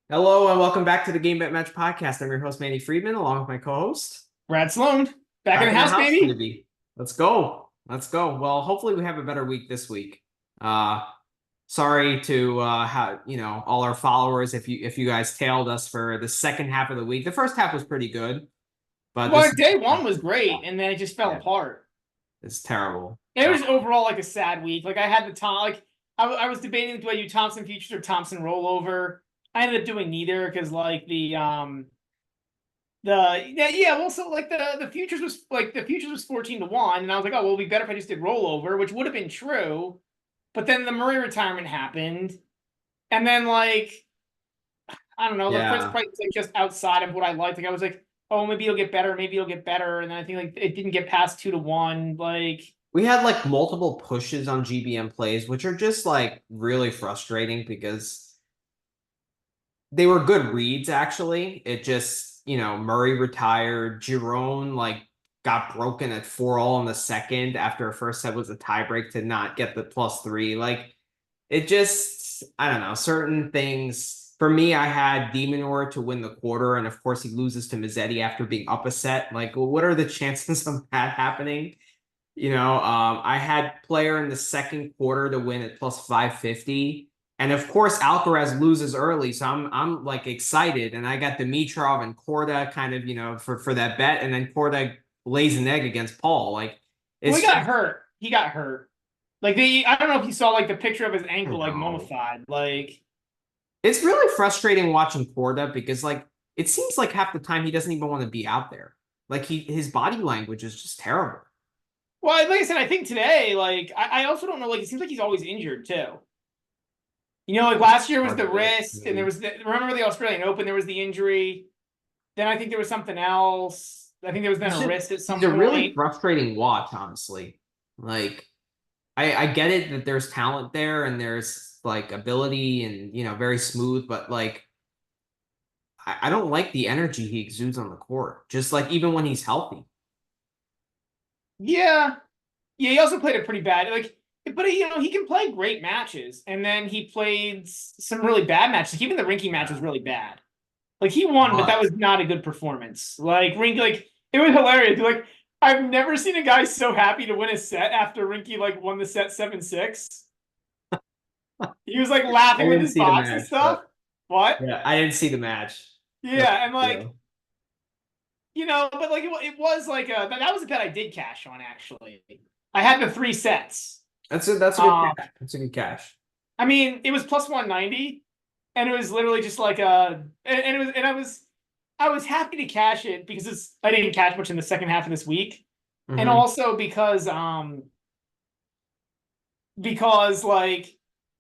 Hello and welcome back to the Game Bet Match podcast. I'm your host, Manny Friedman, along with my co-host. Brad Sloan, back in Back the in the house, house, baby. baby. Let's go. Let's go. Well, hopefully we have a better week this week. Uh, sorry to have all our followers if you guys tailed us for the second half of the week. The first half was pretty good, but Well, this day one was great, and then it just fell yeah, apart. it's terrible. It was overall like a sad week. Like I had the Tom, I was debating do I do Thompson futures or Thompson rollover. I ended up doing neither because like well, so like the futures was 14-1, and I was like, oh well, it'd be better if I just did rollover, which would have been true. But then the Murray retirement happened, and then like I don't know, the first Yeah, price was like just outside of what I liked. Like I was like, oh, maybe it'll get better, maybe it'll get better. And then I think like it didn't get past 2-1. Like, we had like multiple pushes on GBM plays, which are just like really frustrating because they were good reads, actually. It just, Murray retired. Giron, like, got broken at 4-all in the second after a first set was a tiebreak to not get the +3. Like, it just, I don't know, certain things. For me, I had Demonor to win the quarter, and of course, he loses to Mazzetti after being up a set. Like, well, what are the chances of that happening? I had player in the second quarter to win at +550. And of course, Alcaraz loses early, so I'm like excited. And I got Dimitrov and Korda kind of, for that bet. And then Korda lays an egg against Paul. Like well, he it's got just, hurt. He got hurt. Like I don't know if you saw like the picture of his I ankle don't like know. mummified. Like, It's really frustrating watching Korda because like it seems like half the time he doesn't even want to be out there. Like his body language is just terrible. well, like I said, I think today, like I also don't know. Like it seems like he's always injured too. Like last year was Part the of it, wrist, and there really. was remember the Australian Open, there was the injury. Then I think there was something else. I think there was then He's a just wrist at he's some a really point. frustrating watch, honestly. Like I get it that there's talent there and there's like ability and very smooth, but like I don't like the energy he exudes on the court. Just like even when he's healthy. Yeah, yeah, he also played it pretty bad. Like, but he can play great matches, and then he played some really bad matches. Like, even the Rinky match was Yeah. really bad. Like he won, but that But was not a good performance. Like Rinky, like it was hilarious. Like I've never seen a guy so happy to win a set after Rinky like won the set 7-6. He was like I laughing with didn't his see the box and match, stuff. but What? yeah, I didn't see the match. No Yeah, and big like deal. but like it was like that was a bet I did cash on actually. I had the three sets. That's a good Um, cash. That's a good cash. I mean, it was plus 190, and it was literally just like and it was and I was happy to cash it because I didn't cash much in the second half of this week, and Hmm. also because like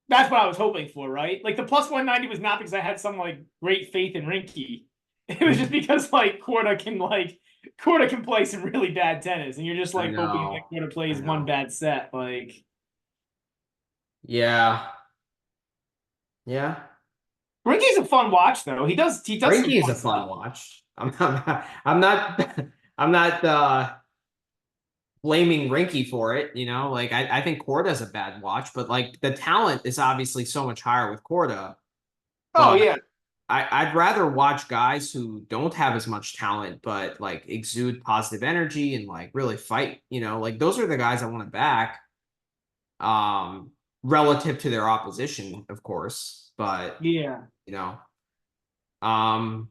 that's what I was hoping for, right? Like the plus 190 was not because I had some like great faith in Rinky. It was just because like Korda can play some really bad tennis, and you're just I like hoping that know. Korda I plays one know. bad set. Like Yeah. Yeah. Rinky's a fun watch though. He does some Rinky is fun a fun stuff. watch. I'm not I'm not blaming Rinky for it, Like I think Corda's a bad watch, but like the talent is obviously so much higher with Corda. Oh But yeah. I'd rather watch guys who don't have as much talent, but like exude positive energy and like really fight, Like those are the guys I want to back, um, relative to their opposition, of course. But Yeah. you know, um,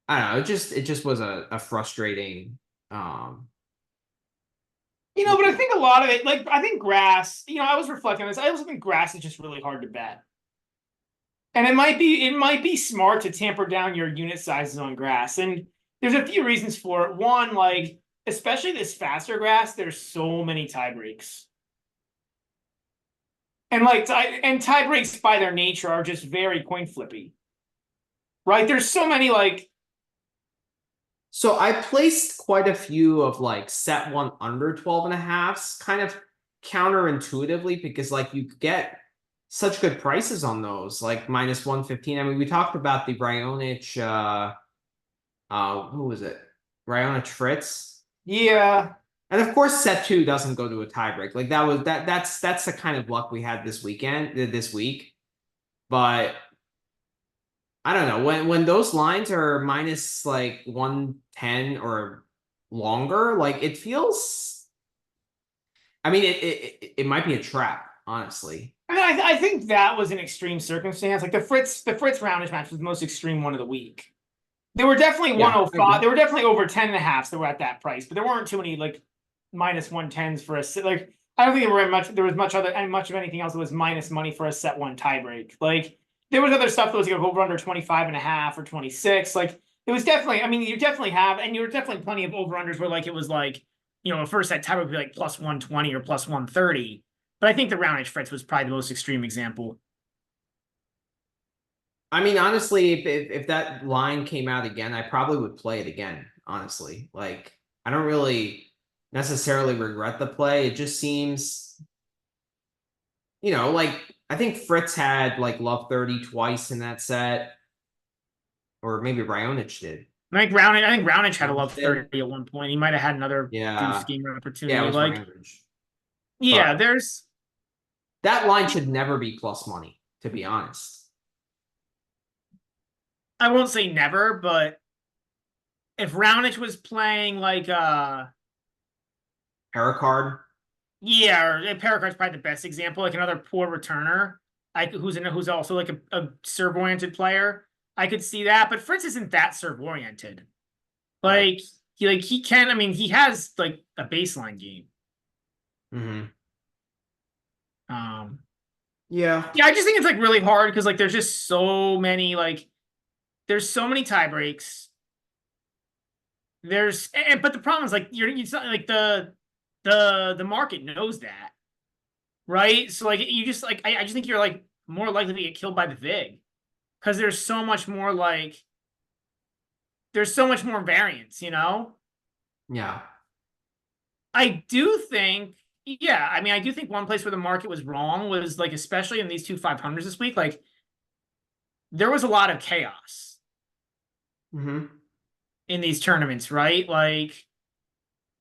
I don't know. It just was a frustrating um But I think a lot of it, like I think grass, I was reflecting on this. I also think grass is just really hard to bet. And it might be smart to tamper down your unit sizes on grass. And there's a few reasons for it. One, like, especially this faster grass, there's so many tie breaks. And like tie breaks by their nature are just very coin flippy. Right? There's so many like So I placed quite a few of like set one under 12 and a halfs, kind of counterintuitively because like you get such good prices on those, like -115. I mean, we talked about the Raonic who was it? Raonic Fritz. yeah. And of course set two doesn't go to a tiebreak. Like that's the kind of luck we had this weekend, this week. But I don't know when those lines are minus like 110 or longer, like it feels. I mean, it might be a trap, honestly. I mean, I think that was an extreme circumstance. Like the Fritz Roundage match was the most extreme one of the week. There were definitely Yeah, I agree. 105. There were definitely over 10 and a half that were at that price, but there weren't too many like minus 110s for a set. Like I don't think there was much other and much of anything else that was minus money for a set one tiebreak. Like there was other stuff that was like over under 25 and a half or 26. Like it was definitely, I mean, you definitely have, and you were definitely plenty of over unders where like it was like, a first set tiebreak would be like plus 120 or plus 130. But I think the Roundage Fritz was probably the most extreme example. I mean, honestly, if that line came out again, I probably would play it again. Honestly, like I don't really necessarily regret the play. It just seems, like I think Fritz had like love 30 twice in that set, or maybe Raonic did. I think Roundage had a love Raonic did. 30 at one point. He might have had another deuce Yeah, game yeah, it opportunity. was Like, Raonic. But yeah, there's that line should never be plus money, to be honest. I won't say never, but if Raonic was playing like Error card. yeah, or Pericard's probably the best example, like another poor returner, who's also like a serve oriented player. I could see that, but Fritz isn't that serve oriented. Right. Like he can, I mean, he has like a baseline game. Mm-hmm. Um Yeah. yeah, I just think it's like really hard because like there's just so many there's so many tie breaks. But the problem is like it's not like the market knows that, right? So like you just like I just think you're like more likely to get killed by the VIG because there's so much more variance. Yeah. I do think, yeah, I mean, I do think one place where the market was wrong was like, especially in these two 500s this week, like there was a lot of chaos Mm-hmm. in these tournaments, right? Like,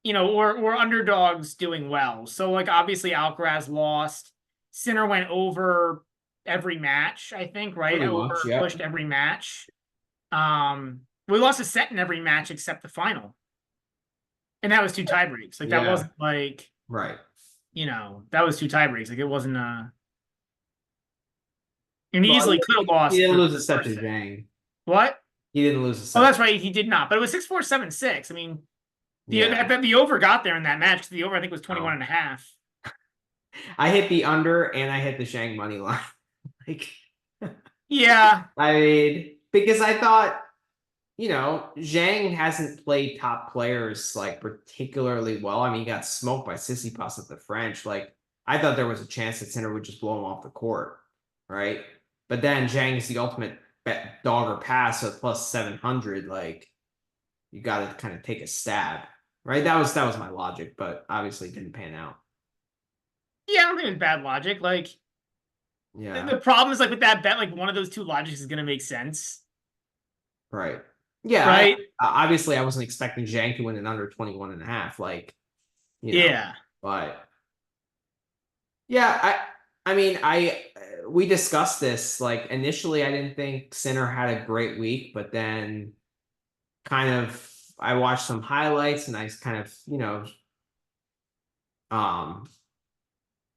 or underdogs doing well. So like obviously Alcaraz lost. Sinner went over every match, I think, right? Pretty much. Over Yep. pushed every match. We lost a set in every match except the final. And that was two tie breaks. Like that Yeah. wasn't like, Right. that was two tie breaks. Like it wasn't and he Well, easily could have he lost didn't the lose a set first to set. Zhang. What? He didn't lose a Oh, set. that's right. He did not. But it was 6-4, 7-6. I mean, I Yeah. bet the over got there in that match because the over I think was 21 Oh. and a half. I hit the under and I hit the Zhang money line. Like, Yeah. I mean, because I thought, Zhang hasn't played top players like particularly well. I mean, he got smoked by Tsitsipas at the French. Like, I thought there was a chance that Sinner would just blow him off the court, right? But then Zhang is the ultimate bet dog or pass, so plus 700. Like, you got to kind of take a stab, right? That was my logic, but obviously it didn't pan out. Yeah, I don't think it's bad logic. Like Yeah, the problem is like with that bet, like one of those two logics is gonna make sense. right. Yeah, Right? obviously I wasn't expecting Zhang to win an under 21 and a half, like, Yeah. but yeah, I mean, we discussed this. Like initially, I didn't think Sinner had a great week, but then kind of I watched some highlights and I kind of um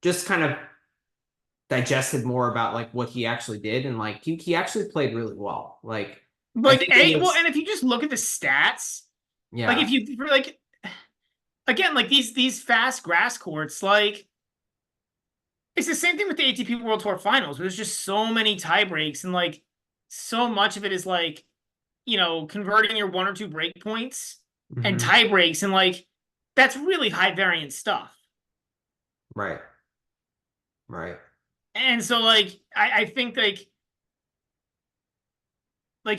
just kind of digested more about like what he actually did, and like he actually played really well. Like I Like think it well, was and if you just look at the stats, like yeah. if you like again, like these fast grass courts, like it's the same thing with the ATP World Tour Finals, where there's just so many tie breaks, and like so much of it is like, converting your one or two break points and Mhm. tie breaks, and like that's really high variance stuff. Right, right. And so like I think like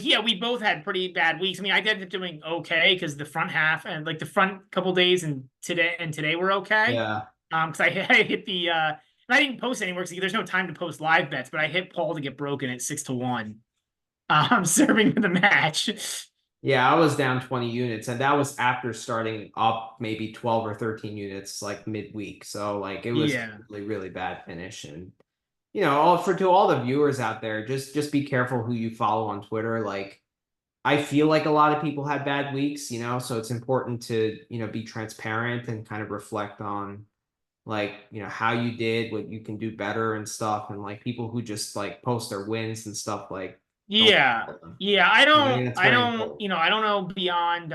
yeah, we both had pretty bad weeks. I mean, I ended up doing okay because the front half and like the front couple days and today were okay. Yeah. Because I hit the and I didn't post anywhere because there's no time to post live bets, but I hit Paul to get broken at 6-1. Serving for the match. Yeah, I was down 20 units, and that was after starting up maybe 12 or 13 units like midweek. So like it was Yeah. really, really bad finish. And for to all the viewers out there, just be careful who you follow on Twitter. Like, I feel like a lot of people had bad weeks, so it's important to, be transparent and kind of reflect on like, how you did, what you can do better and stuff. And like people who just like post their wins and stuff, like, don't Yeah. follow them. Yeah. I think that's very important. I don't know beyond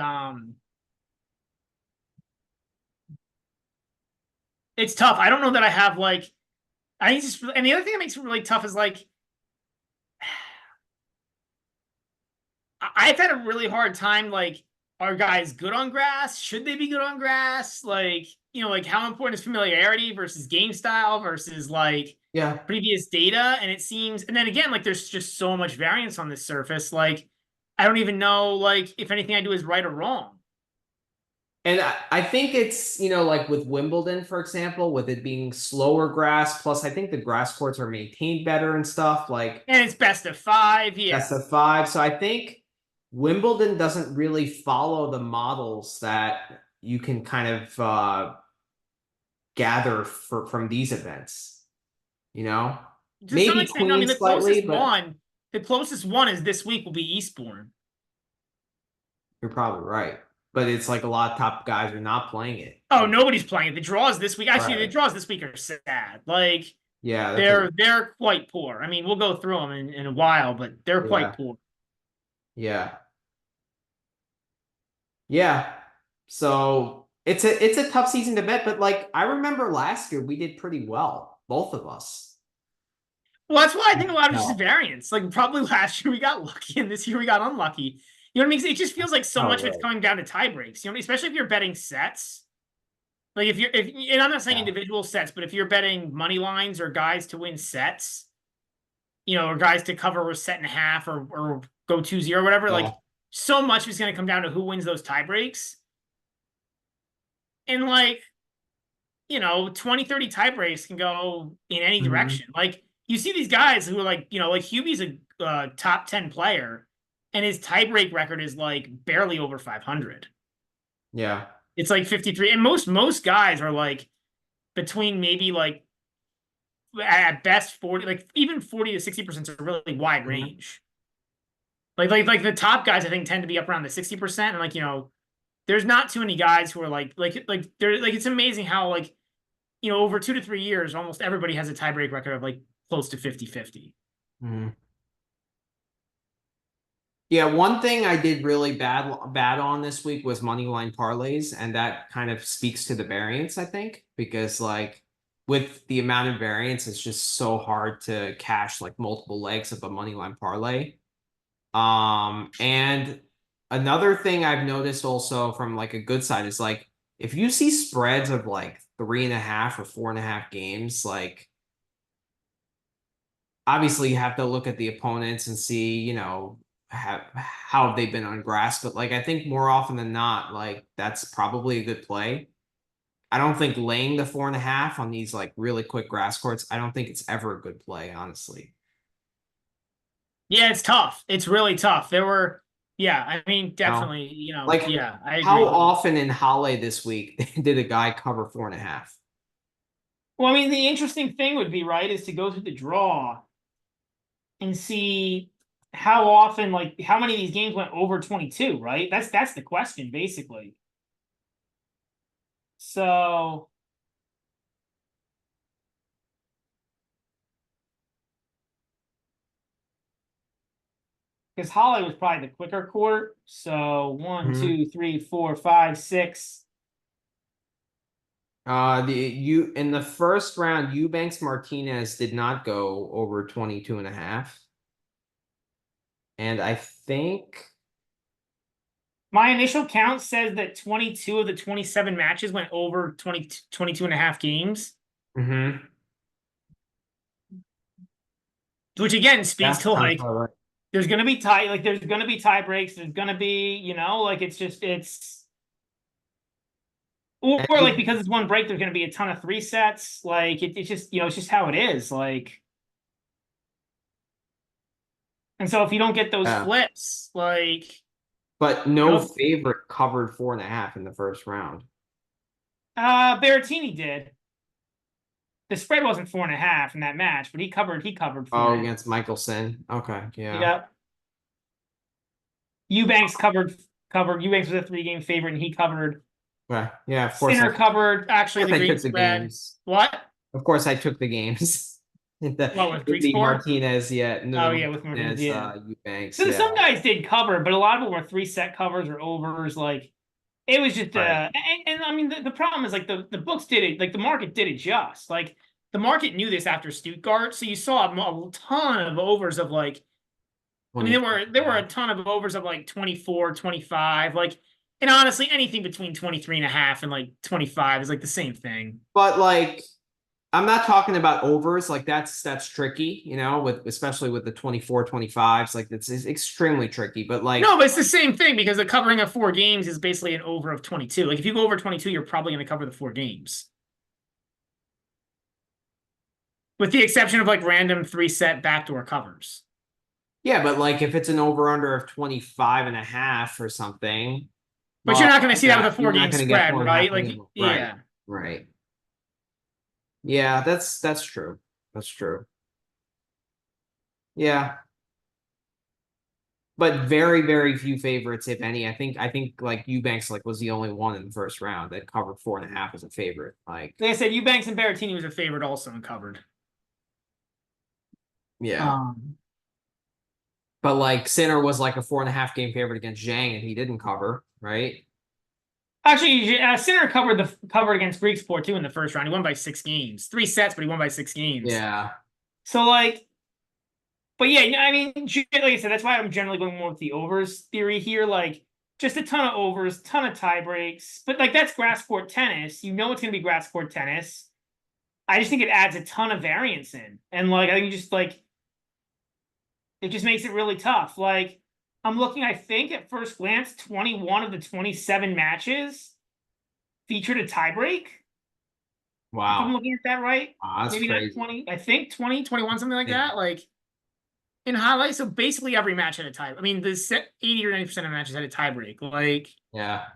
it's tough. I don't know that I have like I just and the other thing that makes it really tough is like I've had a really hard time like are guys good on grass? Should they be good on grass? Like, like how important is familiarity versus game style versus like Yeah. previous data? And it seems, and then again, like there's just so much variance on this surface. Like, I don't even know like if anything I do is right or wrong. And I think it's, like with Wimbledon, for example, with it being slower grass, plus I think the grass courts are maintained better and stuff, like And it's best of five, best yeah. of five. So I think Wimbledon doesn't really follow the models that you can kind of gather from these events, you know? To some Maybe extent, no, I mean Queen slightly, but the closest one is this week will be Eastbourne. you're probably right. But it's like a lot of top guys are not playing it. Oh, nobody's playing it. The draws this week, actually, the Right. draws this week are sad. Like Yeah, that's they're quite poor. I mean, we'll go through them in a while, but they're quite yeah. poor. Yeah. Yeah. So it's a tough season to bet, but like I remember last year we did pretty well, both of us. Well, that's why I think a lot of it's just No. variance. Like probably last year we got lucky, and this year we got unlucky. You know what I mean? It just feels like so Oh, much of it's right. coming down to tie breaks. You know, what I mean? Especially if you're betting sets. Like and I'm not saying Yeah. individual sets, but if you're betting money lines or guys to win sets, or guys to cover a set and a half or go 2-0 or whatever, Yeah. like so much is going to come down to who wins those tie breaks. And like, 20, 30 tie breaks can go in any Hmm. direction. Like you see these guys who are like, like Hubie's a top 10 player and his tie break record is like barely over 500. Yeah. It's like 53. And most guys are like between maybe like at best 40, like even 40 to 60% is a really wide Mhm. range. Like the top guys I think tend to be up around the 60%. And like, there's not too many guys who are like they're like it's amazing how like, over 2 to 3 years, almost everybody has a tiebreak record of like close to 50-50. Mhm. Yeah, one thing I did really bad on this week was money line parlays, and that kind of speaks to the variance, I think, because like with the amount of variance, it's just so hard to cash like multiple legs of a money line parlay. And another thing I've noticed also from like a good side is like if you see spreads of like 3.5 or 4.5 games, like obviously you have to look at the opponents and see, how have they been on grass. But like I think more often than not, like that's probably a good play. I don't think laying the 4.5 on these like really quick grass courts, I don't think it's ever a good play, honestly. Yeah, it's tough. It's really tough. Yeah, I mean, Now, definitely, like yeah, I how agree. often in Halle this week did a guy cover 4.5? Well, I mean, the interesting thing would be, right, is to go through the draw and see how often, like, how many of these games went over 22, right? That's the question, basically. So, because Holly was probably the quicker court. So one, Mhm. two, three, four, five, six. The you in the first round, Eubanks Martinez did not go over 22.5. And I think My initial count says that 22 of the 27 matches went over 22 and a half games, mhm, which again speaks yeah, to sounds like about right. there's gonna be tie breaks, there's gonna be, like it's or like And because it's one break, there's gonna be a ton of three sets. Like it's just, it's just how it is. Like, and so if you don't get those yeah, flips, like, but you no know, favorite covered 4.5 in the first round. Berrettini did. The spread wasn't 4.5 in that match, but he covered. He covered four Oh, and a half. against Michelson. Okay, yeah. Yep. Eubanks covered. Eubanks was a 3-game favorite, and he covered. Okay. Yeah, of course Sinner covered actually the I green took the spread. games. What? Of course I took the games. What was With Greek the sport? Martinez, yeah. No, Oh the yeah, with Martinez, Martinez yeah. Eubanks, So yeah. some guys did cover, but a lot of them were 3-set covers or overs. Like it was just Right. and I mean the problem is like the books did it, like the market did adjust. Like the market knew this after Stuttgart, so you saw a ton of overs of like, I mean 20. there were a ton of overs of like 24, 25, like, and honestly anything between 23 and a half and like 25 is like the same thing. But like I'm not talking about overs, like that's tricky, with especially with the 24, 25s, like it's extremely tricky. But like No, but it's the same thing because the covering of 4 games is basically an over of 22. Like if you go over 22, you're probably going to cover the 4 games. With the exception of like random 3-set backdoor covers. yeah, but like if it's an over under of 25 and a half or something, But you're well, not going to see that with a you're 4-game not gonna get spread, four and a half right? Like, anymore. Right. yeah. Right. Yeah, that's true. That's true. Yeah. But very, very few favorites, if any. I think like Eubanks like was the only one in the first round that covered 4.5 as a favorite. Like, Like I said, Eubanks and Berrettini was a favorite also and covered. yeah. Um, But like Sinner was like a 4.5 game favorite against Zhang and he didn't cover, right? Actually, Sinner covered against Greek Sport too in the first round. He won by 6 games, 3 sets, but he won by 6 games. Yeah. So like, but yeah, I mean, like I said, that's why I'm generally going more with the overs theory here. Like, just a ton of overs, ton of tie breaks. But like, that's grass court tennis. You know it's going to be grass court tennis. I just think it adds a ton of variance in, and like, I think just like it just makes it really tough. Like, I'm looking, I think at first glance, 21 of the 27 matches featured a tiebreak. If I'm Wow. looking at that right, That's maybe not crazy. 20. I think 20, 21, something like Yeah. that. Like in highlights, so basically every match had a tie. I mean, the 80 or 90% of matches had a tiebreak. Like, Yeah.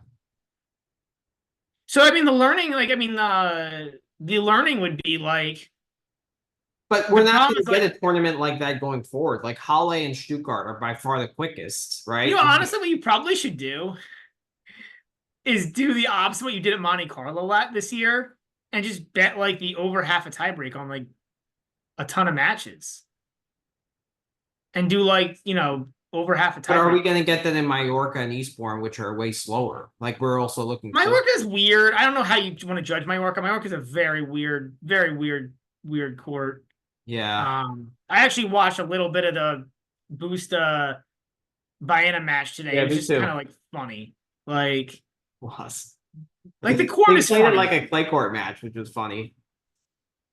so I mean, the learning, like, I mean, the learning would be like But we're the not problem going is to get like, a tournament like that going forward. Like Halle and Stuttgart are by far the quickest, you right? know, honestly, what you probably should do is do the opposite what you did at Monte Carlo this year and just bet like the over half a tiebreak on like a ton of matches and do like, over half a But are we tiebreak. going to get that in Mallorca and Eastbourne, which are way slower? Like we're also looking for. Mallorca is weird. I don't know how you want to judge Mallorca. Mallorca is a very weird, weird court. Yeah. I actually watched a little bit of the Busta Baena match today. Yeah, It was me just kind too. of like funny. Like, Was. the court They is played it funny. like a clay court match, which was funny.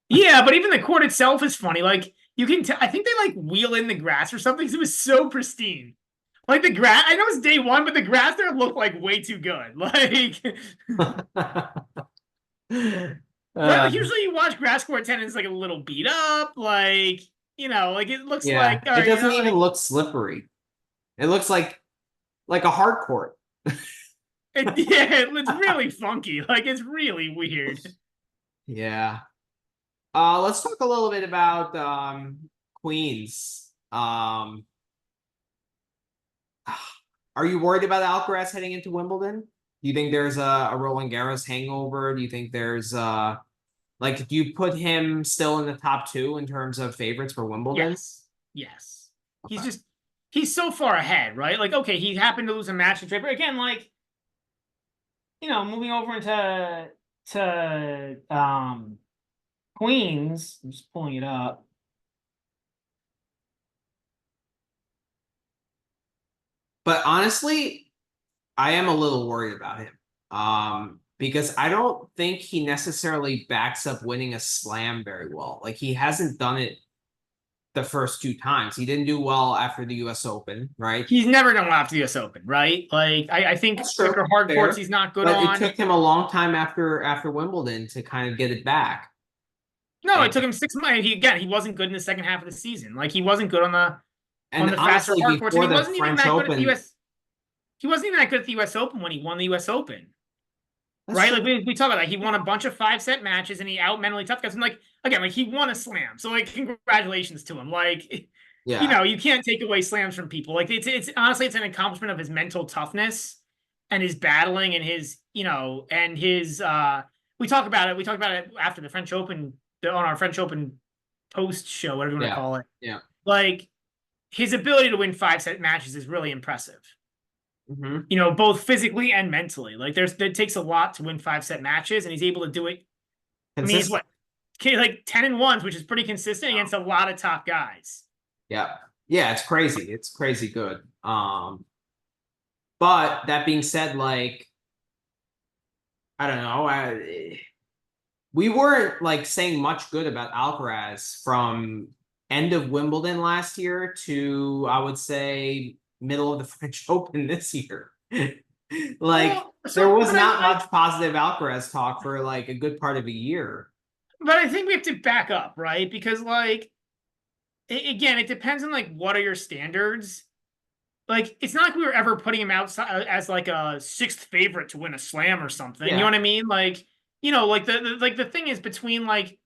Yeah, but even the court itself is funny. Like you can tell, I think they like wheel in the grass or something because it was so pristine. Like the grass, I know it's day one, but the grass there looked like way too good. Like, right? Uh, Like usually you watch grass court tennis like a little beat up, like like it looks yeah, like, all it right, doesn't even like look slippery. It looks like a hard court. yeah, it's really funky. Like it's really weird. Yeah. Let's talk a little bit about Queens. Are you worried about Alcaraz heading into Wimbledon? Do you think there's a Roland Garros hangover? Do you think there's like do you put him still in the top two in terms of favorites for Wimbledon? Yes, yes. He's Okay. just he's so far ahead, right? Like, okay, he happened to lose a match to Draper again. Like, moving over into to Queens. I'm just pulling it up. But honestly, I am a little worried about him. Because I don't think he necessarily backs up winning a slam very well. Like he hasn't done it the first two times. He didn't do well after the US Open, right? He's never done well after the US Open, right? Like, I think That's true. thicker hard courts Fair. he's not good But it on. took him a long time after Wimbledon to kind of get it back. No, And it took him 6 months. He wasn't good in the second half of the season. Like he wasn't good on the faster honestly, hard courts, and before he the wasn't even French that good at the Open, US. He wasn't even that good at the US Open when he won the US Open. That's right? true. Like we talk about that. He won a bunch of 5-set matches and he out mentally tough guys. And like again, like he won a slam. So like congratulations to him. Like, Yeah. you can't take away slams from people. Like it's honestly it's an accomplishment of his mental toughness and his battling and his, and his we talk about it. We talked about it after the French Open on our French Open post show, whatever you want to Yeah. call it. Yeah. Like his ability to win 5-set matches is really impressive. Hmm. Both physically and mentally. Like it takes a lot to win 5-set matches, and he's able to do it. I mean, he's Consistent. what, like 10-1s, which is pretty consistent against a lot of top guys. Yeah. Yeah, it's crazy. It's crazy good. But that being said, like, I don't know. We weren't like saying much good about Alcaraz from end of Wimbledon last year to, I would say, middle of the French Open this year. Like, Well, there so was but not much positive Alcaraz talk for like a good part of a year. I think we have to back up, right? Because like again, it depends on like what are your standards. Like it's not like we were ever putting him out as like a sixth favorite to win a slam or something. You know Yeah. what I mean? Like like the thing is between like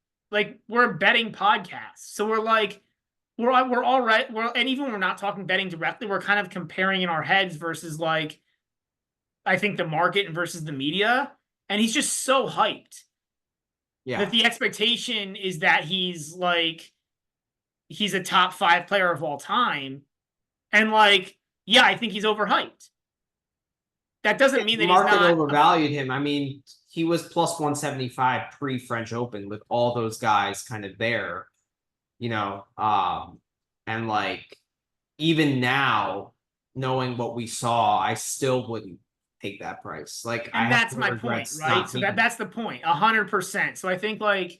we're a betting podcast, so we're like we're all right. And even when we're not talking betting directly, we're kind of comparing in our heads versus like I think the market and versus the media. And he's just so hyped that Yeah. the expectation is that he's a top 5 player of all time. And like, yeah, I think he's overhyped. That doesn't mean that he's Market not. overvalued him. I mean, he was plus 175 pre-French Open with all those guys kind of there, you know. And like even now, knowing what we saw, I still wouldn't take that price. Like I And have that's no my point, regrets right? not So taking. that's the point, 100%. So I think like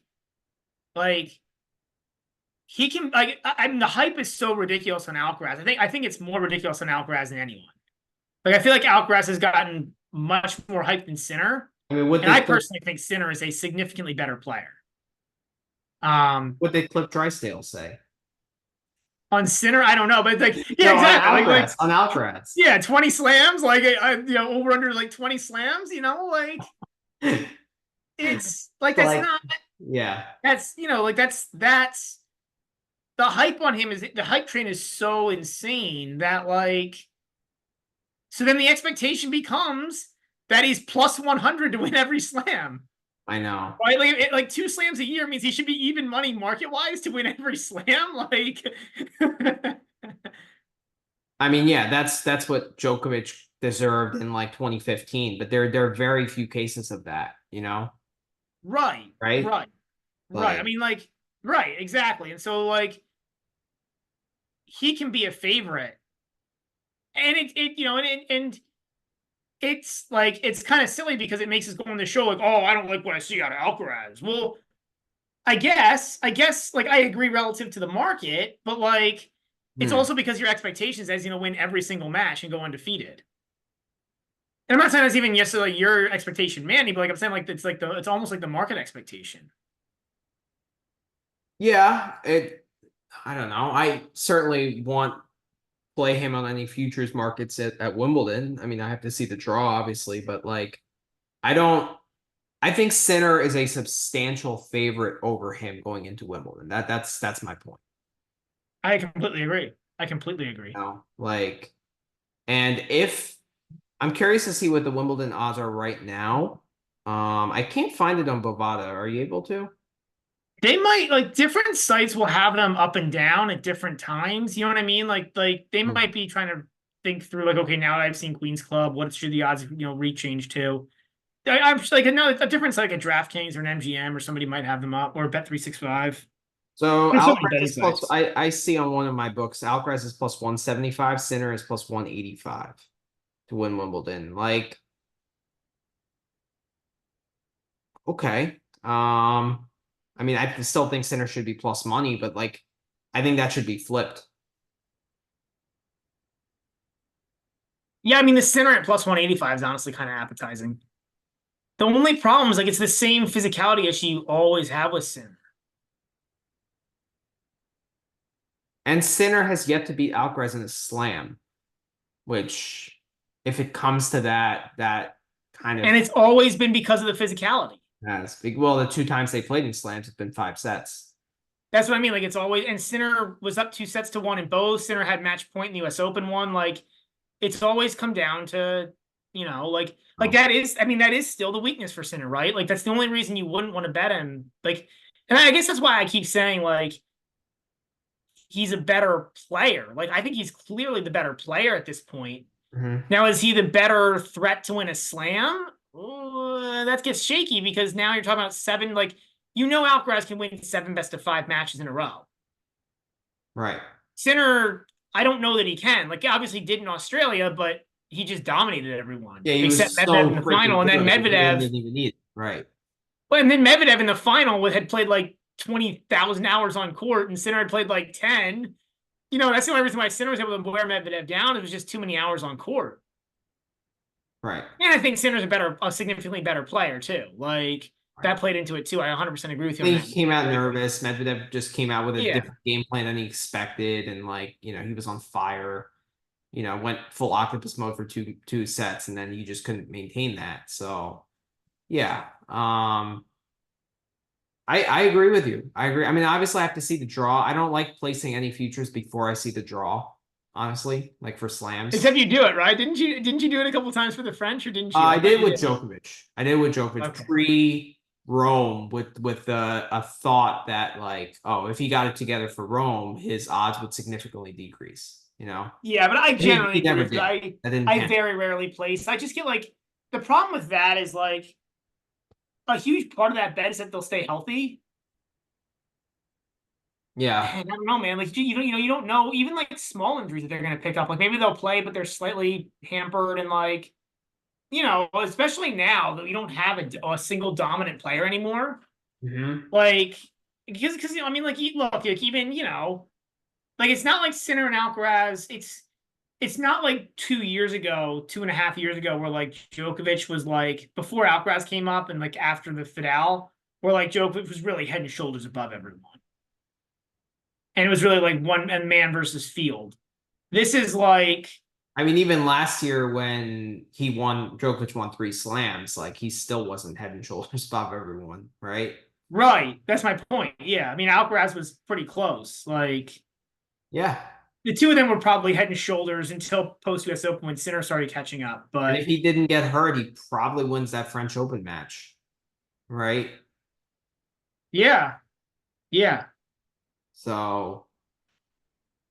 he can like I mean the hype is so ridiculous on Alcaraz. I think it's more ridiculous on Alcaraz than anyone. Like I feel like Alcaraz has gotten much more hype than Sinner, I mean, would and they I clip? personally think Sinner is a significantly better player. Would they clip Drysdale say? On Sinner, I don't know, but like yeah, No, on exactly. Alcaraz. On Alcaraz. Yeah, 20 slams, like over under like 20 slams. Like it's like that's Like, not yeah, that's like that's the hype on him is the hype train is so insane that like so then the expectation becomes that he's plus 100 to win every slam. I know. Right, like 2 slams a year means he should be even money market wise to win every slam. Like, I mean, yeah, that's what Djokovic deserved in like 2015, but there are very few cases of that, you know, right, right? right, right. I Like, mean, like, right, exactly. And so, like, he can be a favorite, and and it's like it's kind of silly because it makes us go on the show like, oh, I don't like what I see out of Alcaraz. Well, I guess, like I agree relative to the market, but like it's hmm. also because your expectations as win every single match and go undefeated. And I'm not saying that's even necessarily your expectation, Manny, but like I'm saying, like it's almost like the market expectation. Yeah, I don't know. I certainly want play him on any futures markets at Wimbledon. I mean, I have to see the draw, obviously, but like, I don't. I think Sinner is a substantial favorite over him going into Wimbledon. That's my point. I completely agree. I completely agree. You know? Like, and if I'm curious to see what the Wimbledon odds are right now. I can't find it on Bovada. Are you able to? They might like different sites will have them up and down at different times. You know what I mean? Like they Hmm. might be trying to think through like, okay, now that I've seen Queens Club, what should the odds rechange to? I'm just like no, a different site like a DraftKings or an MGM or somebody might have them up or Bet365. So There's so many Alcaraz betting is plus. sites. I see on one of my books, Alcaraz is plus 175. Sinner is plus 185 to win Wimbledon. Like, okay. I mean, I still think Sinner should be plus money, but like, I think that should be flipped. Yeah, I mean the center at plus 185 is honestly kind of appetizing. The only problem is like it's the same physicality issue you always have with Sin. And Sinner has yet to beat Alcaraz in a slam, which, if it comes to that kind of And it's always been because of the physicality. has. Well, the 2 times they played in slams, it's been 5 sets. That's what I mean. Like it's always, and Sinner was up 2-1 in both. Sinner had match point in the US Open one. Like it's always come down to, like that is, I mean, that is still the weakness for Sinner, right? Like that's the only reason you wouldn't want to bet him. Like, and I guess that's why I keep saying like he's a better player. Like I think he's clearly the better player at this point. Now, is he the better threat to win a slam? That gets shaky because now you're talking about 7, like, Alcaraz can win 7 best-of-5 matches in a row. Right. Sinner, I don't know that he can. Like, obviously did in Australia, but he just dominated everyone. Yeah, he except was Medvedev so in the freaking final, and then good. He Medvedev didn't even need it. Right. Well, and then Medvedev in the final had played like 20,000 hours on court, and Sinner had played like 10. That's the only reason why Sinner was able to wear Medvedev down. It was just too many hours on court. Right. And I think Sinner's a significantly better player too. Like that played into it too. I 100% agree with you I on think that. he came out nervous. Medvedev just came out with a Yeah. different game plan than he expected, and he was on fire. Went full octopus mode for two sets, and then you just couldn't maintain that. So, yeah. I agree with you. I agree. I mean, obviously, I have to see the draw. I don't like placing any futures before I see the draw. Honestly, like for slams. Except you do it, right? Didn't you do it a couple times for the French, or didn't you? I did with Djokovic. Okay. Pre-Rome with a thought that if he got it together for Rome, his odds would significantly decrease. Yeah, but I generally never agree. I very rarely place. I just get like the problem with that is like a huge part of that bet is that they'll stay healthy. Yeah. And I don't know, man. Like you don't know even like small injuries that they're going to pick up. Like maybe they'll play, but they're slightly hampered, and like especially now that you don't have a single dominant player anymore. Like because I mean, like look, like even like it's not like Sinner and Alcaraz. It's not like 2 years ago, 2.5 years ago, where like Djokovic was like before Alcaraz came up, and like after the Fidel, where like Djokovic was really head and shoulders above everyone. And it was really like one man versus field. This is like, I mean, even last year when Djokovic won 3 slams, like he still wasn't head and shoulders above everyone, right? Right. That's my point. Yeah. I mean, Alcaraz was pretty close. Like, yeah. The two of them were probably head and shoulders until post US Open when Sinner started catching up. But and if he didn't get hurt, he probably wins that French Open match, right? Yeah. Yeah. So,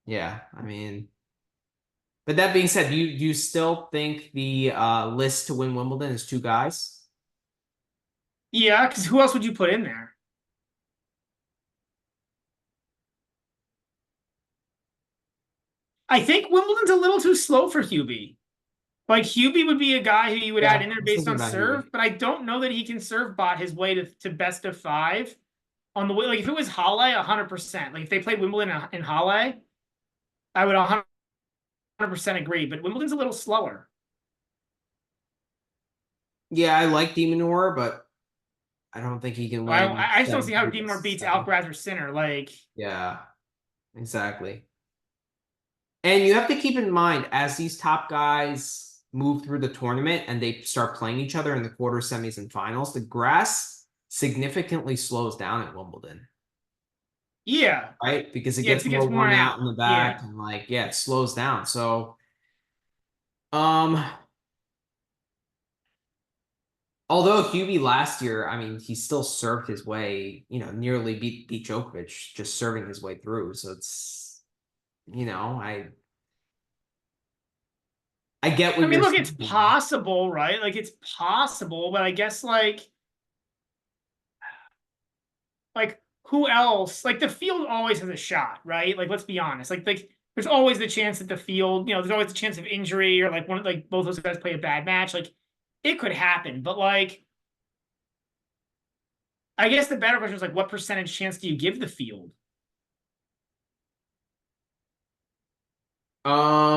yeah, I mean, but that being said, do you still think the list to win Wimbledon is 2 guys? Yeah, because who else would you put in there? I think Wimbledon's a little too slow for Hubie. Like Hubie would be a guy who you would add in there based on serve, but I don't know that he can serve bot his way to best of 5 on the way. Like if it was Halle, 100%. Like if they played Wimbledon in Halle, I would 100% agree. But Wimbledon's a little slower. Yeah, I like de Minaur, but I don't think he can win. I just don't see how de Minaur beats Alcaraz or Sinner. Like, yeah, exactly. And you have to keep in mind, as these top guys move through the tournament and they start playing each other in the quarters, semis, and finals, the grass significantly slows down at Wimbledon. Yeah. Right? Because it gets more worn out in the back, and it slows down. So, although Hubie last year, I mean, he still served his way, nearly beat Djokovic just serving his way through. So it's, I get what look, it's possible, right? Like it's possible, but I guess like who else? Like the field always has a shot, right? Like let's be honest. Like there's always the chance that the field, there's always a chance of injury or like both those guys play a bad match. Like it could happen, but like I guess the better question is like what percentage chance do you give the field?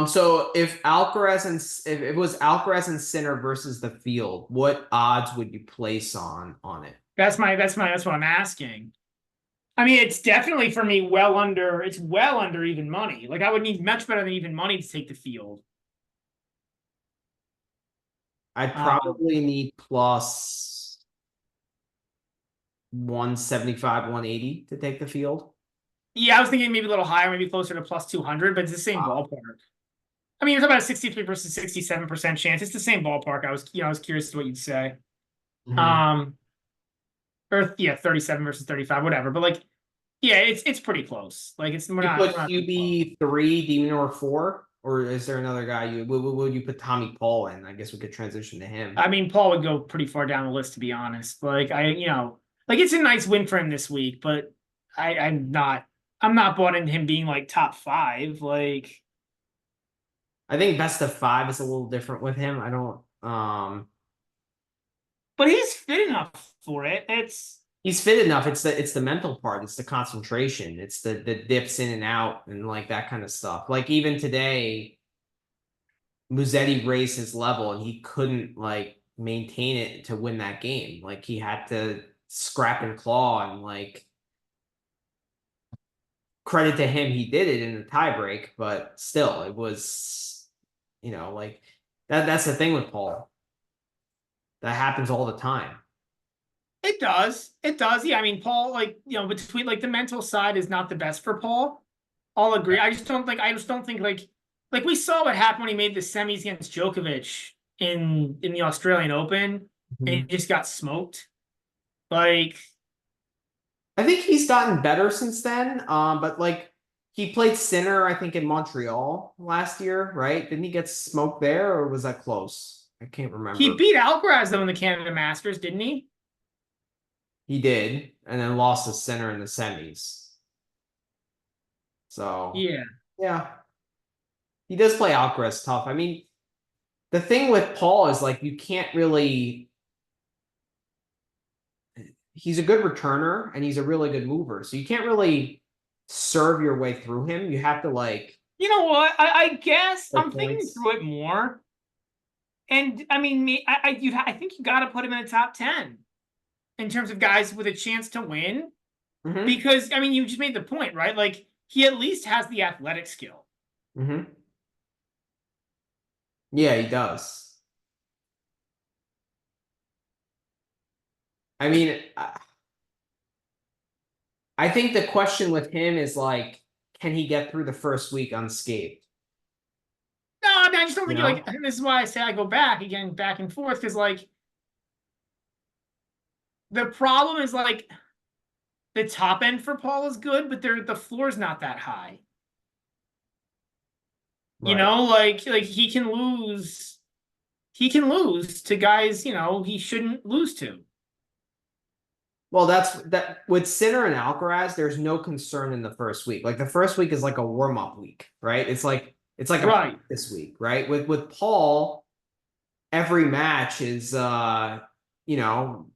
So if it was Alcaraz and Sinner versus the field, what odds would you place on it? That's what I'm asking. I mean, it's definitely for me well under even money. Like I would need much better than even money to take the field. I'd Um, probably need plus 175, 180 to take the field. yeah, I was thinking maybe a little higher, maybe closer to plus 200, but it's the same Wow. ballpark. I mean, you're talking about a 63 versus 67% chance. It's the same ballpark. I was curious to what you'd say. Mhm. Um, or yeah, 37 versus 35, whatever. But like, yeah, it's pretty close. Like it's You we're put not too far. QB3, Demonor 4, or is there another guy would you put Tommy Paul in? I guess we could transition to him. I mean, Paul would go pretty far down the list to be honest. Like like it's a nice win for him this week, but I'm not bought into him being like top five. Like, I think best of five is a little different with him. I don't but he's fit enough for it. he's fit enough. It's the mental part, it's the concentration, it's the dips in and out and like that kind of stuff. Like even today, Musetti raised his level and he couldn't like maintain it to win that game. Like he had to scrap and claw and like credit to him, he did it in the tiebreak, but still, it was, like that's the thing with Paul. That happens all the time. It does. It does. Yeah. I mean, Paul, like, between like the mental side is not the best for Paul. I'll agree. I just don't think like we saw what happened when he made the semis against Djokovic in the Australian Open and he Mhm. just got smoked. Like, I think he's gotten better since then. But like he played Sinner, I think, in Montreal last year, right? Didn't he get smoked there, or was that close? I can't he remember. beat Alcaraz though in the Canada Masters, didn't he? He did, and then lost to Sinner in the semis. So Yeah. yeah, he does play Alcaraz tough. I mean, the thing with Paul is like you can't really. He's a good returner and he's a really good mover, so you can't really serve your way through him. You have to like You know what? I guess play I'm thinking points. through it more. And I mean, I think you got to put him in the top 10 in terms of guys with a chance to win. Hmm. Because I mean, you just made the point, right? Like he at least has the athletic skill. Hmm. Yeah, he does. I mean, I think the question with him is like, can he get through the first week unscathed? No, I mean, I just don't You think know? like. And this is why I say I go back again, back and forth, because like the problem is like the top end for Paul is good, but the floor's not that high. Right. Like he can lose to guys he shouldn't lose to. Well, that's that with Sinner and Alcaraz, there's no concern in the first week. Like the first week is like a warm-up week, right? It's like a Right. practice week, right? With Paul, every match is you know,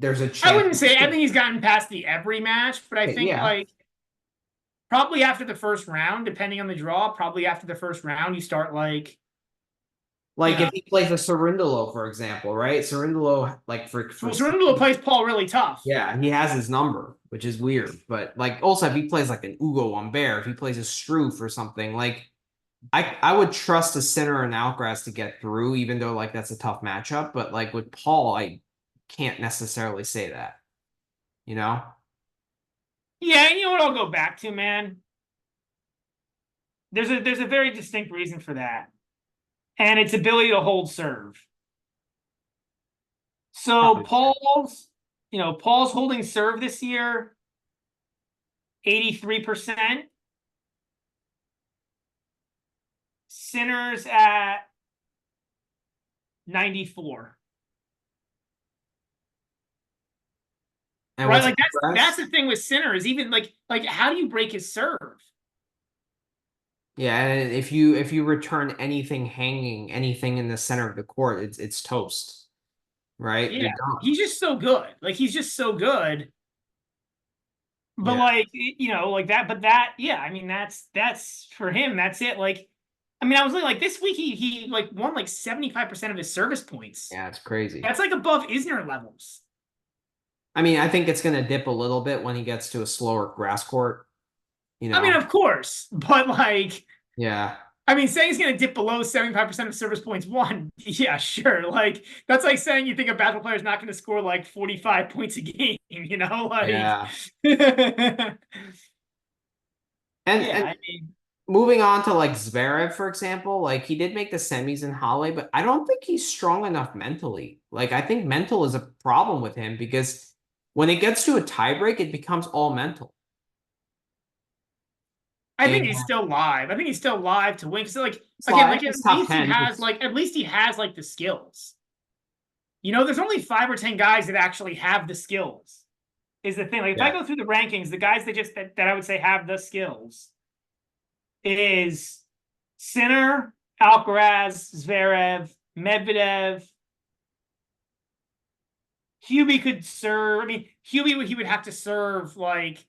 there's a I chance. wouldn't say I think he's gotten past the every match, but I think Yeah. like probably after the first round, depending on the draw, probably after the first round, you start like, you Like know, if he plays a Cerundolo, for example, right? Cerundolo, like for Cerundolo plays Paul really tough. yeah, he has his number, which is weird. But like also if he plays like an Ugo Humbert, if he plays a Struff or something, like I would trust a Sinner and Alcaraz to get through, even though like that's a tough matchup. But like with Paul, I can't necessarily say that, you know? Yeah, and you know what I'll go back to, man? There's a very distinct reason for that. And it's ability to hold serve. So Probably. Paul's holding serve this year, 83%. Sinners at 94. And Right? what's Like that's Alcaraz? the thing with Sinners. Even like how do you break his serve? Yeah, and if you return anything hanging, anything in the center of the court, it's toast, right? Yeah, You're done. he's just so good. Like he's just so good. But Yeah. like like that. But that, yeah. I mean, that's for him. That's it. Like, I mean, I was like this week he like won like 75% of his service points. Yeah, it's crazy. That's like above Isner levels. I mean, I think it's gonna dip a little bit when he gets to a slower grass court, you I mean, know. of course, but like Yeah. I mean, saying he's going to dip below 75% of service points won. Yeah, sure. Like, that's like saying you think a basketball player is not going to score like 45 points a game, you know? Like, Yeah. yeah, And I mean, moving on to like Zverev, for example, like he did make the semis in Halle, but I don't think he's strong enough mentally. Like I think mental is a problem with him because when it gets to a tiebreak, it becomes all mental. I And think he's still live. I think he's still live to win. So, like, it's again, like like at he's top least he 10. has like at least he has like the skills. You know, there's only 5 or 10 guys that actually have the skills. Is the thing. Like, if I Yeah. go through the rankings, the guys that I would say have the skills is Sinner, Alcaraz, Zverev, Medvedev. Hubie could serve. I mean, Hubie he would have to serve like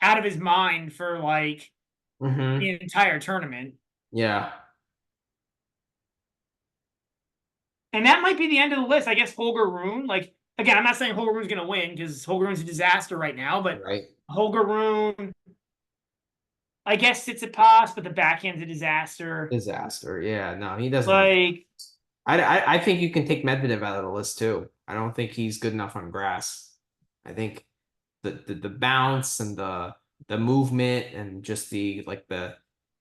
out of his mind for like Hmm. the entire tournament, Yeah. and that might be the end of the list. I guess Holger Rune. Like again, I'm not saying Holger Rune's going to win because Holger Rune's a disaster right now, but Right. Holger Rune. I guess Tsitsipas, but the backhand's a disaster. Disaster. Yeah. No, he doesn't. Like, I think you can take Medvedev out of the list too. I don't think he's good enough on grass. I think the bounce and the movement and just the like the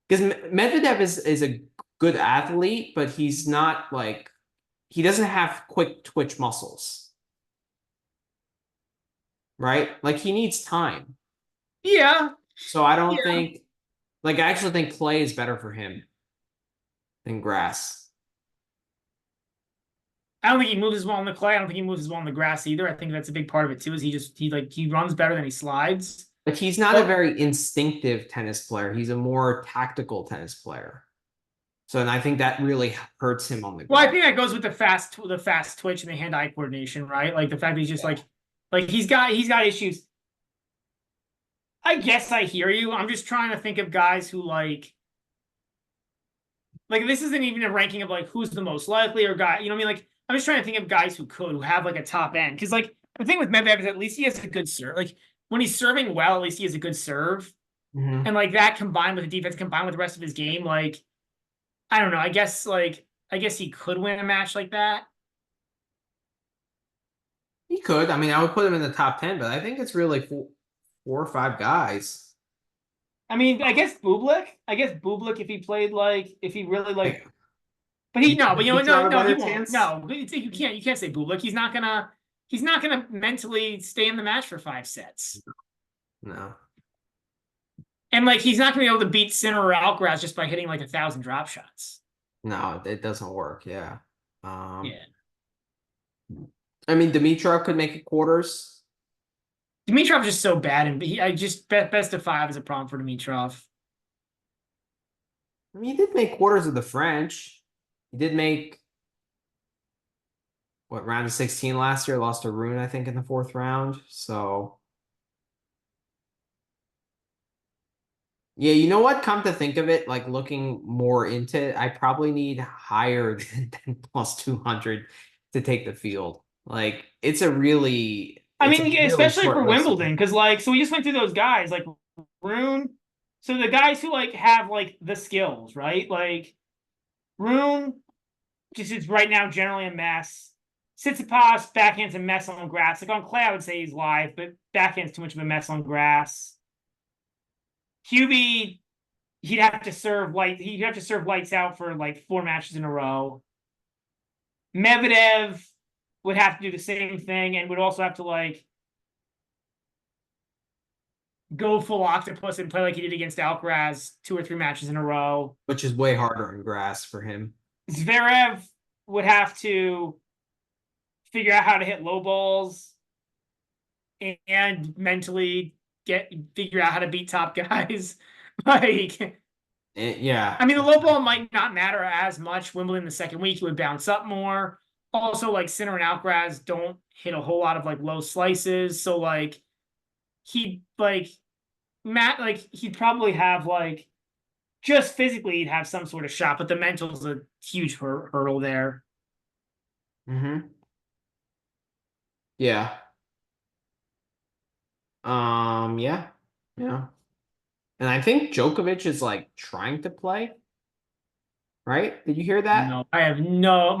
because Medvedev is a good athlete, but he's not like he doesn't have quick twitch muscles, right? Like he needs time. yeah, So I don't yeah. think like I actually think clay is better for him than grass. I don't think he moves as well on the clay. I don't think he moves as well on the grass either. I think that's a big part of it too. Is he runs better than he slides. But he's not a But very instinctive tennis player. He's a more tactical tennis player. So and I think that really hurts him on the well, I grass. think that goes with the fast twitch and the hand eye coordination, right? Like the fact that he's just Yeah. like he's got issues. I guess I hear you. I'm just trying to think of guys who like this isn't even a ranking of like who's the most likely or guy. You know what I mean? Like I'm just trying to think of guys who have like a top end because like the thing with Medvedev is at least he has a good serve. Like when he's serving well, at least he has a good serve. Hmm. And like that combined with the defense, combined with the rest of his game, like I don't know. I guess he could win a match like that. He could. I mean, I would put him in the top 10, but I think it's really four or five guys. I mean, I guess Bublik. I guess Bublik if he played like if he really Like, like, but you he no, think but you know Dimitrov have a no he better won't. chance? No, you can't say Bublik. He's not gonna mentally stay in the match for 5 sets. No. And like he's not gonna be able to beat Sinner or Alcaraz just by hitting like 1,000 drop shots. No, it doesn't work. Yeah. Um, Yeah. I mean, Dimitrov could make it quarters. Dimitrov's just so bad, and I just best of 5 is a problem for Dimitrov. I mean, he did make quarters of the French. He did make what round of 16 last year, lost to Rune, I think, in the fourth round. So yeah, you know what? Come to think of it, like looking more into it, I probably need higher than plus 200 to take the field. Like I it's a mean, really especially short for list. Wimbledon, because like, so we just went through those guys like Rune. So the guys who like have like the skills, right? Like Rune just is right now generally a mess. Tsitsipas backhand's a mess on grass. Like on clay, I would say he's live, but backhand's too much of a mess on grass. Hubie, he'd have to serve lights out for like 4 matches in a row. Medvedev would have to do the same thing and would also have to like go full octopus and play like he did against Alcaraz 2 or 3 matches in a row. Which is way harder on grass for him. Zverev would have to figure out how to hit low balls and mentally figure out how to beat top guys. Like, Yeah. I mean, the low ball might not matter as much. Wimbledon the second week, he would bounce up more. Also, like Sinner and Alcaraz don't hit a whole lot of like low slices, so like he like Matt like he'd probably have like just physically he'd have some sort of shot, but the mental's a huge hurdle there. Hmm. Yeah. Yeah. Yeah. And I think Djokovic is like trying to play. Right? Did you hear that? No, I have no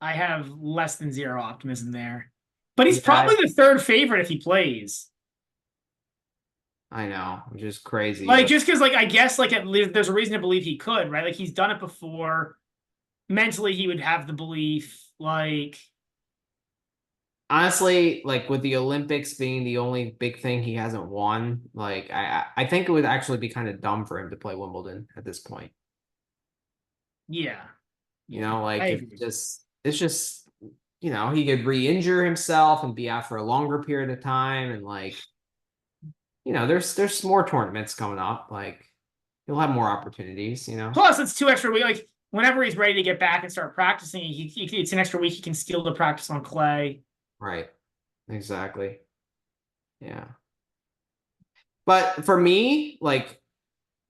I have less than zero optimism there. But he's Yeah, probably the third favorite if he plays. I know, which is crazy, Like but just because, like I guess, like at least there's a reason to believe he could, right? Like he's done it before. Mentally, he would have the belief. Like, honestly, like with the Olympics being the only big thing he hasn't won, like I think it would actually be kind of dumb for him to play Wimbledon at this point. yeah, You yeah, know, I like if agree. just it's just he could re-injure himself and be out for a longer period of time, and like there's more tournaments coming up. Like he'll have more opportunities. Plus, it's 2 extra weeks. Like whenever he's ready to get back and start practicing, it's an extra week he can steal to practice on clay. Right. Exactly. Yeah. But for me, like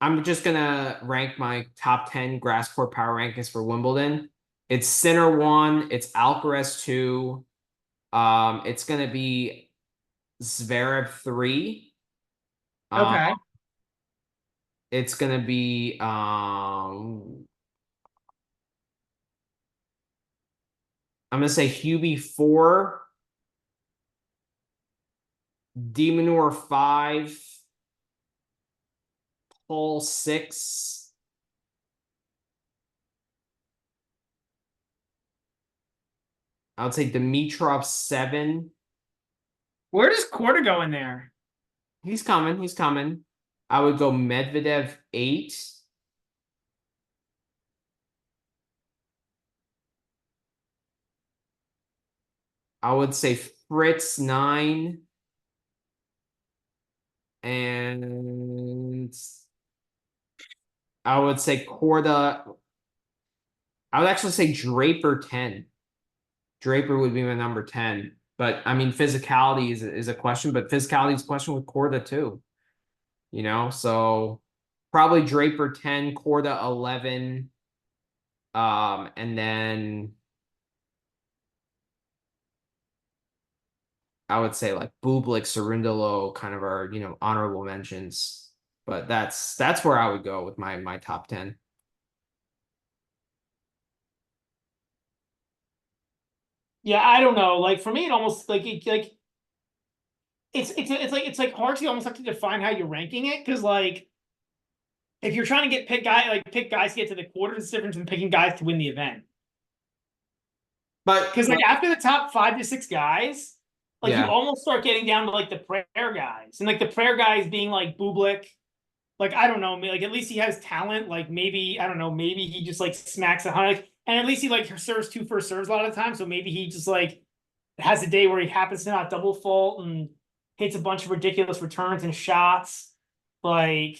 I'm just gonna rank my top 10 grass court power rankings for Wimbledon. It's Sinner one, it's Alcaraz two, it's gonna be Zverev three, um, Okay. it's gonna be I'm gonna say Hubie four, Demonor five, Paul six. I would say Dimitrov seven. Where does Korda go in there? He's coming. He's coming. I would go Medvedev eight. I would say Fritz nine. And I would say Corda. I would actually say Draper 10. Draper would be my number 10. But I mean, physicality is a question, but physicality is a question with Corda too. So probably Draper 10, Corda 11. And then I would say like Bublik, Cerundolo kind of are, honorable mentions. But that's where I would go with my top 10. Yeah, I don't know. Like for me, it almost like it's like hard to almost have to define how you're ranking it because like if you're trying to pick guys to get to the quarters, it's different than picking guys to win the event. But Because like after the top 5 to 6 guys, like you yeah. almost start getting down to like the prayer guys, and like the prayer guys being like Bublik. Like I don't know, like at least he has talent. Like maybe I don't know, maybe he just like smacks 100, and at least he like serves 2 first serves a lot of the time. So maybe he just like has a day where he happens to not double fault and hits a bunch of ridiculous returns and shots. Like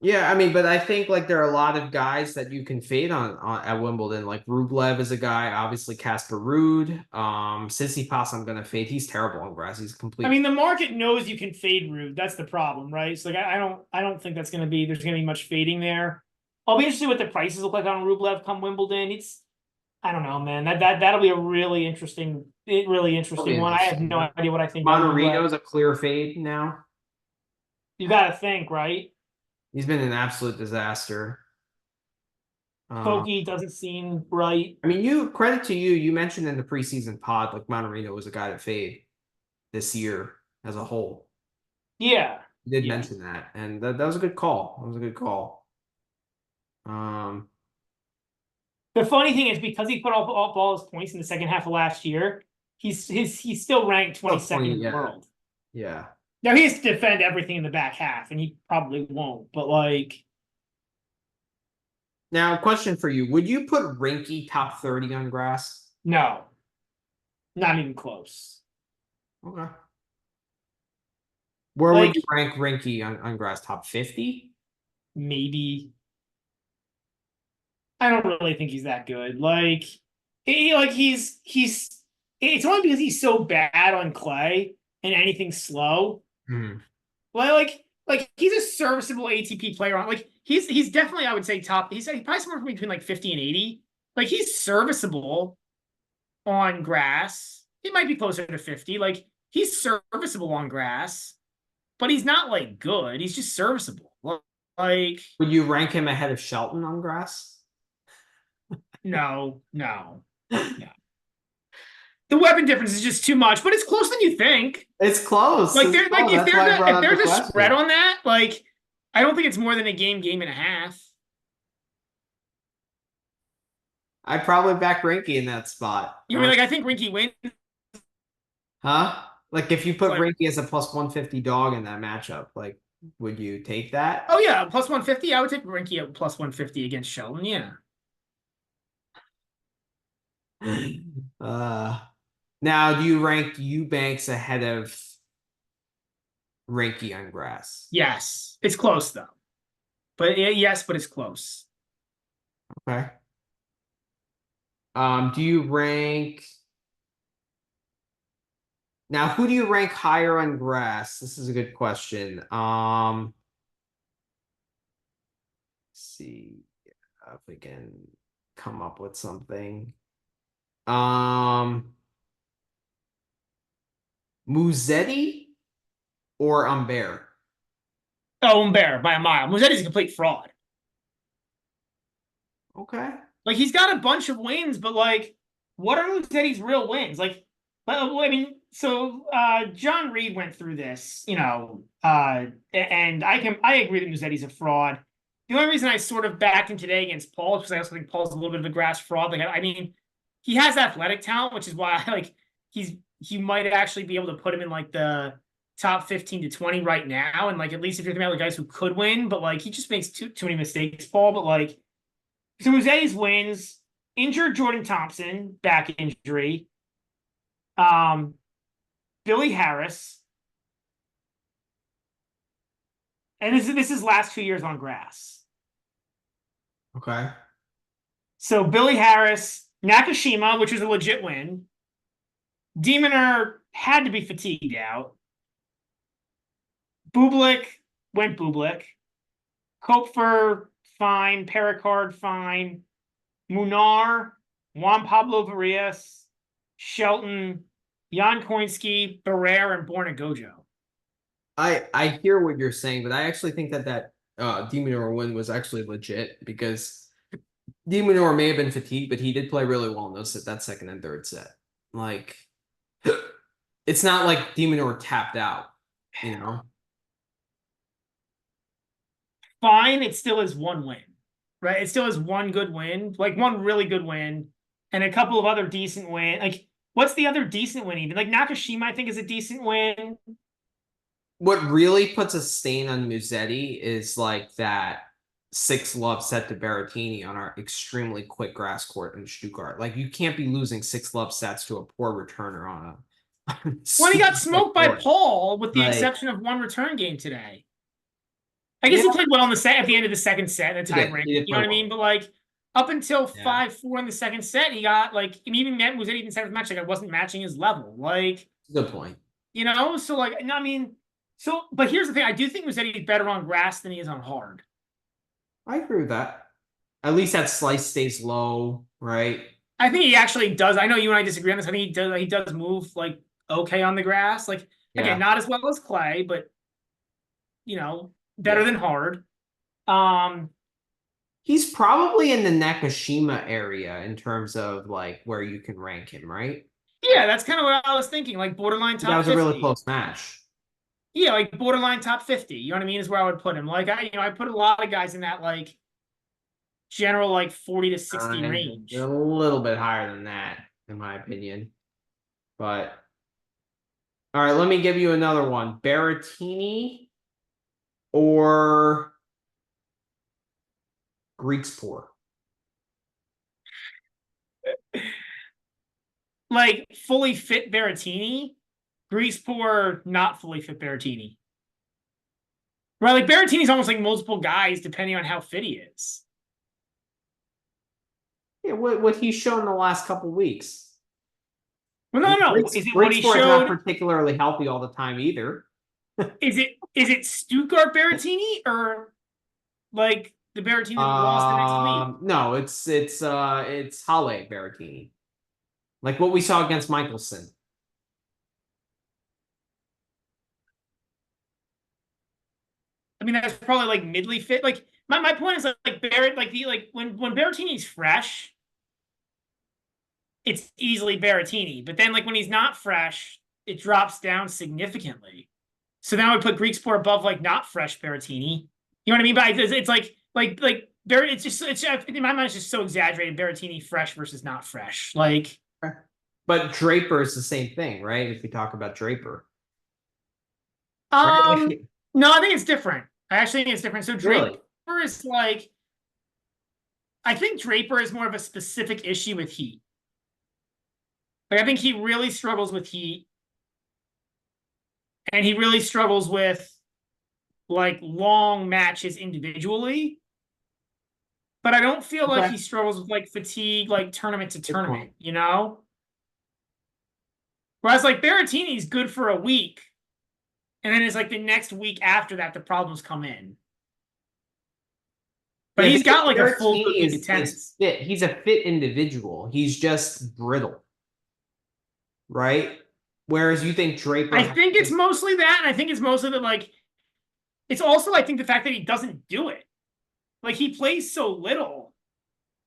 Yeah, I mean, but I think like there are a lot of guys that you can fade on at Wimbledon. Like Rublev is a guy, obviously Casper Ruud. Tsitsipas, I'm gonna fade. He's terrible on grass. He's I complete. mean, the market knows you can fade Rude. That's the problem, right? So like I don't think there's gonna be much fading there. I'll be interested what the prices look like on Rublev come Wimbledon. It's I don't know, man. That'll be a really That'll be interesting one. I have interesting. no idea what I think about Rublev. Monterino's a clear fade now. You got to think, right? He's been an absolute disaster. Uh, Pokey doesn't seem right. I mean, you credit to you. You mentioned in the preseason pod like Monterino was a guy to fade this year as a whole. Yeah, You did yeah. mention that, and that was a good call. That was a good call. Um, The funny thing is because he put up all his points in the second half of last year, he's still ranked Still 22nd 20, in the yeah, world. yeah. Now he has to defend everything in the back half, and he probably won't. But like, Now, question for you: would you put Rinky top 30 on grass? no, not even close. Okay. Where would Like you rank Rinky on grass? Top 50? maybe I don't really think he's that good. He's it's only because he's so bad on clay and anything slow. Hmm. Like he's a serviceable ATP player on like he's definitely I would say top. He's probably somewhere between like 50 and 80. Like he's serviceable on grass. He might be closer to 50. Like he's serviceable on grass. but he's not like good. He's just serviceable. Like, Would you rank him ahead of Shelton on grass? no, no, no. The weapon difference is just too much, but it's closer than you think. It's close. Like It's there, like close. That's why I brought if up the there's a spread question. on that, like I don't think it's more than a game and a half. I'd probably back Rinky in that spot. You know, what I mean, like I think Rinky wins. Huh? Like if you put But, Rinky as a plus 150 dog in that matchup, like would you take that? oh yeah, plus 150. I would take Rinky at plus 150 against Sheldon. Yeah. Uh Now do you rank Eubanks ahead of Rinky on grass? Yes, it's close though. But yes, but it's close. Okay. Do you rank now who do you rank higher on grass? This is a good question. Let's see if we can come up with something. Musetti or Humbert? Oh, Umber by a mile. Musetti's a complete fraud. Okay. Like he's got a bunch of wins, but like, what are Musetti's real wins? Like, I mean, so John Reed went through this, and I agree that Musetti's a fraud. The only reason I sort of backed him today against Paul is because I also think Paul's a little bit of a grass fraud. Like, I mean, he has athletic talent, which is why I like he might actually be able to put him in like the top 15 to 20 right now. And like at least if you're thinking about the guys who could win, but like he just makes too many mistakes, Paul. But like so Musetti's wins, injured Jordan Thompson, back injury. Billy Harris. And this is last 2 years on grass. Okay. So Billy Harris, Nakashima, which was a legit win. Demoner had to be fatigued out. Bublik went Bublik. Kopfer, fine. Pericard, fine. Munar, Juan Pablo Varias, Shelton, Jan Koinski, Barrere, and Borna Gojo. I hear what you're saying, but I actually think that Demonor win was actually legit because Demonor may have been fatigued, but he did play really well in that second and third set. Like, it's not like Demonor tapped out, you know? Fine, it still is one win, right? It still is one good win, like one really good win, and a couple of other decent wins. Like, what's the other decent win even? Like Nakashima, I think, is a decent win. What really puts a stain on Musetti is like that 6-love set to Berrettini on our extremely quick grass court in Stuttgart. Like you can't be losing 6-love sets to a poor returner on a When he got smoked by Paul, with the like, exception of one return game today. I guess yeah, he played well in the set at the end of the second set. That's high rank. You know what I mean? But like up until 5-4 in the second set, he got like even that was even said match like I wasn't matching his level. Like good point. You know, so like I mean, so but here's the thing: I do think Musetti is better on grass than he is on hard. I agree with that. At least that slice stays low, right? I think he actually does. I know you and I disagree on this. I think he does move like okay on the grass. Like again, not as well as clay, but better than hard. He's probably in the Nakashima area in terms of like where you can rank him, right? Yeah, that's kind of what I was thinking. Like borderline top 50. That was a really close match. Yeah, like borderline top 50. You know what I mean? Is where I would put him. Like I put a lot of guys in that like general like 40 to 60 range. A little bit higher than that, in my opinion. But all right, let me give you another one. Berrettini or Griekspoor? Like fully fit Berrettini, Griekspoor not fully fit Berrettini. Right, like Berrettini's almost like multiple guys depending on how fit he is. Yeah, what he's shown the last couple weeks. Well, no. Is it what he showed? Not particularly healthy all the time either. Is it Stuttgart Berrettini or like the Berrettini that lost the next week? No, it's Halle Berrettini. Like what we saw against Michelson. mean, that's probably like midly fit. Like my point is like Barrett, like when Berrettini's fresh, it's easily Berrettini. But then like when he's not fresh, it drops down significantly. So now we put Greek Sport above like not fresh Berrettini. You know what I mean? But it's like Barrett. It's in my mind it's just so exaggerated. Berrettini fresh versus not fresh. Like, but Draper is the same thing, right? If we talk about Draper, right? no, I think it's different. I actually think it's different. So Draper Really? is like, I think Draper is more of a specific issue with heat. Like I think he really struggles with heat, and he really struggles with like long matches individually. But I don't feel like he struggles with like fatigue, like tournament to tournament, you know? Whereas like Berrettini's good for a week, and then it's like the next week after that, the problems come in. But he's got like a full week of tennis. Fit. He's a fit individual. He's just brittle, right? Whereas you think Draper. I think it's mostly that, and I think it's mostly that like it's also I think the fact that he doesn't do it. Like he plays so little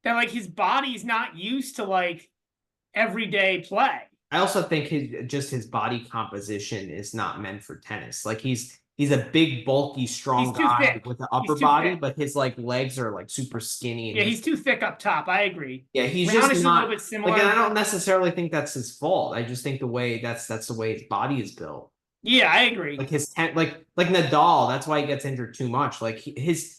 that like his body's not used to like everyday play. I also think his body composition is not meant for tennis. Like he's a big, bulky, strong guy with an upper body, but his like legs are like super skinny. Yeah, he's too thick up top. I agree. Yeah, he's just not a little bit similar. Like, and I don't necessarily think that's his fault. I just think the way that's the way his body is built. Yeah, I agree. Like like Nadal, that's why he gets injured too much. Like his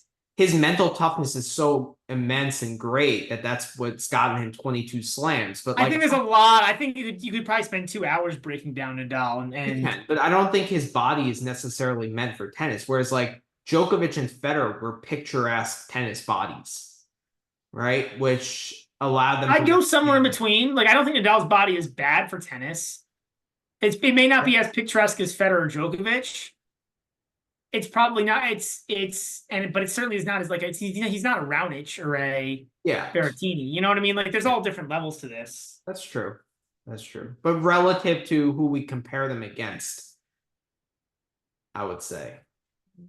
mental toughness is so immense and great that's what's gotten him 22 slams. But like, I think there's a lot. I think you could probably spend 2 hours breaking down Nadal and but I don't think his body is necessarily meant for tennis. Whereas like Djokovic and Federer were picturesque tennis bodies, right? Which allowed them. I'd go somewhere in between. Like I don't think Nadal's body is bad for tennis. It may not be as picturesque as Federer or Djokovic. It's probably not. But it certainly is not as like he's not a Raonic or a Berrettini. You know what I mean? Like there's all different levels to this. That's true. That's true. But relative to who we compare them against, I would say.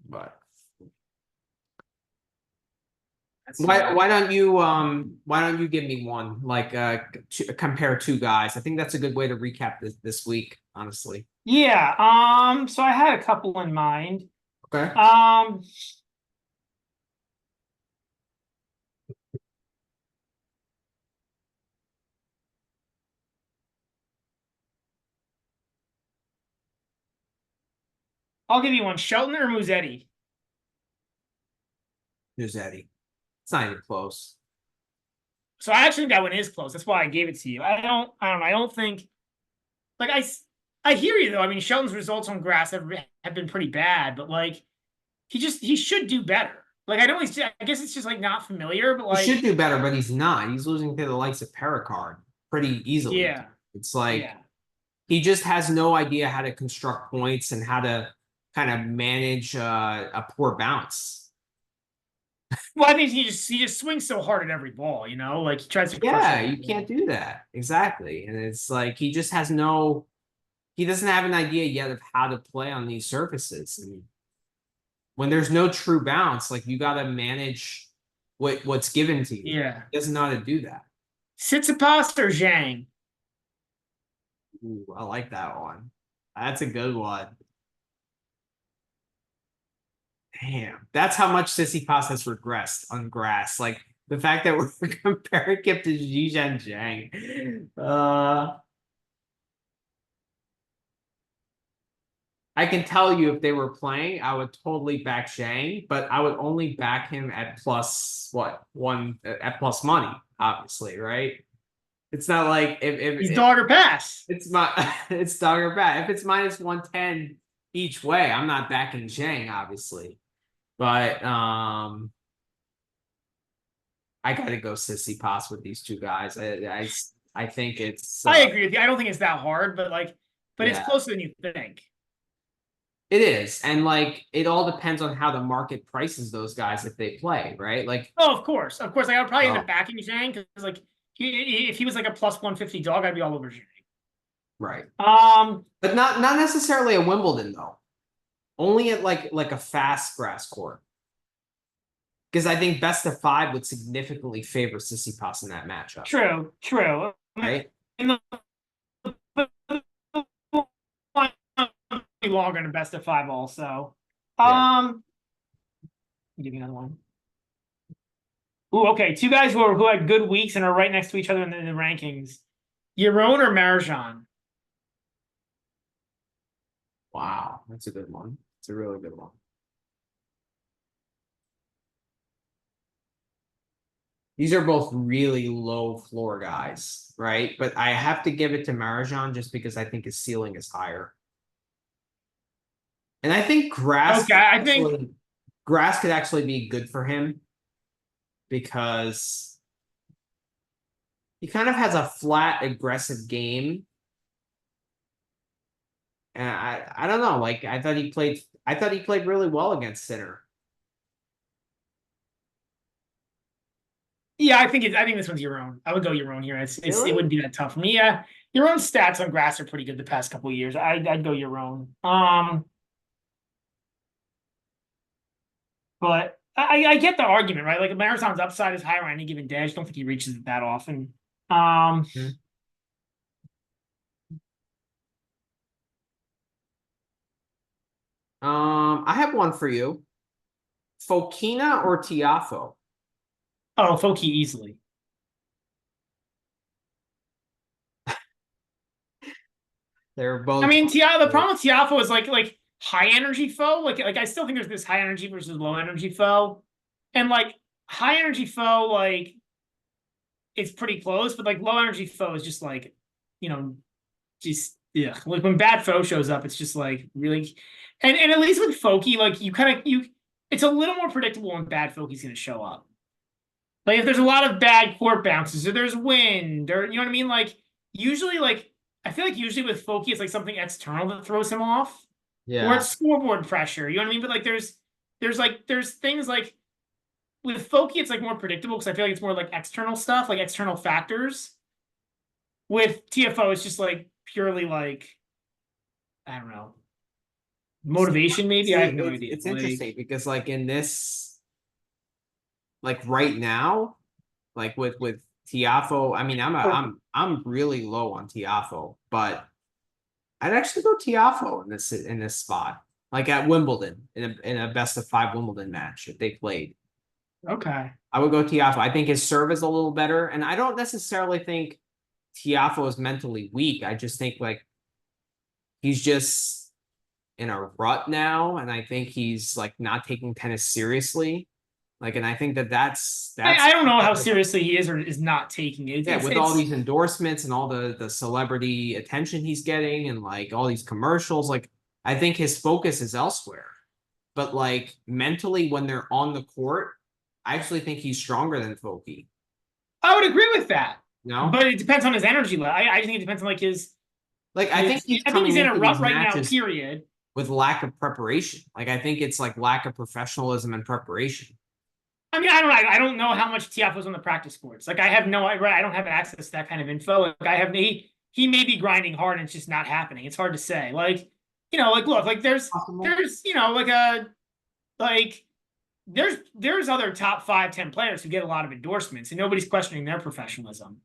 But why don't you give me one like compare two guys? I think that's a good way to recap this week. Honestly. Yeah. So I had a couple in mind. Okay. I'll give you one. Shelton or Musetti? Musetti. It's not even close. So I actually think that one is close. That's why I gave it to you. I don't know. I don't think like I hear you though. I mean, Shelton's results on grass have been pretty bad, but like he should do better. Like I guess it's just like not familiar, but like he should do better, but he's not. He's losing to the likes of Pericard pretty easily. Yeah. It's like he just has no idea how to construct points and how to kind of manage a poor bounce. Well, I think he just swings so hard at every ball, you know, like he tries to. Yeah, you can't do that. Exactly. And it's like he just has he doesn't have an idea yet of how to play on these surfaces. And when there's no true bounce, like you got to manage what's given to you. Yeah. He doesn't know how to do that. Tsitsipas or Zhang? Ooh, I like that one. That's a good one. Damn, that's how much Tsitsipas has regressed on grass. Like the fact that we're comparing him to Zhizhen Zhang. I can tell you if they were playing, I would totally back Zhang, but I would only back him at plus money, obviously, right? It's not like if he's dog or pass. It's dog or pass. If it's minus 110 each way, I'm not backing Zhang, obviously. But I gotta go Tsitsipas with these two guys. I think it's I agree with you. I don't think it's that hard, but it's closer than you think. It is. And like it all depends on how the market prices those guys if they play, right? Like of course. Like I would probably end up backing Zhang because like if he was like a plus 150 dog, I'd be all over Zhang. Right. But not necessarily a Wimbledon though. only at like a fast grass court. Because I think best of 5 would significantly favor Tsitsipas in that matchup. True, true. Right? In the longer than best of 5 also. Yeah. Give me another one. Ooh, okay. Two guys who had good weeks and are right next to each other in the rankings. Yaron or Marjan? Wow, that's a good one. It's a really good one. These are both really low floor guys, right? But I have to give it to Marajan just because I think his ceiling is higher. And I think Okay, I think grass could actually be good for him because he kind of has a flat, aggressive game. And I don't know, like I thought he played really well against Sinner. yeah, I think this one's Yaron. I would go Yaron here. It wouldn't be that tough for me. Yeah, Yaron's stats on grass are pretty good the past couple of years. I'd go Yaron. But I get the argument, right? Like Marathon's upside is higher on any given day. I just don't think he reaches it that often. I have one for you. Fokina or Tiafo? Oh, Foki easily. They're both. I mean, the problem with Tiafo is like high energy foe. Like I still think there's this high energy versus low energy foe, and like high energy foe, like it's pretty close, but like low energy foe is just like, just yeah. Like when bad foe shows up, it's just like really, and at least with Foki, like it's a little more predictable when bad Foki's going to show up. Like if there's a lot of bad court bounces or there's wind or you know what I mean, like usually like I feel like usually with Foki it's like something external that throws him off, or it's scoreboard pressure. You know what I mean? But like there's things like with Foki it's like more predictable because I feel like it's more like external stuff, like external factors. With TFO, it's just like purely like I don't know, motivation maybe. I have no idea. It's interesting because like in this, like right now, like with Tiafo, I mean I'm really low on Tiafo, but I'd actually go Tiafo in this spot, like at Wimbledon in a best of 5 Wimbledon match if they played. Okay, I would go Tiafo. I think his serve is a little better, and I don't necessarily think Tiafo is mentally weak. I just think like he's just in a rut now, and I think he's like not taking tennis seriously. Like, and I think that's I don't know how seriously he is or is not taking it. With all these endorsements and all the celebrity attention he's getting and like all these commercials, like I think his focus is elsewhere. But like mentally, when they're on the court, I actually think he's stronger than Foki. I would agree with that. No, but it depends on his energy level. I think it depends on like his. Like I think he's in a rut right now. Period. With lack of preparation. Like I think it's like lack of professionalism and preparation. I mean, I don't know how much Tiafo's on the practice courts. Like I have no, I don't have access to that kind of info. Like I have he may be grinding hard and it's just not happening. It's hard to say. Like like look, like there's there's other top 5-10 players who get a lot of endorsements and nobody's questioning their professionalism,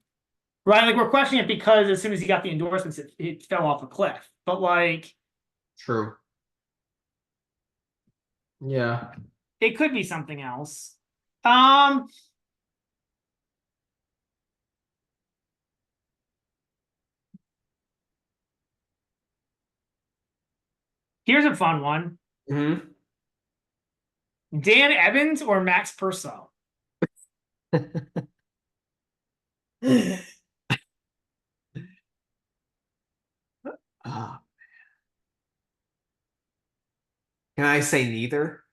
right? Like we're questioning it because as soon as he got the endorsements, it fell off a cliff. But like, true. Yeah, it could be something else. Here's a fun one. Mm-hmm. Dan Evans or Max Purcell? Can I say neither?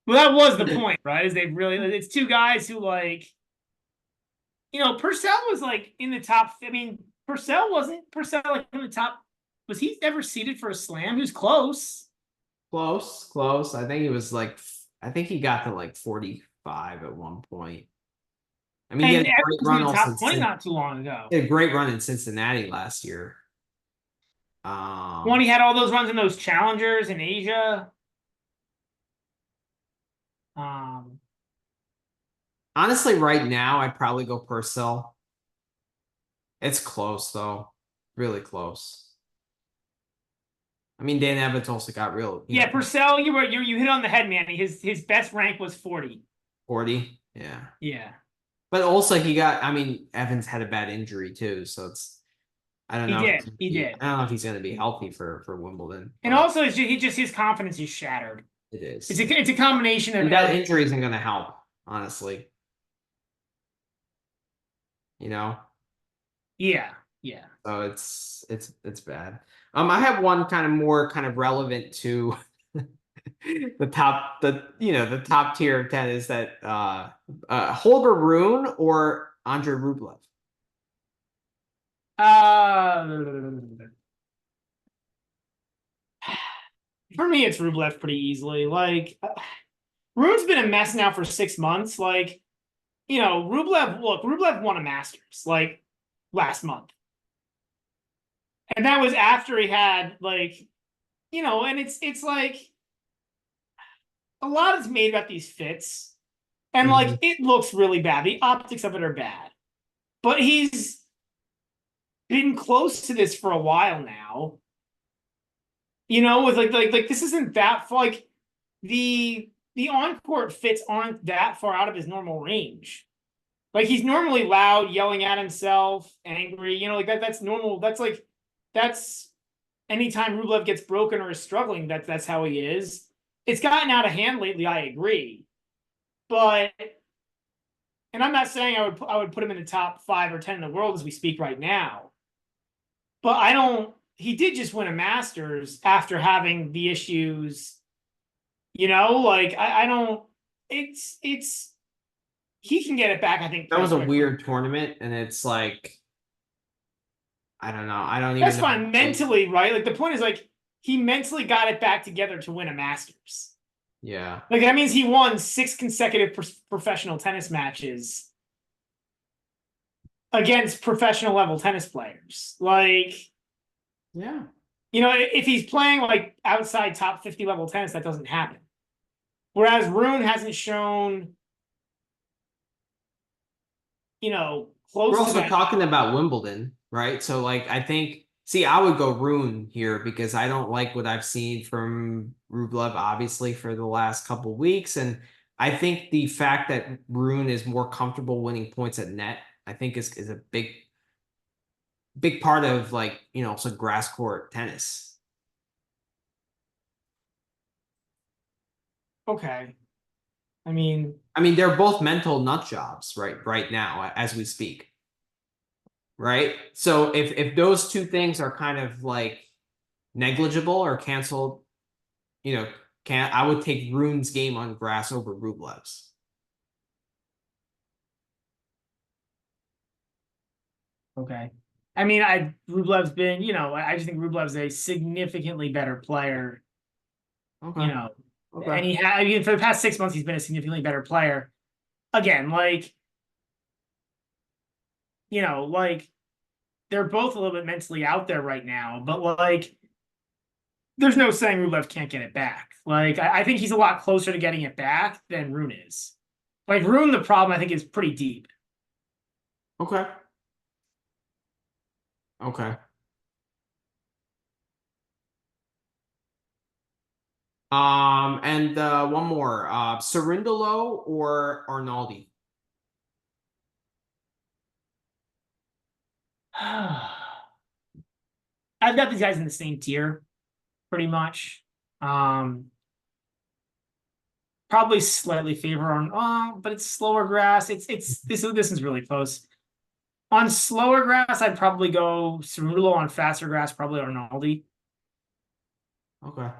Well, that was the point, right? Is it's two guys who like, Purcell was like in the top. I mean, Purcell like in the top. Was he ever seeded for a slam? He was close. Close. I think he was like, I think he got to like 45 at one point. I mean, he had a great run top 20 not too long ago. He had a great run in Cincinnati last year. When he had all those runs in those challengers in Asia. Um, Honestly, right now I'd probably go Purcell. It's close though, really close. I mean, Dan Evans also got real, yeah, Purcell, you hit on the head, man. His best rank was 40. 40. Yeah. Yeah, But also he got, I mean, Evans had a bad injury too, so it's I don't he know if did. he's gonna He be, did. I don't know if he's gonna be healthy for Wimbledon, And but also, his confidence is shattered. it It's is. a combination And that of injury isn't gonna help, honestly. You know? yeah, yeah. So it's bad. I have one kind of more kind of relevant to the top tier of tennis that Holger Rune or Andre Rublev. Uh, for me, it's Rublev pretty easily. Like, Rune's been a mess now for 6 months. Like, Rublev won a Masters like last month, and that was after he had and it's like a lot is made about these fits, and like Mhm. it looks really bad. The optics of it are bad, but he's been close to this for a while now. With like this isn't that far. Like the on court fits aren't that far out of his normal range. Like he's normally loud, yelling at himself, angry. Like that's normal. That's anytime Rublev gets broken or is struggling, that's how he is. It's gotten out of hand lately, I agree. But and I'm not saying I would put him in the top 5 or 10 in the world as we speak right now. But I don't he did just win a Masters after having the issues, like I don't it's he can get it back, I think, That pretty was a quickly. weird tournament, and it's like I don't know. I don't even That's know. fine mentally, right? Like the point is like he mentally got it back together to win a Masters. Yeah. Like that means he won 6 consecutive professional tennis matches against professional level tennis players. Like, Yeah. if he's playing like outside top 50 level tennis, that doesn't happen. Whereas Rune hasn't shown, We're close to also that. talking about Wimbledon, right? So like I think see, I would go Rune here because I don't like what I've seen from Rublev, obviously, for the last couple weeks. And I think the fact that Rune is more comfortable winning points at net, I think is a big part of like, some grass court tennis. Okay. I mean, I mean, they're both mental nut jobs right now as we speak. Right? So if those two things are kind of like negligible or canceled, you know, can I would take Rune's game on grass over Rublev's. okay. I mean, Rublev's been, I just think Rublev's a significantly better player, you Okay. know, Okay. and I mean, for the past 6 months, he's been a significantly better player. Again, like they're both a little bit mentally out there right now, but like, there's no saying Rublev can't get it back. Like, I think he's a lot closer to getting it back than Rune is. Like, Rune, the problem I think is pretty deep. Okay. Okay. And one more. Cerundolo or Arnaldi? I've got these guys in the same tier, pretty much. Um, Probably slightly favor on, but it's slower grass. This is really close. On slower grass, I'd probably go Cerundolo. On faster grass, probably Arnaldi. Okay.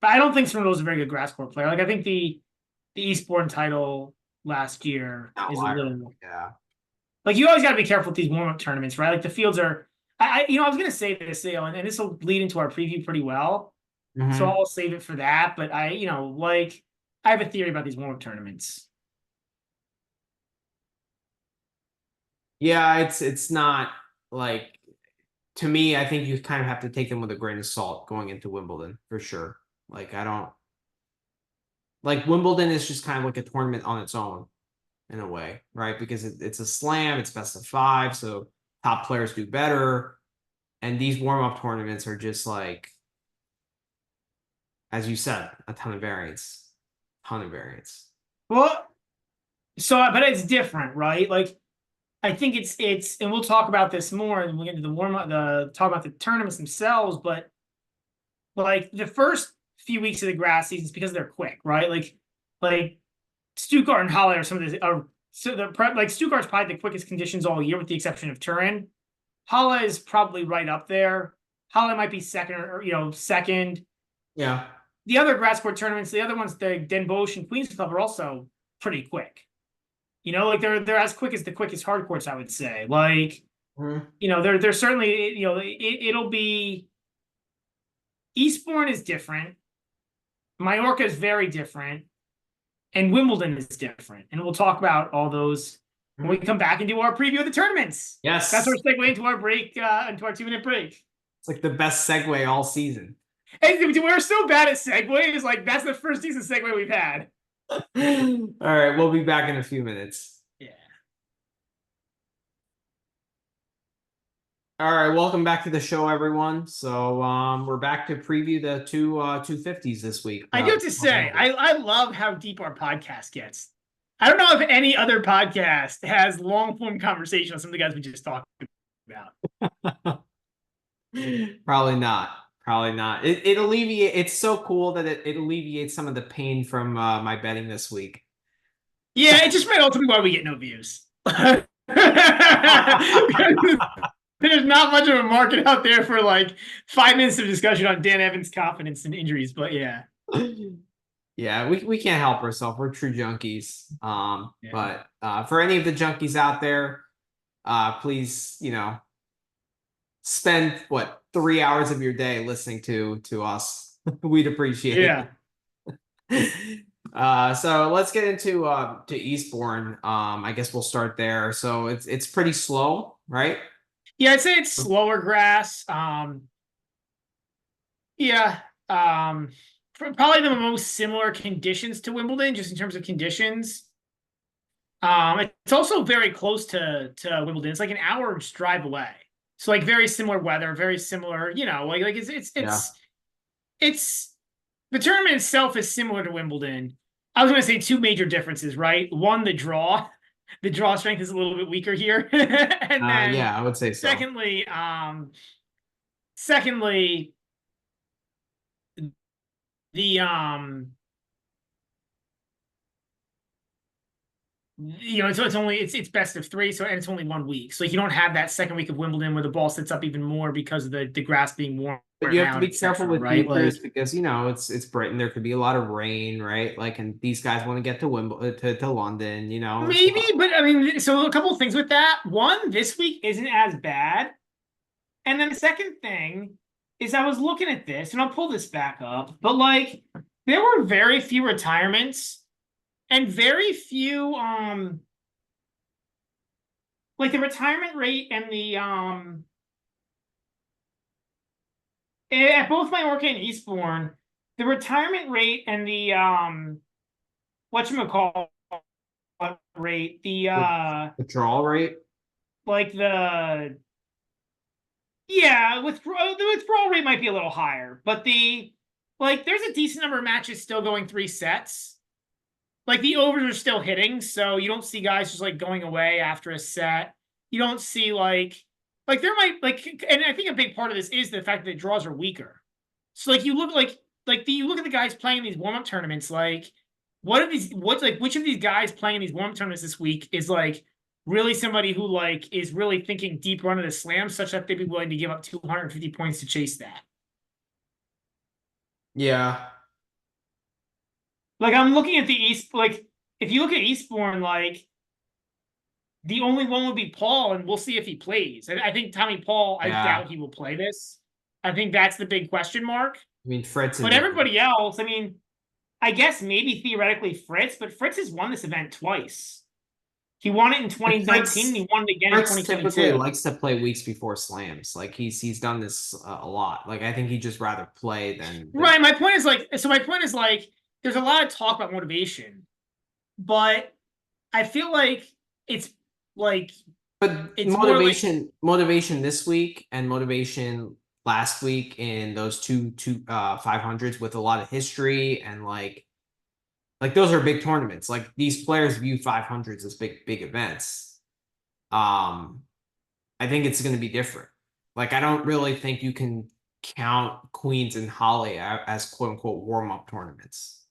But I don't think Cerundolo's a very good grass court player. Like I think the Eastbourne title last year is a Outlier. little Yeah. like you always got to be careful with these warm-up tournaments, right? Like the fields are. I was gonna say this, and this will lead into our preview pretty well. So Hmm. I'll save it for that. But like I have a theory about these warm-up tournaments. Yeah, it's not like to me, I think you kind of have to take them with a grain of salt going into Wimbledon for sure. Like I don't like Wimbledon is just kind of like a tournament on its own in a way, right? Because it's a slam, it's best of five, so top players do better. And these warm-up tournaments are just like, as you said, a ton of variance. Ton of variance. Well, so but it's different, right? Like I think it's and we'll talk about this more and we'll get into the warm up the talk about the tournaments themselves, but like the first few weeks of the grass seasons because they're quick, right? Like Stuttgart and Halle are some of the are so the like Stuttgart's probably the quickest conditions all year with the exception of Turin. Halle is probably right up there. Halle might be second or second. Yeah. The other grass court tournaments, the other ones, the Den Bosch and Queens Club are also pretty quick. Like they're as quick as the quickest hard courts, I would say. Like, they're certainly, it'll be Eastbourne is different. Mallorca is very different. And Wimbledon is different. And we'll talk about all those when we come back and do our preview of the tournaments. Yes. That's our segue into our break, into our 2-minute break. It's like the best segue all season. And we're so bad at segues. Like, that's the first decent segue we've had. All right. We'll be back in a few minutes. Yeah. All right. Welcome back to the show, everyone. So we're back to preview the 250s this week. I do have to say, I love how deep our podcast gets. I don't know if any other podcast has long-form conversation on some of the guys we just talked about. Probably not. Probably not. It alleviate. It's so cool that it alleviates some of the pain from my betting this week. Yeah, it just might ultimately why we get no views. There's not much of a market out there for like 5 minutes of discussion on Dan Evans' confidence and injuries, but yeah. Yeah, we can't help ourselves. We're true junkies. But for any of the junkies out there, please, spend 3 hours of your day listening to us. We'd appreciate it. So let's get into to Eastbourne. I guess we'll start there. So it's pretty slow, right? Yeah, I'd say it's slower grass. Probably the most similar conditions to Wimbledon, just in terms of conditions. It's also very close to Wimbledon. It's like an hour's drive away. So like very similar weather, very similar, it's the tournament itself is similar to Wimbledon. I was going to say two major differences, right? One, the draw strength is a little bit weaker here. And then I would say so. Secondly, the it's best of three, and it's only 1 week, so you don't have that second week of Wimbledon where the ball sits up even more because of the grass being warm. But you have to be careful with beaters because it's Britain. There could be a lot of rain, right? Like, and these guys want to get to Wimbledon to London, Maybe, but I mean, so a couple of things with that. One, this week isn't as bad, and then the second thing is I was looking at this, and I'll pull this back up, but like there were very few retirements. And very few, like the retirement rate and the, at both Mallorca and Eastbourne, the retirement rate and the, whatchamacallit rate, the withdrawal rate? Like the withdrawal rate might be a little higher, but there's a decent number of matches still going 3 sets. Like the overs are still hitting, so you don't see guys just like going away after a set. You don't see like there might and I think a big part of this is the fact that the draws are weaker. So like you look you look at the guys playing these warm-up tournaments, like which of these guys playing these warm-up tournaments this week is like really somebody who like is really thinking deep run of the slam such that they'd be willing to give up 250 points to chase that. Yeah. Like I'm looking at the East, like if you look at Eastbourne, like the only one would be Paul, and we'll see if he plays. I think Tommy Paul, I doubt he will play this. I think that's the big question mark. I mean, Fritz. But everybody else, I mean, I guess maybe theoretically Fritz, but Fritz has won this event twice. He won it in But 2019, and he won it again in Fritz typically 2022. likes to play weeks before slams. Like he's done this a lot. Like I think he'd just rather play than. Right. My point is like, there's a lot of talk about motivation, but I feel like it's like But it's more like motivation this week and motivation last week in those two 500s with a lot of history and like those are big tournaments. Like these players view 500s as big events. Um, I think it's going to be different. Like I don't really think you can count Queens and Halle as quote unquote warm up tournaments.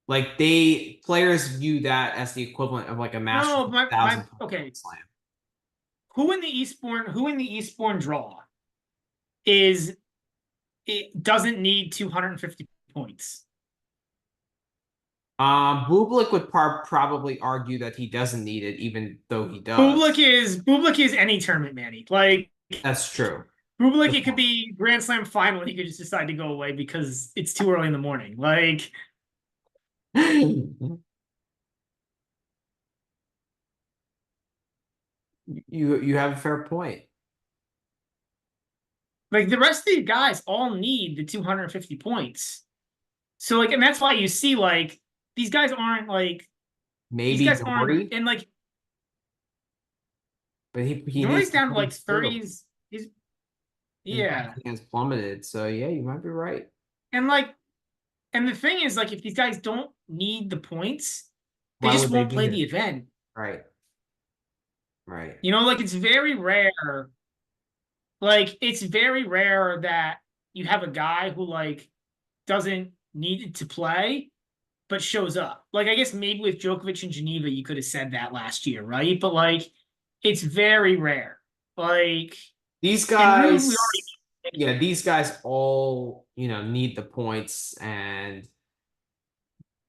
Like players view that as the equivalent of like a Masters no, 1000 okay. slam. Who in the Eastbourne draw is it doesn't need 250 points. Bublik would probably argue that he doesn't need it, even though he does. Bublik is any tournament Manny. Like That's true. Bublik, Good it could point. be Grand Slam final, and he could just decide to go away because it's too early in the morning. Like You have a fair point. the rest of these guys all need the 250 points. So like, and that's why you see like these guys aren't like these Maybe guys aren't Dory, and like but he needs Nori's to down to like prove too. 30s. He's His yeah. ranking has plummeted. So yeah, you might be right. And like and the thing is like if these guys don't need the points, they Why just would they won't be play here? the event. Right. Right. You know, like it's very rare. Like it's very rare that you have a guy who like doesn't need to play but shows up. Like I guess maybe with Djokovic in Geneva you could have said that last year, right? But like it's very rare. Like These and Rude we guys, already yeah, these guys all, need the points and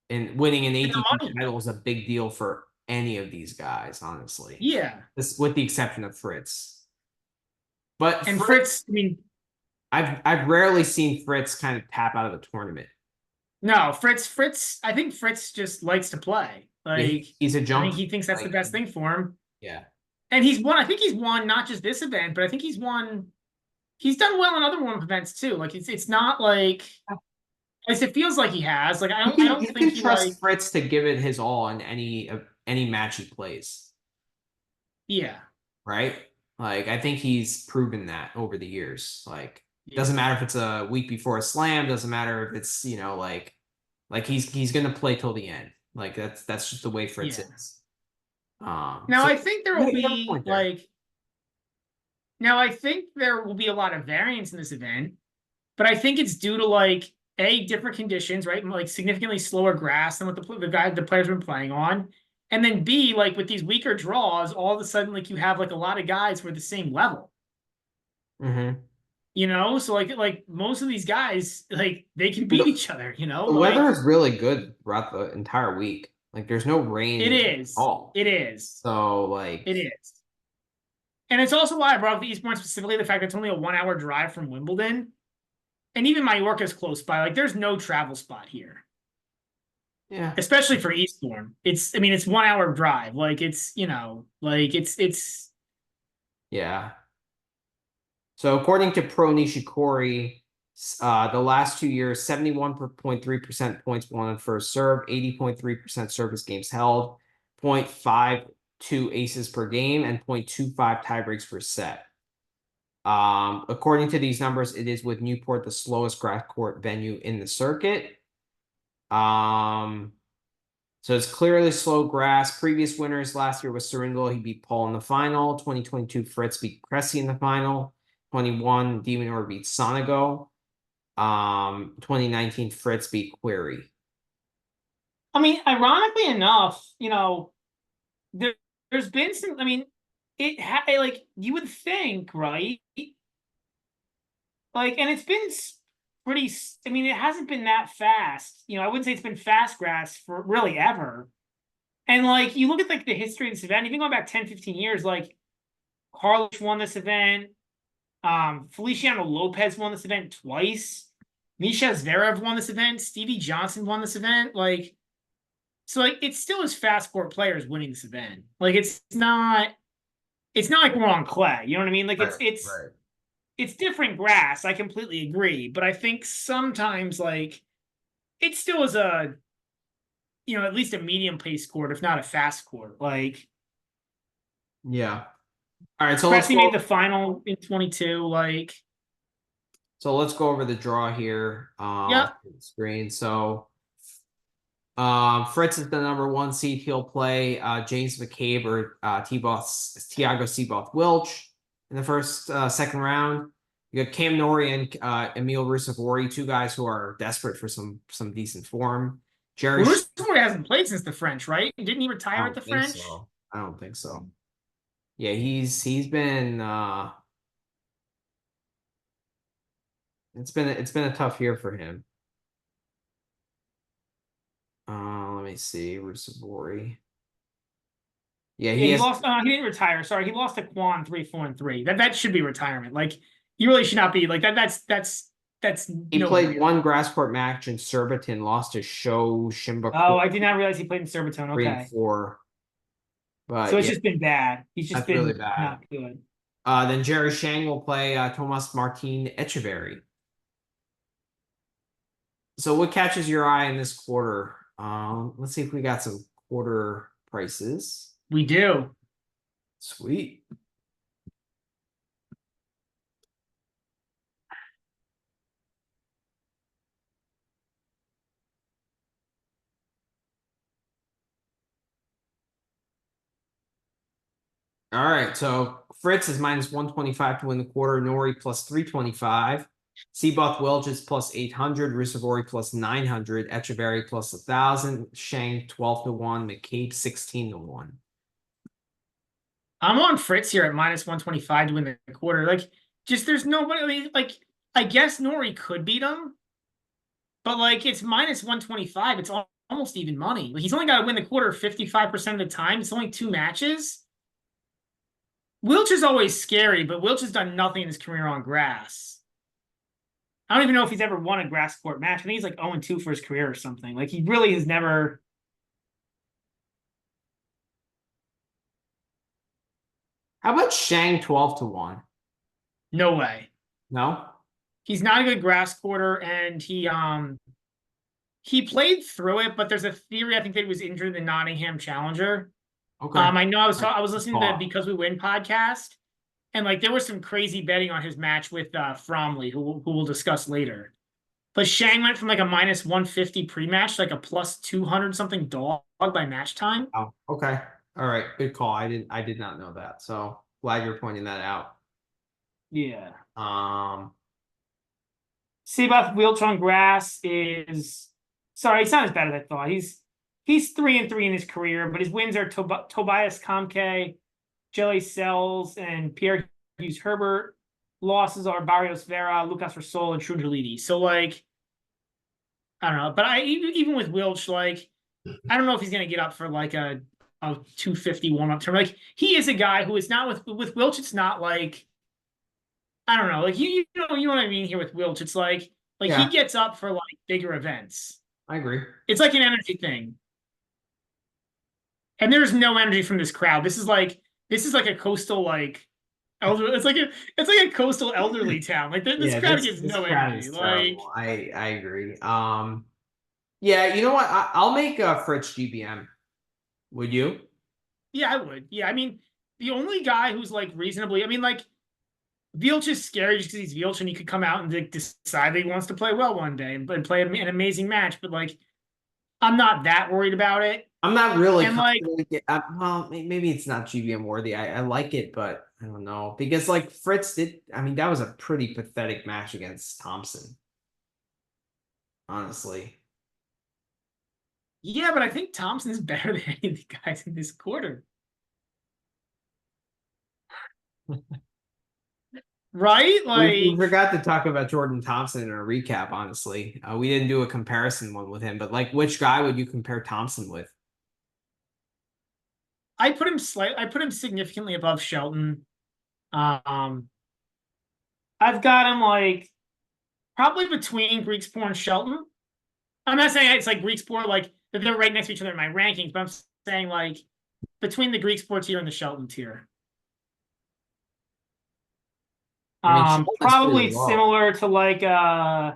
winning an and the ATP money. title is a big deal for any of these guys, honestly. Yeah. This with the exception of Fritz. But And Fritz, Fritz, I mean, I've rarely seen Fritz kind of tap out of the tournament. no, Fritz, I think Fritz just likes to play. Yeah, Like, he's a I think junkie. he thinks that's the Like, best thing for him. yeah. And I think he's won not just this event, but I think he's done well in other warm-up events too. Like it's not like at least it feels like he has. Like I don't You think can he trust like Fritz to give it his all in any match he plays, yeah. right? Like I think he's proven that over the years. Like Yeah. doesn't matter if it's a week before a slam, doesn't matter if it's, like he's gonna play till the end. Like that's just the way Fritz Yeah. is. Now So I think there will you have a be point there. like now I think there will be a lot of variance in this event, but I think it's due to like different conditions, right? Like significantly slower grass than what the players have been playing on. And then B, like with these weaker draws, all of a sudden, like you have like a lot of guys who are the same level. Mm-hmm. You know, so like most of these guys, like they can beat each other, you know, The weather like is really good throughout the entire week. Like there's no rain it at is. all. It is. So like It is. And it's also why I brought up the Eastbourne specifically, the fact that it's only a 1 hour drive from Wimbledon. And even Mallorca is close by. Like there's no travel spot here. yeah. Especially for Eastbourne. I mean, it's 1 hour drive. Like it's, like it's Yeah. So according to Pro Nishikori, the last 2 years, 71.3% points won on first serve, 80.3% service games held, 0.52 aces per game, and 0.25 tiebreaks per set. According to these numbers, it is with Newport the slowest grass court venue in the circuit. So it's clearly slow grass. Previous winners last year was Seringal. He beat Paul in the final. 2022, Fritz beat Cressy in the final. 21, Demon Or beat Sonego. 2019, Fritz beat Query. I mean, ironically enough, there's been some, I mean, like you would think, right? Like, and it's been pretty, I mean, it hasn't been that fast. I wouldn't say it's been fast grass for really ever. And like, you look at like the history of this event, even going back 10, 15 years, like Carlos won this event. Feliciano Lopez won this event twice. Misha Zverev won this event. Stevie Johnson won this event. Like, So like it's still his fast court players winning this event. Like it's not like we're on clay. You know what I mean? Like Right, right. it's different grass. I completely agree. But I think sometimes like it still is a at least a medium pace court, if not a fast court. Like Yeah. All right, so let's Cressy made go. the final in 22. Like, So let's go over the draw here. yeah. Screen. So Fritz is the number one seed. He'll play James McCabe or Tiago Seaboth Wilch in the second round. You got Cam Norrie and Emil Rusevori, two guys who are desperate for some decent form. Jerry, Well, Rusevori hasn't played since the French, right? Didn't he I retire at don't the think French? so. I don't think so. Yeah, he's been it's been a tough year for him. Let me see, Rusevori. Yeah, Yeah, he he has. lost. He didn't retire. Sorry, he lost to Quan 3-4-3. That should be retirement. Like, you really should not be like that. That's He no played good. one grass court match in Surbiton, lost to Sho Oh, Shimbakura I did not realize he played in Surbiton. 3 and Okay, 4. so But it's yeah, just been bad. He's just that's really been bad. not good. Then Jerry Shang will play Tomas Martin Echeverry. So what catches your eye in this quarter? Let's see if we got some quarter prices. We do. Sweet. All right. So Fritz is minus 125 to win the quarter. Nori plus 325. Seabuth Welch is plus 800. Rusevori plus 900. Echeverry plus 1,000. Shang 12 to 1. McCabe 16 to 1. I'm on Fritz here at minus 125 to win the quarter. Like, just there's nobody. I mean, like, I guess Nori could beat him, but like it's minus 125. It's almost even money. Like, he's only got to win the quarter 55% of the time. It's only 2 matches. Wilch is always scary, but Wilch has done nothing in his career on grass. I don't even know if he's ever won a grass court match. I think he's like 0-2 for his career or something. Like, he really has never. How about Shang 12 to 1? No way. No? He's not a good grass quarter, and he played through it, but there's a theory I think that he was injured in the Nottingham Challenger. Okay. I know All right. I was Good listening to the call. Because We Win podcast, and like there was some crazy betting on his match with Fromley, who we'll discuss later. But Shang went from like a minus 150 pre-match to like a plus 200 something dog by match time. Oh, okay. All right. Good call. I did not know that. So glad you're pointing that out. Yeah. Um, Seabath Wheelch on grass is sorry, it's not as bad as I thought. He's 3-3 in his career, but his wins are Tobias Kamke, Jelly Sells, and Pierre Hughes Herbert. Losses are Barrios Vera, Lucas Rasol, and Trungeliti. So like, I don't know, but I even with Wilch, like, I don't know if he's gonna get up for like a 250 warm-up term. Like, he is a guy who is not with Wilch, it's not like, I don't know, like you know what I mean here with Wilch. It's like he yeah, gets up for like bigger events. I agree. It's like an energy thing. And there's no energy from this crowd. This is like a coastal like elder. It's like a coastal elderly town. Like this Yeah, crowd this gets this no crowd energy. is Like, terrible. I agree. Yeah, you know what? I'll make Fritz GBM. Would you? yeah, I would. Yeah, I mean, the only guy who's like reasonably, I mean, like Vilch is scary just because he's Vilch and he could come out and like, decide that he wants to play well one day and play an amazing match. But like, I'm not that worried about it. I'm not really And like, confident. Well, maybe it's not GBM worthy. I like it, but I don't know because like Fritz did. I mean, that was a pretty pathetic match against Thompson. Honestly. yeah, but I think Thompson is better than any of the guys in this quarter. Right? We Like, forgot to talk about Jordan Thompson in our recap, honestly. We didn't do a comparison one with him, but like which guy would you compare Thompson with? I put him significantly above Shelton. Um, I've got him like probably between Griekspoor and Shelton. I'm not saying it's like Griekspoor, like they're right next to each other in my rankings, but I'm saying like between the Greek sports tier and the Shelton tier. I mean, Shelton's pretty Probably low. similar to like I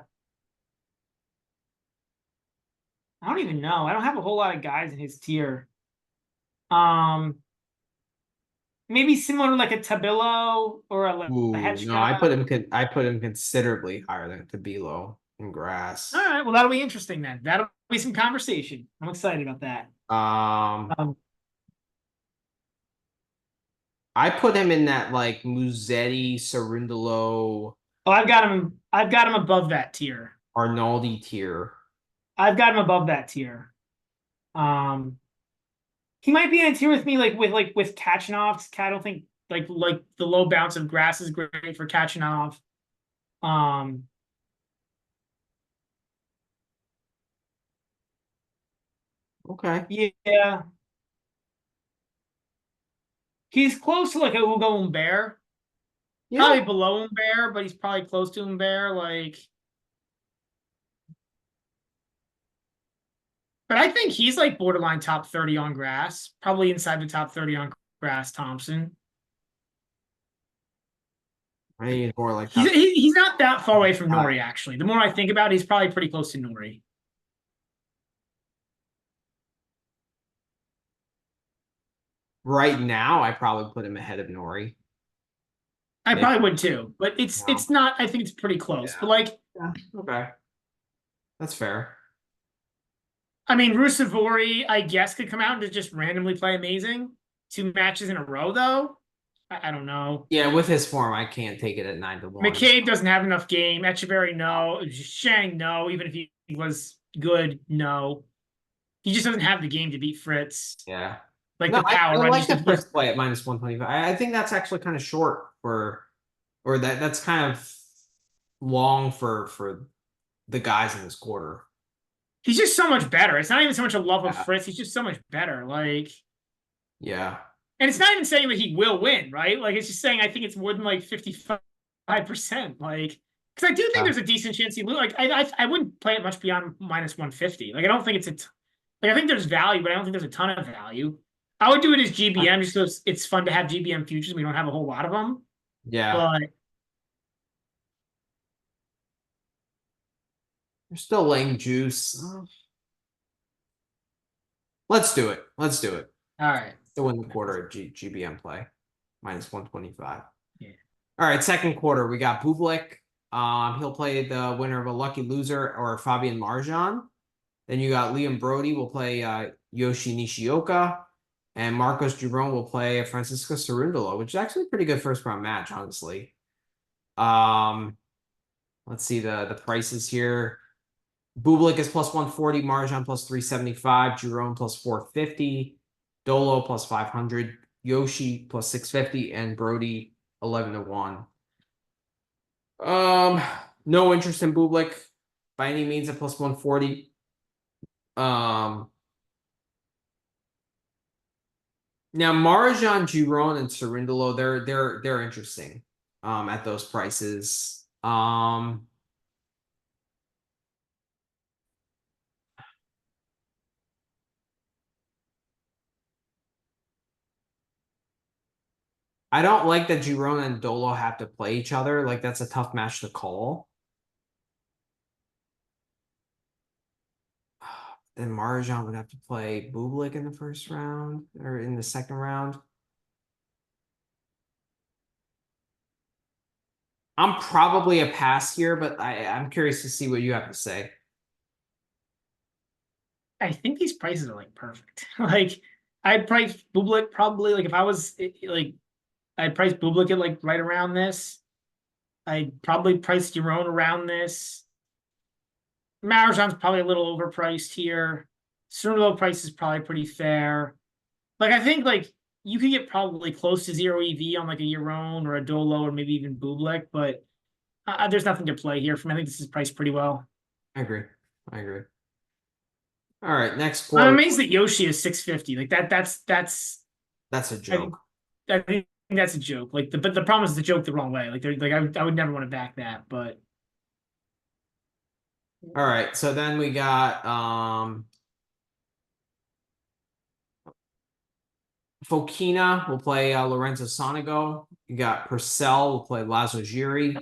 don't even know. I don't have a whole lot of guys in his tier. Um, maybe similar to like a Tabilo or a Ooh, no, Hechka. I put him considerably higher than Tabilo in All grass. right, well that'll be interesting then. That'll be some conversation. I'm excited about that. Um, Um, I put him in that like Musetti, Cerundolo, oh, I've got him above that tier. Arnaldi tier. I've got him above that tier. Um, he might be in a tier with me, like with Kachanov. I don't think like the low bounce of grass is great for Kachanov. Um, Okay. yeah, he's close to like a Ugo Humbert. Yeah. Probably below Humbert, but he's probably close to Humbert. Like, but I think he's like borderline top 30 on grass, probably inside the top 30 on grass. Thompson. I think he's more like He's top he's not that far away from 5. Nori, actually. The more I think about it, he's probably pretty close to Nori. Right now, I probably put him ahead of Nori. I Maybe probably would too, but it's no. not. I think it's pretty close. But Yeah. like, Yeah. Okay. That's fair. I mean, Rusevori, I guess, could come out and just randomly play amazing. 2 matches in a row, though. I don't know. Yeah, with his form, I can't take it at 9-1. McCabe doesn't have enough game. Echeverry, no. Shang, no. Even if he was good, no. He just doesn't have the game to beat Fritz. Yeah. Like No, the I power, right? like Just the the first play at minus 125. I think that's actually kind of short for, or that's kind of long for the guys in this quarter. he's just so much better. It's not even so much a love of Yeah. Fritz. He's just so much better. Like, Yeah. and it's not even saying that he will win, right? Like, it's just saying I think it's more than like 55%. Like, because I do think Yeah. there's a decent chance he lose. Like, I wouldn't play it much beyond minus 150. Like, I don't think like I think there's value, but I don't think there's a ton of value. I would do it as GBM just because it's fun to have GBM futures. We don't have a whole lot of them, Yeah. but They're still laying juice. Let's do it. Let's do it. all right. Still win the quarter at GBM play. Minus 125. Yeah. All right, second quarter, we got Bublik. He'll play the winner of a lucky loser or Fabian Marjan. Then you got Liam Brody will play Yoshi Nishioka. And Marcos Giron will play Francisco Cerundolo, which is actually a pretty good first round match, honestly. Let's see the prices here. Bublik is plus 140, Marjan plus 375, Giron plus 450, Dolo plus 500, Yoshi plus 650, and Brody 11-1. No interest in Bublik by any means at plus 140. Now Marjan, Giron, and Cerundolo, they're interesting at those prices. I don't like that Giron and Dolo have to play each other. Like that's a tough match to call. Then Marjan would have to play Bublik in the first round or in the second round. I'm probably a pass here, but I'm curious to see what you have to say. I think these prices are like perfect. Like, I'd price Bublik probably like if I was like, I'd price Bublik at like right around this. I'd probably price Giron around this. Marjan's probably a little overpriced here. Cerundolo price is probably pretty fair. Like, I think like you could get probably close to zero EV on like a Giron or a Dolo or maybe even Bublik, but there's nothing to play here for me. I think this is priced pretty well. I agree. I agree. All right, next I'm quarter. amazed that Yoshi is 650. Like that's That's a I think joke. I think that's a joke. Like but the problem is the joke the wrong way. Like they're like I would never want to back that, but All right, so then we got Fokina will play Lorenzo Sonego. You got Purcell will play Laszlo Giri.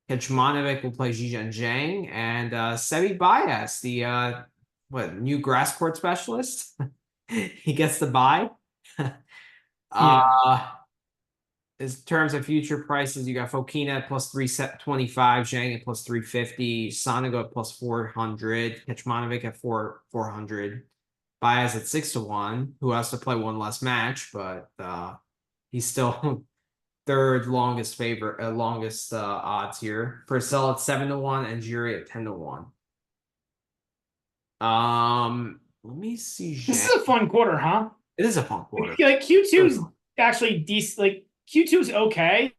Kecmanovic will play Zhizhen Zhang. And Sebi Baez, the new grass court specialist. He gets the bye. Yeah. In terms of future prices, you got Fokina at plus 325, Zhang at plus 350, Sonego at plus 400, Kecmanovic at 400. Baez at 6-1, who has to play one less match, but he's still third longest odds here. Purcell at 7-1 and Jury at 10-1. Let me see. This is a fun quarter, huh? It is a fun quarter. Like Q2's actually decent. Like Q2's okay.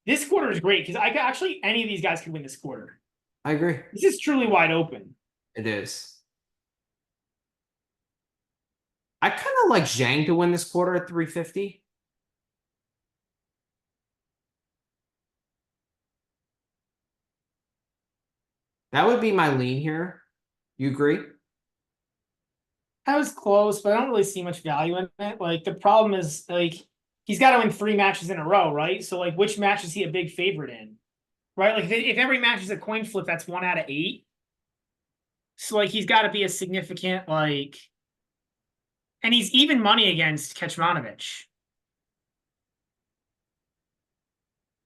This quarter is great because I could actually any of these guys could win this quarter. I agree. This is truly wide open. It is. I kind of like Zhang to win this quarter at 350. That would be my lean here. You agree? That was close, but I don't really see much value in it. Like the problem is like he's got to win 3 matches in a row, right? So like which match is he a big favorite in? Right? Like if every match is a coin flip, that's 1 out of 8. So like he's got to be a significant like, and he's even money against Kecmanovic.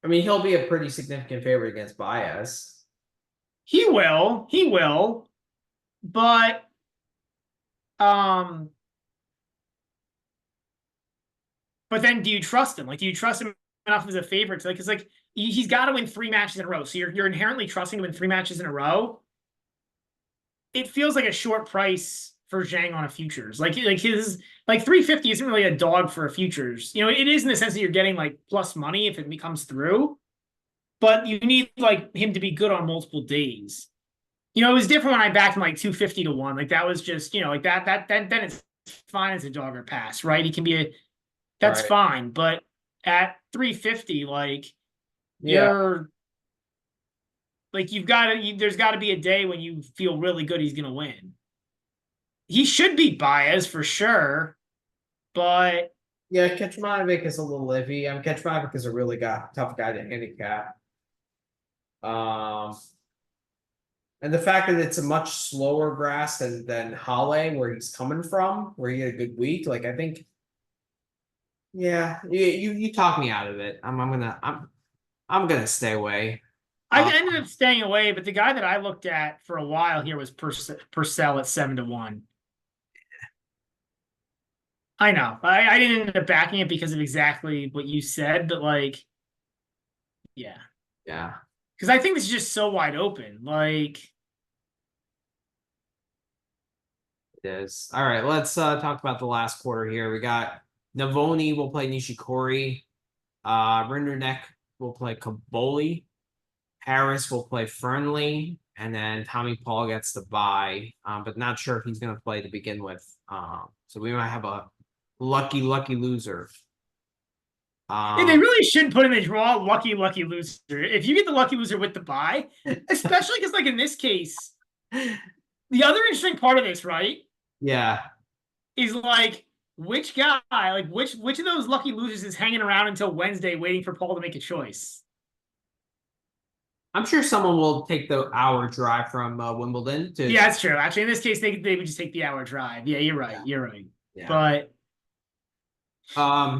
I mean, he'll be a pretty significant favorite against Baez. He will, but but then do you trust him? Like, do you trust him enough as a favorite to like? Because like he's got to win 3 matches in a row, so you're inherently trusting to win 3 matches in a row. It feels like a short price for Zhang on a futures. Like his like 350 isn't really a dog for a futures. You know, it is in the sense that you're getting like plus money if it comes through, but you need like him to be good on multiple days. You know, it was different when I backed him like 250 to 1. Like that was just, you know, like that then it's fine as a dog or pass, right? He can be that's right. fine. But at 350, like Yeah. you're like there's got to be a day when you feel really good he's gonna win. He should beat Baez for sure, but Yeah, Kecmanovic is a little iffy. Kecmanovic is a really tough guy to handicap. And the fact that it's a much slower grass than Halle, where he's coming from, where he had a good week. Like I think, yeah, you talk me out of it. I'm gonna stay away. I ended up staying away. But the guy that I looked at for a while here was Purcell at 7-1. I know. I didn't end up backing it because of exactly what you said, but like, yeah. Yeah. Because I think this is just so wide open. Like, it is. All right, let's talk about the last quarter here. We got Navoni will play Nishikori. Rinderneck will play Kaboli. Harris will play Fernley. And then Tommy Paul gets the bye, but not sure if he's going to play to begin with. So we might have a lucky loser. they really should put in the draw lucky loser. If you get the lucky loser with the bye, especially because like in this case, the other interesting part of this, right? Yeah. Is like which guy, like which of those lucky losers is hanging around until Wednesday waiting for Paul to make a choice? I'm sure someone will take the hour drive from Wimbledon to. Yeah, that's true. Actually, in this case, they would just take the hour drive. Yeah, you're right. You're right. Yeah. But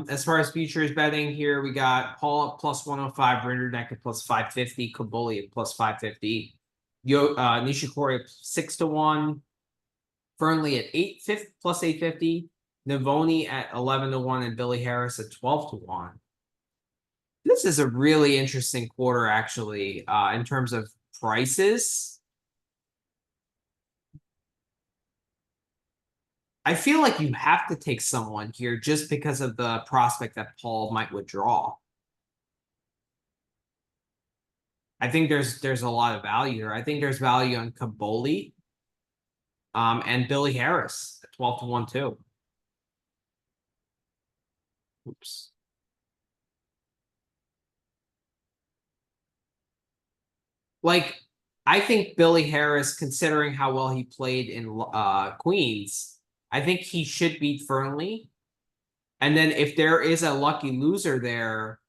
as far as futures betting here, we got Paul at plus 105, Rinderneck at plus 550, Kaboli at plus 550, Nishikori at 6-1, Fernley at 850 plus 850, Navoni at 11-1, and Billy Harris at 12-1. This is a really interesting quarter, actually, in terms of prices. I feel like you have to take someone here just because of the prospect that Paul might withdraw. I think there's a lot of value here. I think there's value on Kaboli, and Billy Harris at 12-1 too. Oops. Like, I think Billy Harris, considering how well he played in Queens, I think he should beat Fernley. And then if there is a lucky loser there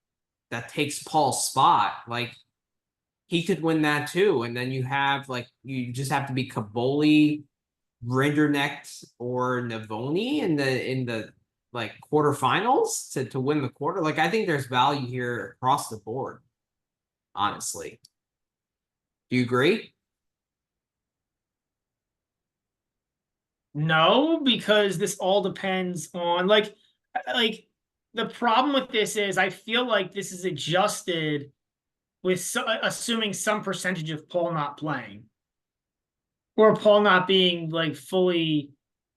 that takes Paul's spot, like he could win that too. And then you just have to be Kaboli, Rinderknecht, or Navoni in the like quarterfinals to win the quarter. Like I think there's value here across the board, honestly. Do you agree? No, because this all depends on like the problem with this is I feel like this is adjusted with assuming some percentage of Paul not playing or Paul not being like fully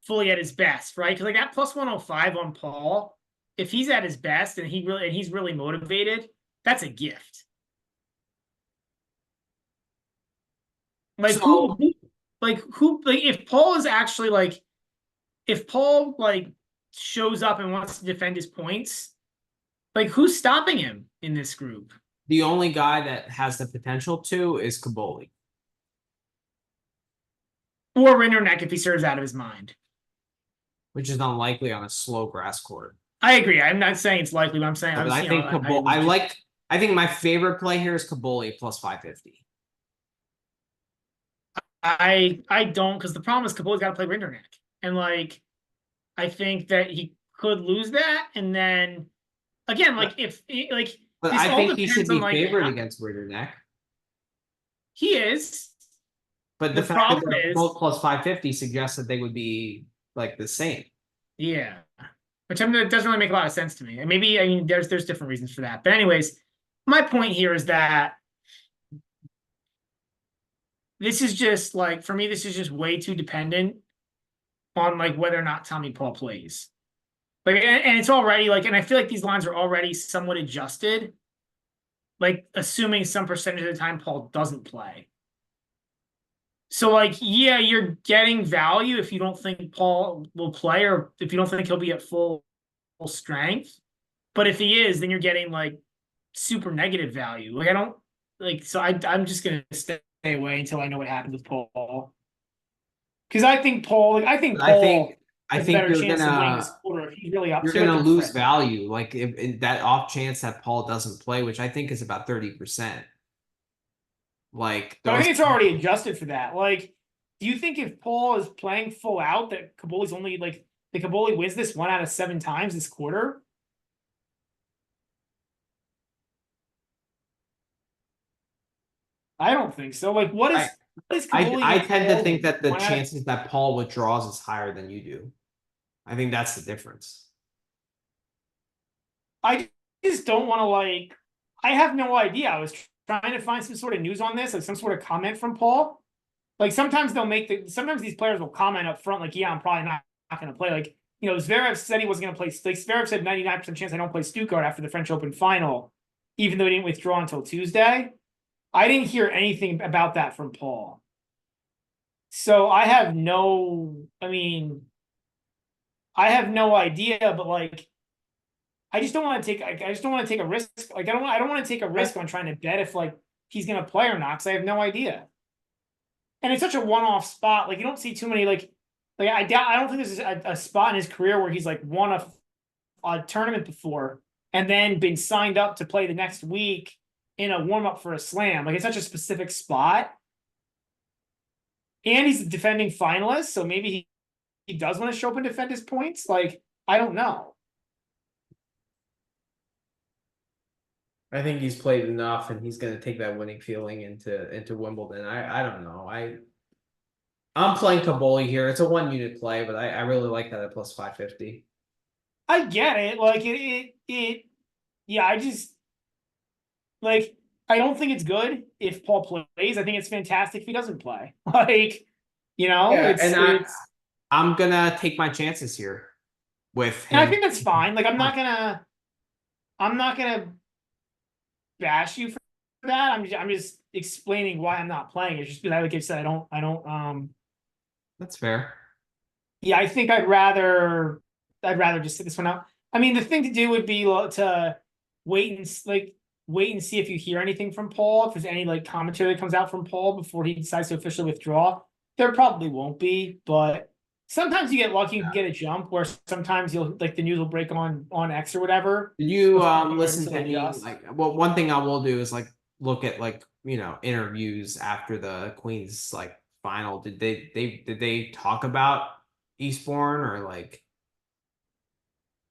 at his best, right? Because like that plus 105 on Paul, if he's at his best and he's really motivated, that's a gift. Like So who if Paul is actually like if Paul like shows up and wants to defend his points, like who's stopping him in this group? the only guy that has the potential to is Kaboli. Or Rinderknecht if he serves out of his mind. Which is unlikely on a slow grass court. I agree. I'm not saying it's likely, but I'm saying But I think Kaboli. I think my favorite play here is Kaboli plus 550. I don't because the problem is Kaboli's got to play Rinderknecht, and like I think that he could lose that, and then again, like if like but this I all think he should be on, favored against Rinderknecht. He is. But the fact that they're both plus 550 suggests that they would be like the same. Yeah. Which it doesn't really make a lot of sense to me. And maybe, I mean, there's different reasons for that. But anyways, my point here is that this is just like, for me, this is just way too dependent on like whether or not Tommy Paul plays. Like, and it's already like, and I feel like these lines are already somewhat adjusted, like assuming some percentage of the time Paul doesn't play. So like, yeah, you're getting value if you don't think Paul will play or if you don't think he'll be at full strength. But if he is, then you're getting like super negative value. Like I don't like, so I'm just gonna stay away until I know what happened with Paul. Because I think Paul, like I think Paul I has a think better chance of winning this quarter if he's really up you're to it. gonna lose value. Like if that off chance that Paul doesn't play, which I think is about 30%. Like But I think it's already adjusted for that. Like, do you think if Paul is playing full out that Kaboli's only like the Kaboli wins this 1 out of 7 times this quarter? I don't think so. Like, what is Kaboli? I tend to think that the chances that Paul withdraws is higher than you do. I think that's the difference. I just don't want to like. I have no idea. I was trying to find some sort of news on this, like some sort of comment from Paul. Like sometimes they'll make sometimes these players will comment up front, like, yeah, I'm probably not going to play. Like, you know, Zverev said he wasn't going to play. Like Zverev said 99% chance I don't play Stuttgart after the French Open final, even though he didn't withdraw until Tuesday. I didn't hear anything about that from Paul. So I have no idea, but like I just don't want to take a risk. Like I don't want to take a risk on trying to bet if like he's going to play or not cuz I have no idea. And it's such a one-off spot. Like you don't see too many like I don't think this is a spot in his career where he's like won a tournament before and then been signed up to play the next week in a warm-up for a slam. Like it's such a specific spot. And he's a defending finalist, so maybe he does want to show up and defend his points. Like, I don't know. I think he's played enough and he's gonna take that winning feeling into Wimbledon. I don't know. I'm playing Kaboli here. It's a 1-unit play, but I really like that at plus 550. I get it. Like yeah, I just like I don't think it's good if Paul plays. I think it's fantastic if he doesn't play. Like, you know, yeah, I'm gonna take my chances here with him. And I think that's fine. Like I'm not gonna bash you for that. I'm just explaining why I'm not playing. It's just like I said, I don't That's fair. Yeah, I think I'd rather just sit this one out. I mean, the thing to do would be to wait and see if you hear anything from Paul. If there's any like commentary that comes out from Paul before he decides to officially withdraw, there probably won't be. But sometimes you get lucky, you can get a jump where sometimes you'll like the news will break on X or whatever Did you before you listen to notice any adjust. like well one thing I will do is like look at like interviews after the Queens like final. Did they talk about Eastbourne or like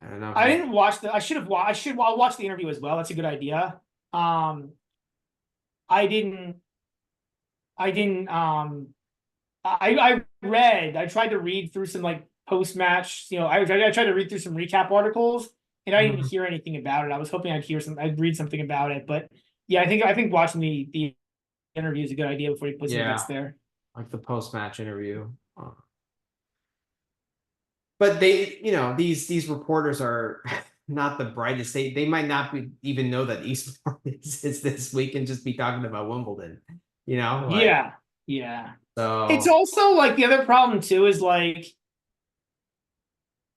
I don't know if I you didn't watch the. I should have watched. I'll watch the interview as well. That's a good idea. Um, I didn't. I didn't. I read. I tried to read through some like post match. I tried to read through some recap articles, and I didn't Mhm. hear anything about it. I was hoping I'd hear some. I'd read something about it, but yeah, I think watching the interview is a good idea before he puts any Yeah, bets there. like the post match interview. But these reporters are not the brightest. They might not be even know that Eastbourne is this week and just be talking about Wimbledon. Like Yeah, yeah. It's so. also like the other problem too is like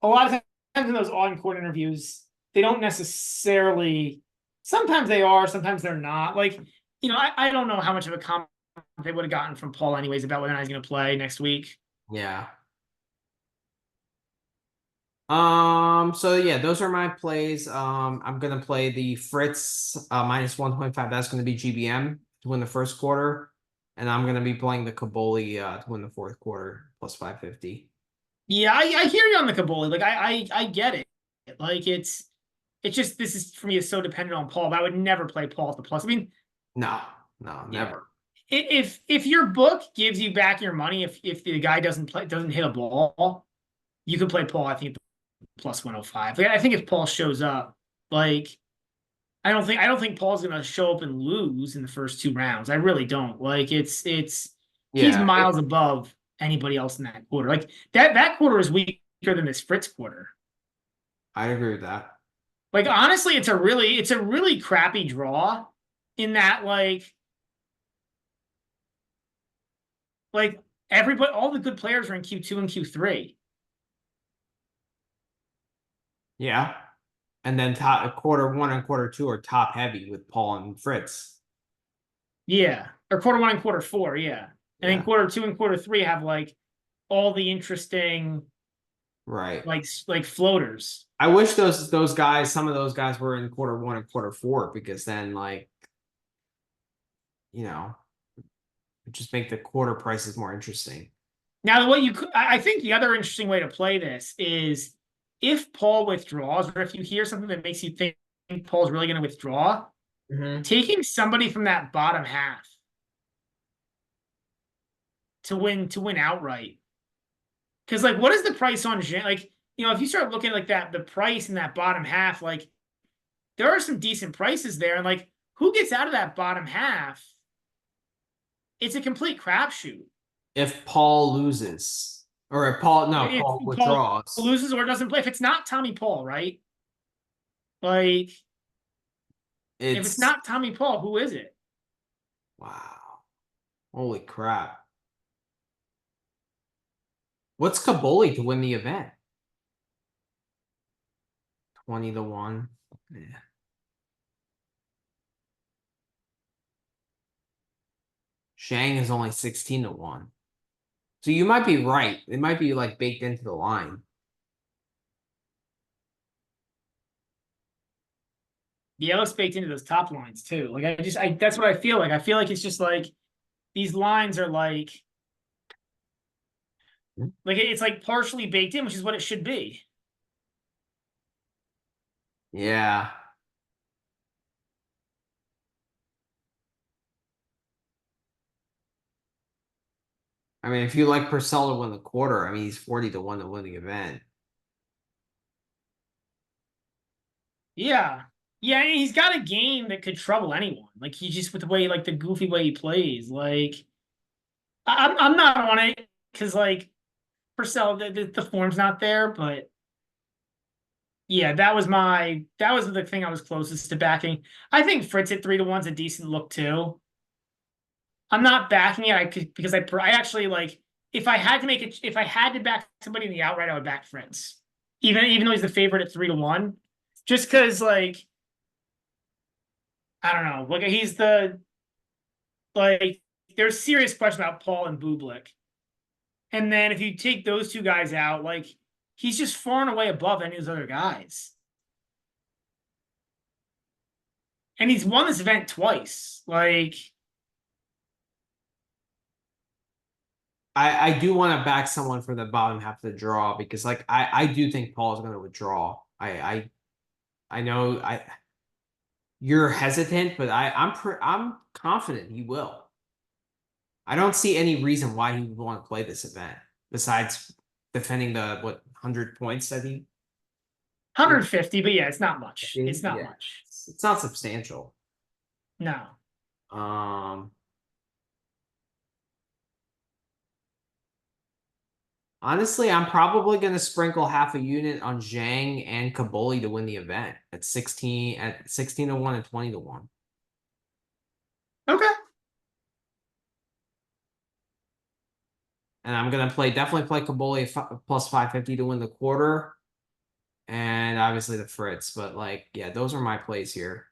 a lot of times in those on-court interviews, they don't necessarily. Sometimes they are, sometimes they're not. Like, I don't know how much of a comment they would have gotten from Paul, anyways, about whether or not he's going to play next week. Yeah. So yeah, those are my plays. I'm gonna play the Fritz minus 125. That's gonna be GBM to win the first quarter. And I'm gonna be playing the Caboli to win the fourth quarter plus 550. Yeah, I hear you on the Kabuli. Like, I get it. Like, it's just this is for me is so dependent on Paul. But I would never play Paul at the plus. I mean, No, no, yeah. never. If your book gives you back your money, if the guy doesn't hit a ball, you can play Paul. I think plus 105. Like, I think if Paul shows up, like I don't think Paul's gonna show up and lose in the first two rounds. I really don't. Like he's Yeah, miles above anybody else in that quarter. Like that quarter is weaker than this Fritz quarter. I agree with that. Like honestly, it's a really crappy draw in that like everybody all the good players are in Q2 and Q3. Yeah. And then top quarter one and quarter two are top heavy with Paul and Fritz. Yeah. Or quarter one and quarter four, yeah. And then Yeah, quarter two and quarter three have like all the interesting right. like floaters. I wish those guys, some of those guys were in quarter one and quarter four because then like, you know, just make the quarter prices more interesting. Now, what you could, I think the other interesting way to play this is if Paul withdraws, or if you hear something that makes you think Paul's really going to withdraw, Mm-hmm. taking somebody from that bottom half to win outright. Because like, what is the price on like if you start looking like that, the price in that bottom half, like there are some decent prices there, and like who gets out of that bottom half? It's a complete crapshoot. If Paul loses, or if Paul, no, If Paul Paul withdraws, loses or doesn't play, if it's not Tommy Paul, right? Like if it's it's not Tommy Paul, who is it? wow, holy crap! What's Kaboli to win the event? 20 to 1. Yeah. Shang is only 16 to 1. So you might be right. It might be like baked into the line. The Ellis baked into those top lines too. Like that's what I feel like. I feel like it's just like these lines are like it's like partially baked in, which is what it should be. Yeah. I mean, if you like Purcell to win the quarter, I mean, he's 40 to 1 to win the event. Yeah. Yeah, and he's got a game that could trouble anyone. Like he just with the way like the goofy way he plays. Like I'm not on it because like Purcell the form's not there, but yeah, that was the thing I was closest to backing. I think Fritz at 3 to 1's a decent look too. I'm not backing it. I could because I actually like if I had to make it if I had to back somebody in the outright, I would back Fritz. Even though he's the favorite at 3 to 1. Just because like I don't know. Like he's the like there's serious question about Paul and Bublik. And then if you take those two guys out, like he's just far and away above any of those other guys. And he's won this event twice. Like, I do want to back someone for the bottom half of the draw because like I do think Paul is going to withdraw. I know you're hesitant, but I'm confident he will. I don't see any reason why he would want to play this event besides defending the 100 points that he 150, but yeah, it's not much. It's not yeah. much. It's not substantial. No. Honestly, I'm probably going to sprinkle half a unit on Zhang and Kaboli to win the event at 16 to 1 and 20 to 1. Okay. And I'm going to definitely play Kaboli plus 550 to win the quarter. And obviously the Fritz, but like, yeah, those are my plays here.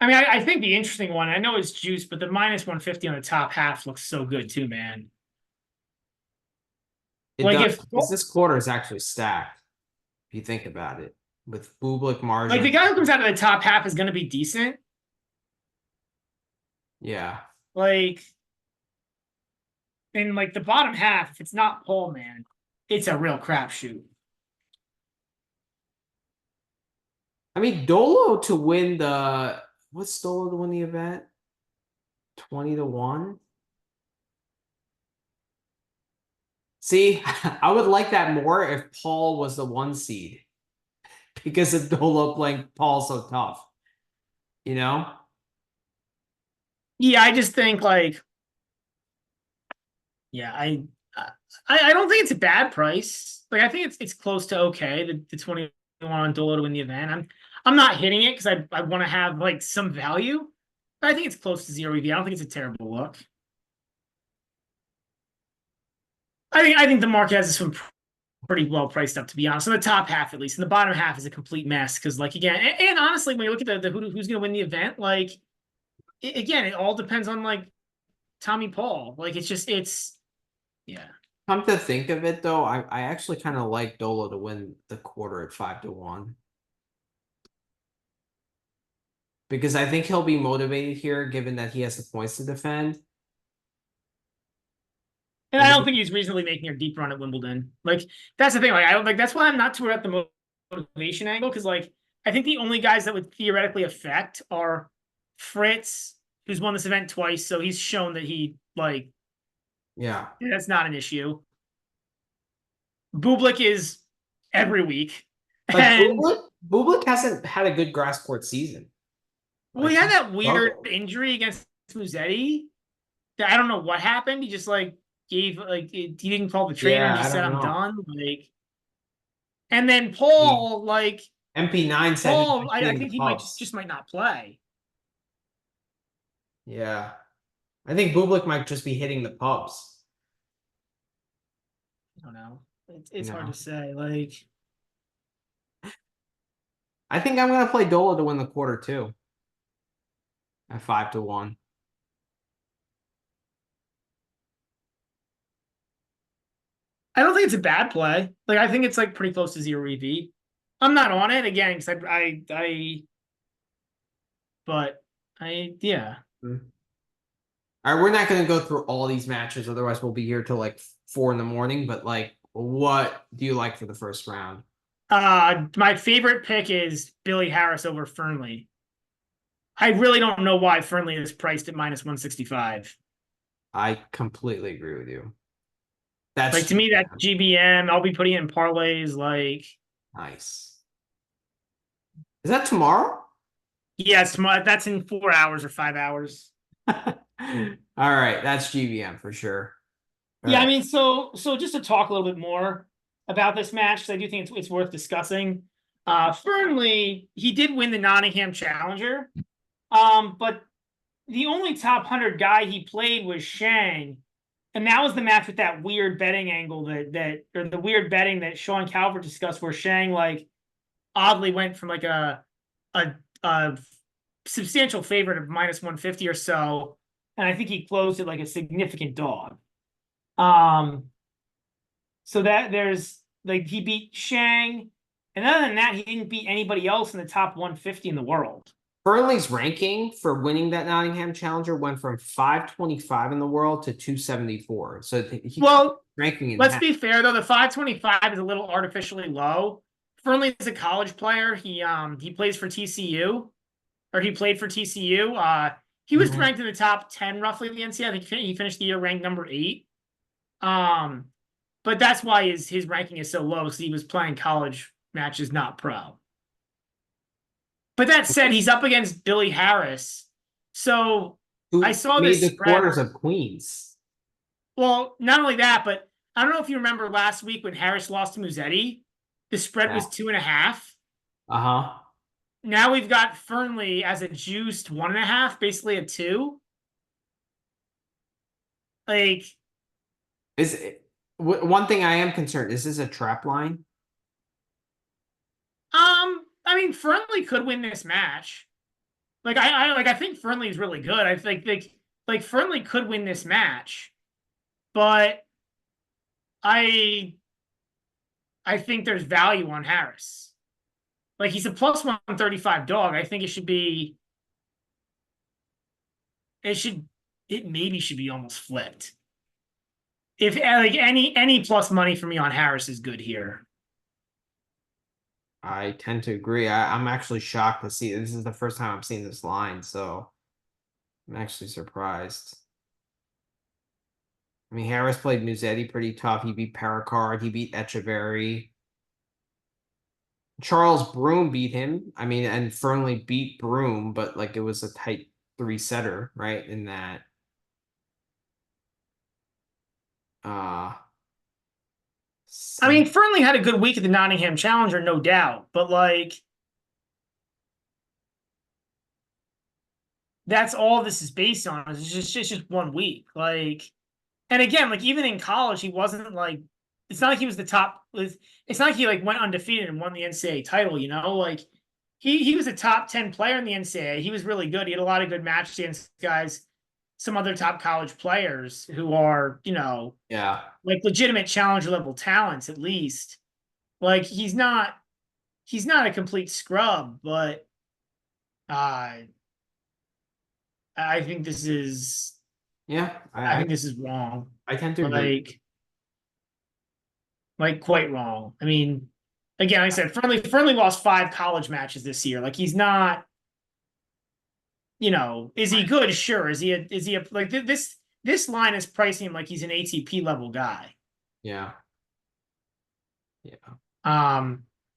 I mean, I think the interesting one, I know it's juice, but the minus 150 on the top half looks so good too, man. It Like does, if because this quarter is actually stacked, if you think about it, with Bublik margin. like the guy who comes out of the top half is going to be decent. Yeah. Like, in like the bottom half, if it's not Paul, man, it's a real crapshoot. I mean, Dolo to win the what's Dolo to win the event? 20 to 1. See, I would like that more if Paul was the 1 seed because of Dolo playing Paul so tough. You know? Yeah, I just think like, yeah, I don't think it's a bad price. Like I think it's close to okay. The 21 on Dolo to win the event. I'm not hitting it because I want to have like some value. But I think it's close to zero EV. I don't think it's a terrible look. I think the market has this one pretty well priced up, to be honest. In the top half, at least. In the bottom half is a complete mess because, like, again, and honestly, when you look at the who's going to win the event, like, again, it all depends on like Tommy Paul. Like, yeah. Come to think of it, though, I actually kind of like Dolo to win the quarter at 5 to 1 because I think he'll be motivated here, given that he has the points to defend. And I don't think he's reasonably making a deep run at Wimbledon. Like that's the thing. Like I don't like that's why I'm not too worried at the motivation angle because like I think the only guys that would theoretically affect are Fritz, who's won this event twice, so he's shown that he like yeah, that's not an issue. Bublik is every week, but and Bublik hasn't had a good grass court season. well, he had that weird injury against Musetti. That I don't know what happened. He just like gave like he didn't call the trainer. Yeah, He just I said, don't "I'm know. done." Like, and then Paul, like MP9 said Paul, I the think he pubs. just might not play. Yeah, I think Bublik might just be hitting the pubs. I don't know. It's hard to say. Like, I think I'm gonna play Dolo to win the quarter too. At 5 to 1. I don't think it's a bad play. Like, I think it's like pretty close to zero EV. I'm not on it again because but yeah. All right, we're not going to go through all these matches, otherwise we'll be here till like 4 in the morning. But like, what do you like for the first round? My favorite pick is Billy Harris over Fernley. I really don't know why Fernley is priced at minus 165. I completely agree with you. That's like to me, that's GBM. I'll be putting it in parlays. Like, nice. Is that tomorrow? Yes, that's in 4 hours or 5 hours. All right, that's GBM for sure. All right. I mean, so just to talk a little bit more about this match, because I do think it's worth discussing. Fernley, he did win the Nottingham Challenger, but the only top 100 guy he played was Shang, and that was the match with that weird betting angle that or the weird betting that Sean Calvert discussed, where Shang like oddly went from like a substantial favorite of minus 150 or so, and I think he closed it like a significant dog. So that there's like he beat Shang, and other than that, he didn't beat anybody else in the top 150 in the world. Burnley's ranking for winning that Nottingham Challenger went from 525 in the world to 274. So he cut Well, ranking in let's half. be fair though, the 525 is a little artificially low. Fernley is a college player. He plays for TCU, or he played for TCU. He was Mhm. ranked in the top 10 roughly in the NCAA. I think he finished the year ranked number 8. Um, but that's why his ranking is so low, because he was playing college matches, not pro. But that said, he's up against Billy Harris. So I Who saw made this the spread. quarters of Queens? Well, not only that, but I don't know if you remember last week when Harris lost to Musetti, the spread Yeah. was 2.5. Uh-huh. Now we've got Fernley as a juiced 1.5, basically a 2. Like, Is it, one thing I am concerned, is this a trap line? I mean, Fernley could win this match. I think Fernley is really good. I think like Fernley could win this match, but I I think there's value on Harris. Like he's a plus 135 dog. I think it should it maybe should be almost flipped. If like any plus money for me on Harris is good here. I tend to agree. I'm actually shocked to see this is the first time I'm seeing this line, so I'm actually surprised. I mean, Harris played Musetti pretty tough. He beat Pericard. He beat Echeverry. Charles Broom beat him. I mean, and Fernley beat Broom, but like it was a tight three-setter, right? In that. Uh I mean, Sam. Fernley had a good week at the Nottingham Challenger, no doubt, but like that's all this is based on. It's just 1 week. Like, and again, like even in college, he wasn't like it's not like he was the top. It's not like he like went undefeated and won the NCAA title. Like he was a top 10 player in the NCAA. He was really good. He had a lot of good matches against guys, some other top college players who are Yeah. like legitimate challenger level talents at least. Like he's not a complete scrub, but uh, I think this is Yeah. I think this is wrong. I tend to agree. Like quite wrong. I mean, again, like I said, Fernley lost 5 college matches this year. Like he's not, is he good? Sure. Is he like this line is pricing him like he's an ATP level guy. Yeah. Yeah.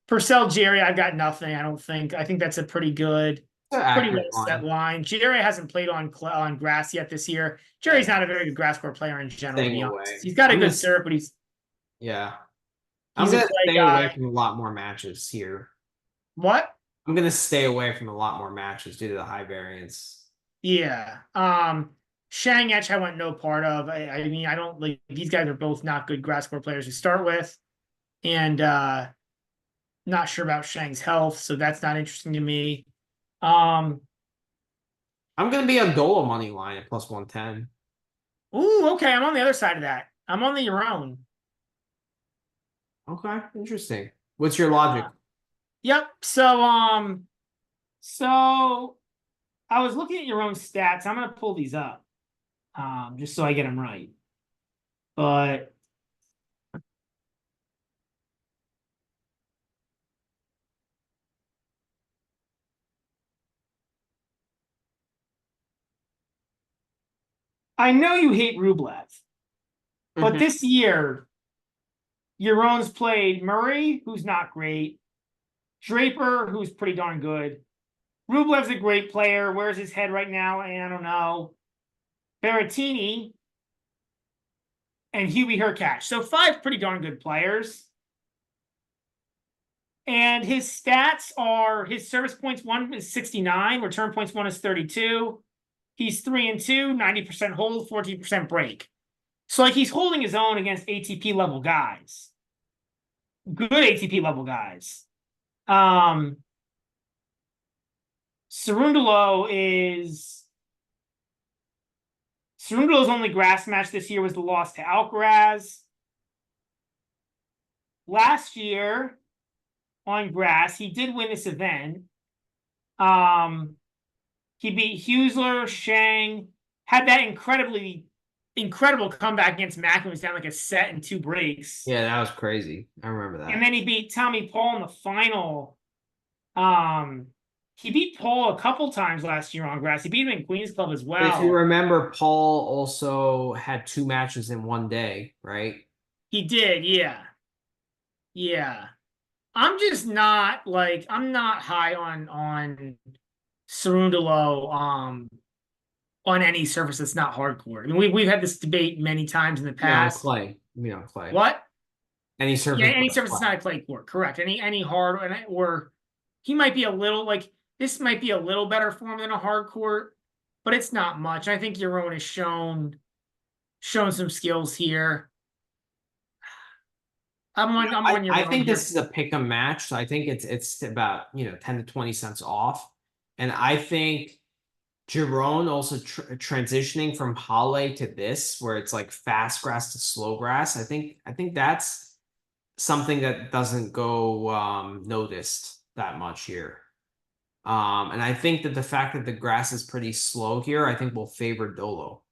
Purcell Jerry, I've got nothing. I think that's a pretty It's an well accurate set line. line. Jerry hasn't played on grass yet this year. Jerry's Yeah. not a very good grass court player in general, to Staying be honest. away. He's got a good serve, but Yeah. I'm he's a gonna clay stay away guy. from a lot more matches here. What? I'm gonna stay away from a lot more matches due to the high variance. Yeah. Shang Etch, I want no part of. I mean, I don't like these guys are both not good grass court players to start with. And not sure about Shang's health, so that's not interesting to me. Um, I'm gonna be on Dolo money line at plus 110. okay, I'm on the other side of that. I'm on the your own. Okay, interesting. What's your logic? Yep. So I was looking at your own stats. I'm gonna pull these up, just so I get them right. But I know you hate Rublev, but Mhm. this year, Jeroen's played Murray, who's not great, Draper, who's pretty darn good. Rublev's a great player. Where's his head right now? I don't know. Berrettini and Huey Hurkacz. So 5 pretty darn good players. And his stats are his service points 1 is 69, return points 1 is 32. He's 3-2, 90% hold, 14% break. So like he's holding his own against ATP level guys. Good ATP level guys. Cerundolo is Cerundo's only grass match this year was the loss to Alcaraz. Last year on grass, he did win this event. He beat Husler, Shang, had that incredible comeback against Mack and was down like a set in 2 breaks. Yeah, that was crazy. I remember that. And then he beat Tommy Paul in the final. He beat Paul a couple times last year on grass. He beat him in Queens Club as well. But if you remember, Paul also had 2 matches in one day, right? He did, yeah. Yeah. I'm just not like I'm not high on Cerundolo on any surface that's not hardcore. I mean, we've had this debate many times in the past. Clay. Clay. What? Any surface? Yeah, any surface that's not a clay court. Correct. Any hard or he might be a little like this might be a little better form than a hard court, but it's not much. I think Yaron has shown some skills here. I'm on Yaron. I think this is a pick 'em match, so I think it's about 10 to 20 cents off, and I think Giron also transitioning from Halle to this, where it's like fast grass to slow grass. I think that's something that doesn't go noticed that much here. And I think that the fact that the grass is pretty slow here, I think will favor Dolo.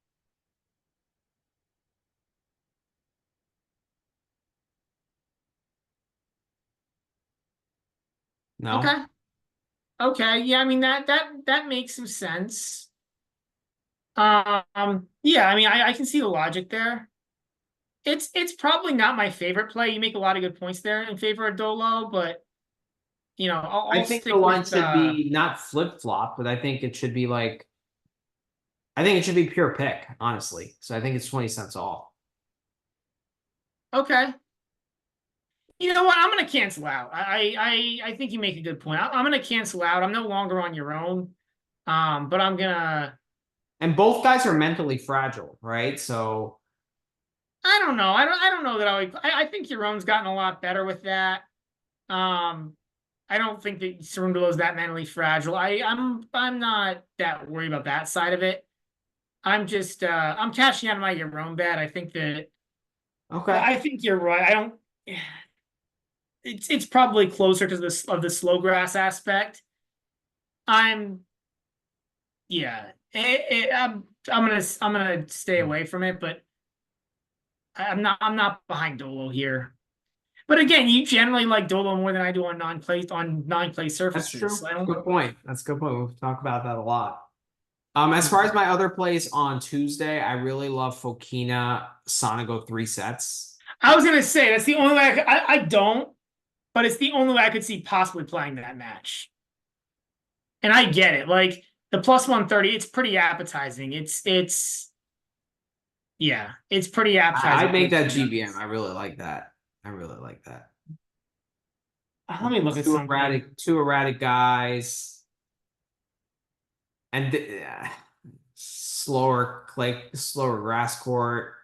No? Okay. Okay. Yeah, I mean that makes some sense. Yeah, I mean I can see the logic there. It's probably not my favorite play. You make a lot of good points there in favor of Dolo, but I'll I think the line should be not flip-flop, but I think it should be like I think it should be pure pick, honestly. So I think it's 20 cents off. Okay. You know what? I'm gonna cancel out. I think you make a good point. I'm gonna cancel out. I'm no longer on your own. But I'm gonna. And both guys are mentally fragile, right? So I don't know. I don't know that I think Yaron's gotten a lot better with that. I don't think that Cerundolo is that mentally fragile. I'm not that worried about that side of it. I'm just I'm cashing out of my Yaron bet. I think that. okay. I think you're right. I don't. It's probably closer to the slow grass aspect. Yeah. I'm gonna stay away from it, but I'm not behind Dolo here. But again, you generally like Dolo more than I do on non-play surfaces. That's true. So I don't. Good point. That's a good point. We've talked about that a lot. As far as my other plays on Tuesday, I really love Fokina Sonego 3 sets. I was gonna say that's the only way I don't, but it's the only way I could see possibly playing that match. And I get it. Like the plus 130, it's pretty appetizing. Yeah, it's pretty appetizing. I make that GBM. I really like that. I really like that. Let me look at something. Two erratic guys. And slower grass court.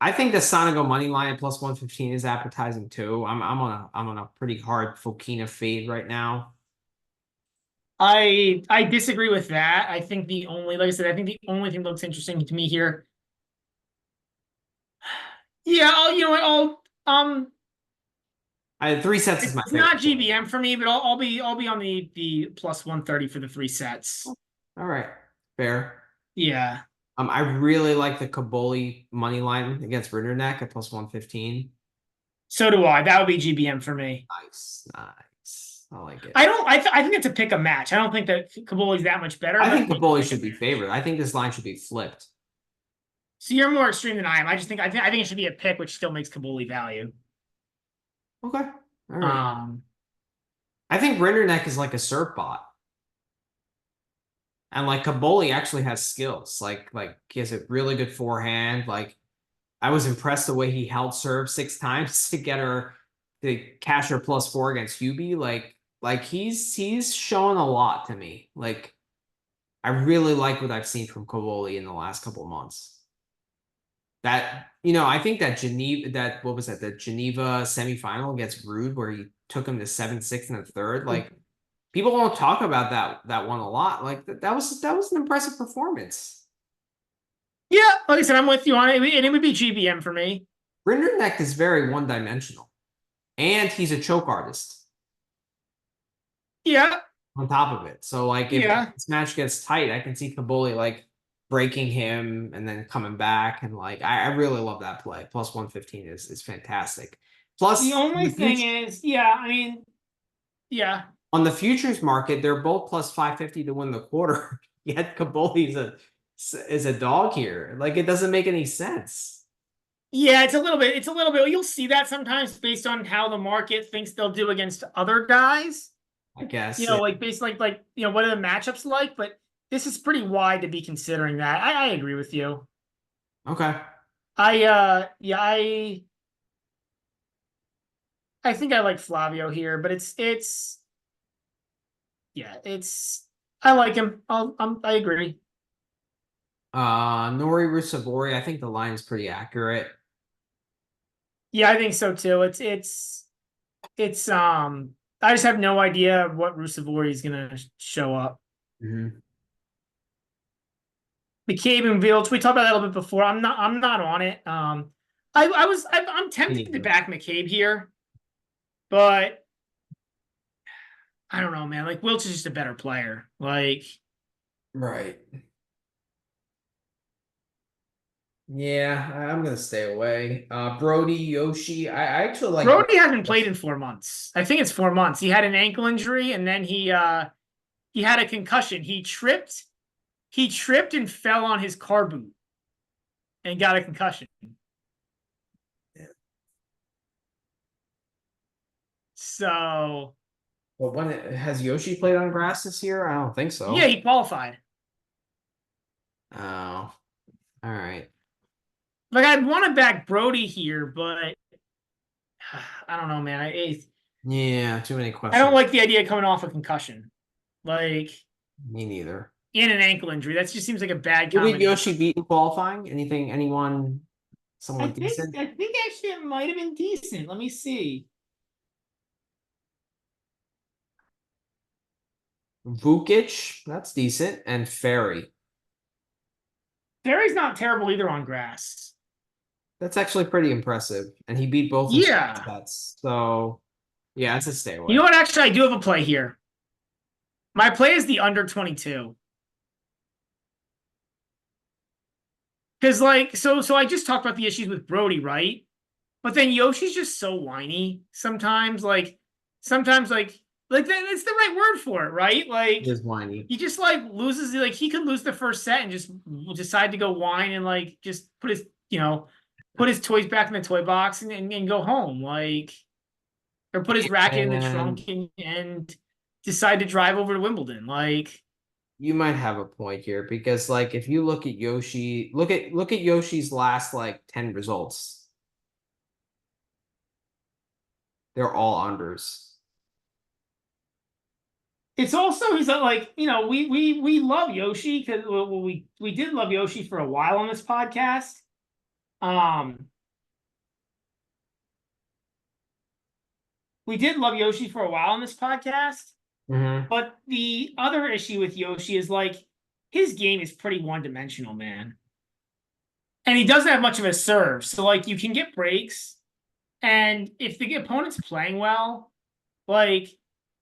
I think the Sonego money line at plus 115 is appetizing too. I'm on a pretty hard Fokina fade right now. I disagree with that. I think like I said, I think the only thing that looks interesting to me here. Yeah, I had 3 sets is my favorite. It's not GBM for me, but I'll be on the plus 130 for the 3 sets. All right, fair. Yeah. I really like the Kaboli money line against Rinderneck at plus 115. So do I. That would be GBM for me. Nice. I like it. I think it's a pick a match. I don't think that Kaboli's that much better. I think Kaboli should be favored. I think this line should be flipped. So you're more extreme than I am. I think it should be a pick, which still makes Kaboli value. Okay. All right. I think Rinderneck is like a serve bot. And like Kaboli actually has skills. Like he has a really good forehand. Like I was impressed the way he held serve 6 times to get her to cash her +4 against Hubie. Like he's shown a lot to me. Like I really like what I've seen from Kaboli in the last couple of months. That I think that Geneva semifinal against Rude where he took him to 7-6 in the third. Like people don't talk about that one a lot. Like that was an impressive performance. Yeah, like I said, I'm with you on it, and it would be GBM for me. Rinderknecht is very one-dimensional, and he's a choke artist Yeah, on top of it. So like if yeah. this match gets tight, I can see Kabuli like breaking him and then coming back. And like I really love that play. Plus 115 is fantastic. The Plus only thing is, yeah, I mean, yeah. on the futures market, they're both plus 550 to win the quarter. Yet Kabuli is a dog here. Like it doesn't make any sense. Yeah, it's a little bit. You'll see that sometimes based on how the market thinks they'll do against other guys. I guess. Yeah. Like based like what are the matchups like? But this is pretty wide to be considering that. I agree with you. Okay. Yeah, I think I like Flavio here, but it's yeah, it's I like him. I agree. Nori Rusabori, I think the line is pretty accurate. Yeah, I think so too. It's I just have no idea what Rusevori is gonna show up. Mm-hmm. McCabe and Vilch, we talked about that a little bit before. I'm not on it. I'm tempted to back McCabe here, but I don't know, man. Like Wilch is just a better player. Like, Right. Yeah, I'm gonna stay away. Brody, Yoshi. I actually like Brody hasn't played in 4 months. I think it's 4 months. He had an ankle injury and then he had a concussion. He tripped and fell on his car boot and got a concussion. So But has Yoshi played on grass this year? I don't think yeah, so. he qualified. Oh, all right. Like I'd want to back Brody here, but I don't know, man. Yeah, too many I don't questions. like the idea of coming off a concussion, like Me neither. in an ankle injury. That just seems like a bad Who did combination. Yoshi beat in qualifying? Anyone? I Someone think decent? I think actually it might have been decent. Let me see. Vukic, that's decent, and Ferry. Ferry's not terrible either on grass. That's actually pretty impressive, and he beat both his Yeah. sets. So yeah, it's a stay You know away. what? Actually, I do have a play here. My play is the under 22. Because so I just talked about the issues with Brody, right? But then Yoshi's just so whiny sometimes. Sometimes that's the right word for it, right? It is whiny. He just like loses. Like he could lose the first set and just decide to go whine and like just put his toys back in the toy box and go home. Or put his racket in the And trunk and decide to drive over to Wimbledon. you might have a point here because like if you look at Yoshi, look at Yoshi's last like 10 results. They're all unders. It's also he's like we love Yoshi because we did love Yoshi for a while on this podcast. Um, we did love Yoshi for a while on this podcast, Mm-hmm. but the other issue with Yoshi is like his game is pretty one-dimensional, man. And he doesn't have much of a serve. So like you can get breaks, and if the opponent's playing well, like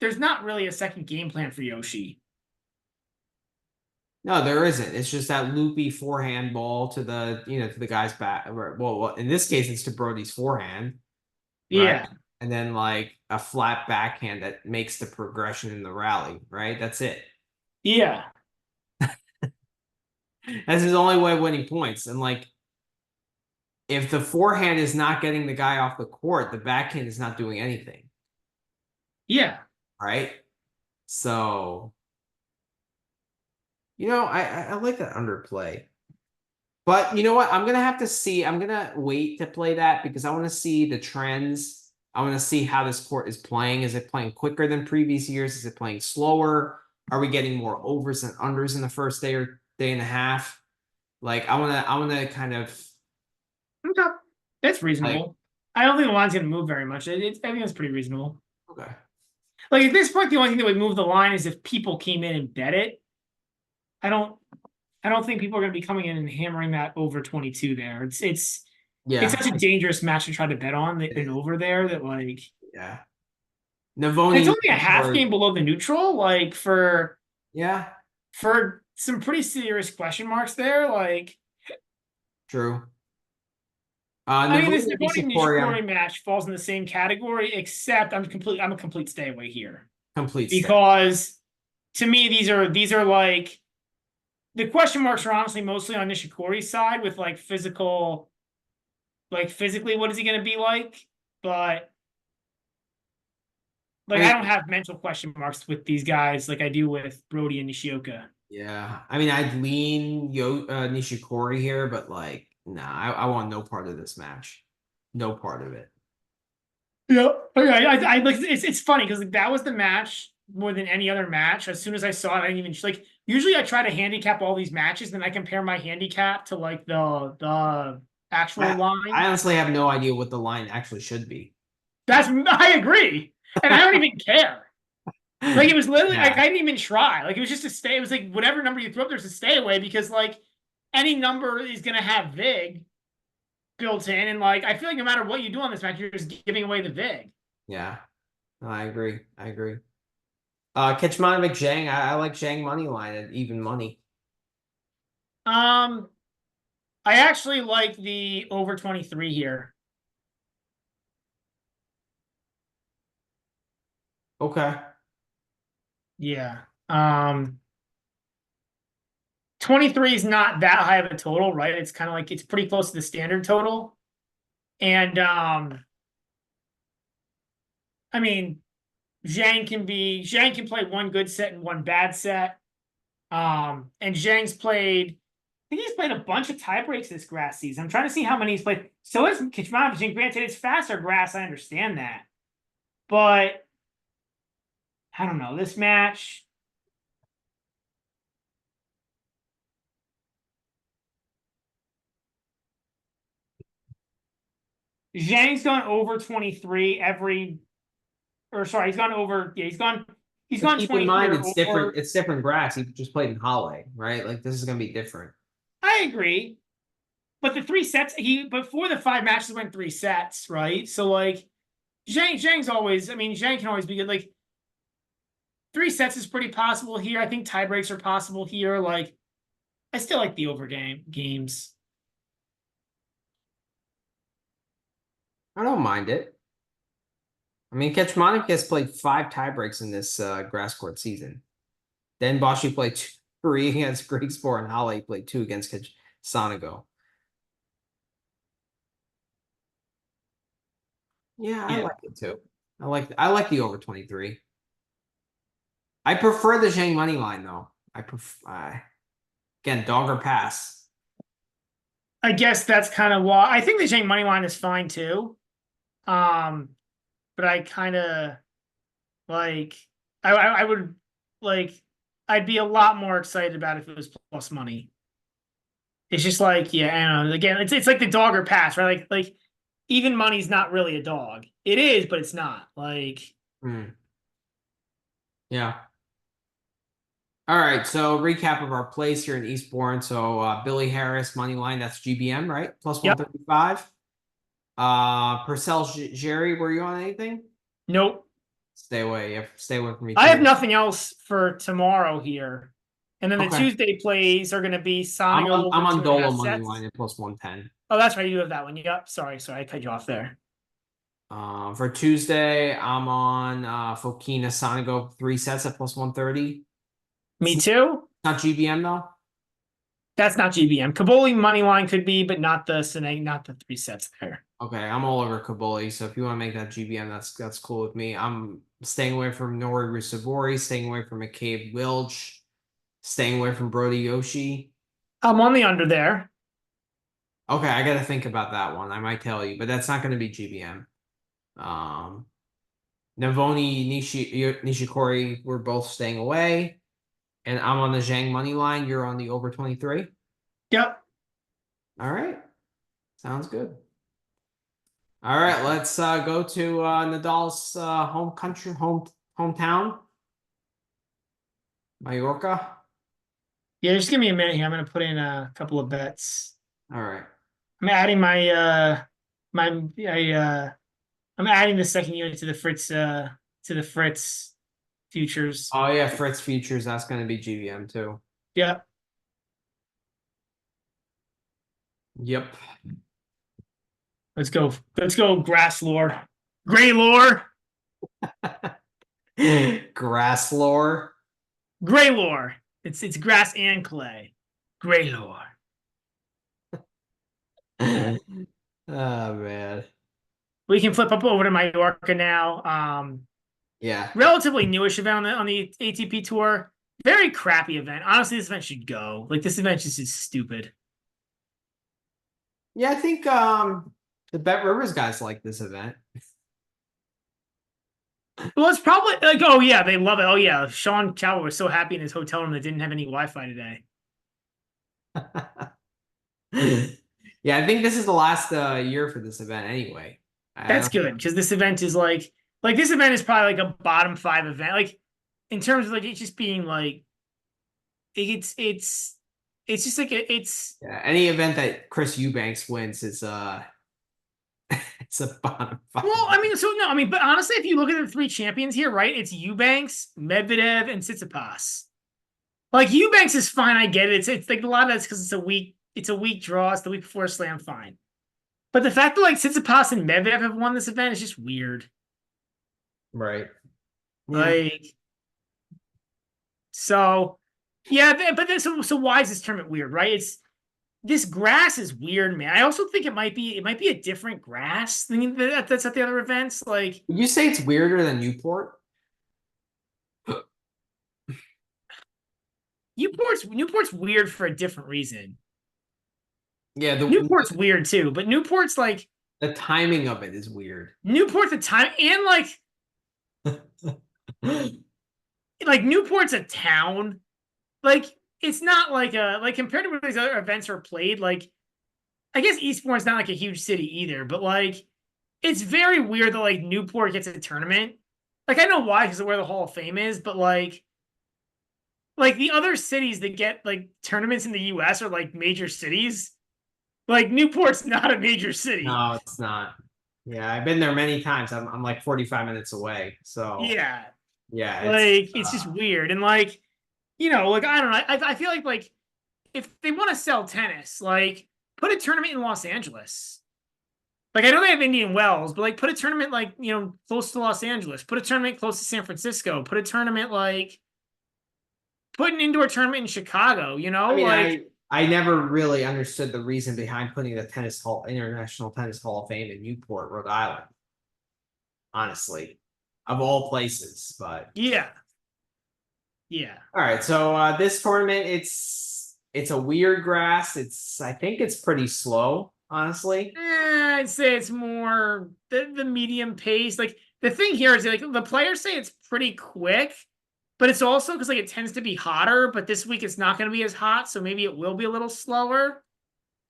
there's not really a second game plan for Yoshi. No, there isn't. It's just that loopy forehand ball to the guy's back. Well, in this case, it's to Brody's forehand, right? Yeah. And then like a flat backhand that makes the progression in the rally, right? That's it. Yeah. That's his only way of winning points. And like, if the forehand is not getting the guy off the court, the backhand is not doing anything, Yeah. right? So, I like that underplay. But you know what? I'm gonna have to see. I'm gonna wait to play that because I want to see the trends. I want to see how this court is playing. Is it playing quicker than previous years? Is it playing slower? Are we getting more overs and unders in the first day or day and a half? Like I wanna kind of Okay. That's like reasonable. I don't think the line's going to move very much. I think that's pretty reasonable. okay. Like at this point, the only thing that would move the line is if people came in and bet it. I don't. I don't think people are going to be coming in and hammering that over 22 there. It's Yeah, such a dangerous match to try to bet on it an is. over there that like Yeah. and it's Navoni only a half Nishikori. game below the neutral. Like Yeah, for some pretty serious question marks there. Like true. I mean, this Navoni Nagoni Nishikori, I'm Nishikori match falls in the same category, except I'm a complete stay away here complete step. because to me these are like the question marks are honestly mostly on Nishikori's side with like physically what is he going to be like, but I like I mean, don't have mental question marks with these guys like I do with Brody and Nishioka. yeah. I mean, I'd lean Nishikori here, but like, nah, I want no part of this match. No part of it. Yeah, okay. I like it's funny because like, that was the match more than any other match. As soon as I saw it, I didn't even like. Usually, I try to handicap all these matches, then I compare my handicap to like the actual I line. honestly have no idea what the line actually should be. I agree, and I don't even care. Like it was literally like Yeah, I didn't even try. Like it was just a stay. It was like whatever number you throw up, there's a stay away because like any number is gonna have vig built in, and like I feel like no matter what you do on this match, you're just giving away the vig. yeah. No, I agree. I agree. Ketchmanovic Zhang. I like Zhang money line at even money. Um, I actually like the over 23 here. Okay. Yeah. 23 is not that high of a total, right? It's kind of like it's pretty close to the standard total. And I mean, Zhang can play one good set and one bad set. And I think he's played a bunch of tie breaks this grass season. I'm trying to see how many he's played. So is Kecmanovic, and granted, it's faster grass. I understand that, but I don't know this match. Zhang's gone over 23 every, or sorry, he's gone over. Yeah, he's But gone keep in 23 mind, or it's different. over. It's different grass. He just played in Halle, right? Like this is gonna be different. I agree, but the three sets before the five matches went three sets, right? So like Zhang's always. I mean, Zhang can always be good. Like three sets is pretty possible here. I think tie breaks are possible here. Like I still like the over games. I don't mind it. I mean, Ketchmanovic has played 5 tiebreaks in this grass court season. Then Boshi played 3 against Grigspor and Halle played 2 against Sonigo. Yeah, I Yeah. like it too. I like the over 23. I prefer the Zhang money line though. I prefer again dog or pass. I guess that's kind of why I think the Zhang money line is fine too. Um, but I kind of like I would like I'd be a lot more excited about if it was plus money. It's just like yeah, I don't know. Again, it's like the dog or pass, right? Like even money's not really a dog. It is, but it's not. Like Hmm. Yeah. All right. So recap of our plays here in Eastbourne. So Billy Harris money line. That's GBM, right? Plus yep, 135. Purcell Jerry. Were you on anything? nope. Stay away. Stay away from me I have too. nothing else for tomorrow here. And then the Okay. Tuesday plays are going to be I'm Sonigo on I'm over on two and a Dolo half money sets. line at plus 110. Oh, that's right. You have that one. Yep. Sorry. I cut you off there. For Tuesday, I'm on Fokina Sonigo 3 sets at plus 130. Me It's too. not GBM though. That's not GBM. Kaboli money line could be, but not not the three sets there. Okay, I'm all over Kabuli. So if you want to make that GBM, that's cool with me. I'm staying away from Nori Rusevori, staying away from McCabe Wilch, staying away from Brody Yoshi. I'm on the under there. Okay, I got to think about that one. I might tell you, but that's not going to be GBM. Um, Navoni Nishikori, we're both staying away. And I'm on the Zhang money line. You're on the over 23. Yep. All right. Sounds good. All right, let's go to Nadal's hometown, Mallorca. Yeah, just give me a minute here. I'm gonna put in a couple of bets. All right. I'm adding my I'm adding the second unit to the Fritz futures. Oh yeah, Fritz Futures. That's going to be GBM too. Yeah, Yep. let's go. Let's go, grass lore. Gray lore. Grass lore. Gray lore. It's grass and clay. Gray lore. Oh man. We can flip up over to Mallorca now. Yeah. Relatively newish event on the ATP tour. Very crappy event. Honestly, this event should go. Like this event just is stupid. Yeah, I think the Bet Rivers guys like this event. Well, it's probably like, oh yeah, they love it. Oh yeah, Sean Calvert was so happy in his hotel room that didn't have any Wi-Fi today. Yeah, I think this is the last year for this event anyway. That's good because this event is like this event is probably like a bottom 5 event. Like in terms of like it just being like it's just like it's Yeah, any event that Chris Eubanks wins is it's a bottom five. well, I mean, so no, I mean, but honestly, if you look at the 3 champions here, right, it's Eubanks, Medvedev, and Tsitsipas. Like Eubanks is fine, I get it. It's like a lot of that's because it's a week draw. It's the week before Slam, fine. But the fact that like Tsitsipas and Medvedev have won this event is just weird. Right. Yeah. Like, so yeah, but then so why is this tournament weird, right? It's this grass is weird, man. I also think it might be a different grass than that's at the other events. Like Would you say it's weirder than Newport? Newport's weird for a different reason. Yeah, Newport's weird too, but Newport's like the timing of it is weird. Newport the time and like Newport's a town. Like it's not like a like compared to where these other events are played. Like I guess Eastbourne's not like a huge city either, but like it's very weird that like Newport gets a tournament. Like I know why because of where the Hall of Fame is, but like the other cities that get like tournaments in the U.S. are like major cities. Like Newport's not a major city. No, it's not. Yeah, I've been there many times. I'm like 45 minutes away. So Yeah, yeah, it's just weird and like like I don't know. I feel like if they want to sell tennis, like put a tournament in Los Angeles. Like I know they have Indian Wells, but like put a tournament like close to Los Angeles. Put a tournament close to San Francisco. Put a tournament like put an indoor tournament in Chicago. I mean, like I never really understood the reason behind putting the International Tennis Hall of Fame in Newport, Rhode Island. Honestly, of all places, but yeah. All right, so this tournament, it's a weird grass. I think it's pretty slow, honestly. I'd say it's more the medium pace. Like the thing here is like the players say it's pretty quick, but it's also because like it tends to be hotter. But this week it's not going to be as hot, so maybe it will be a little slower.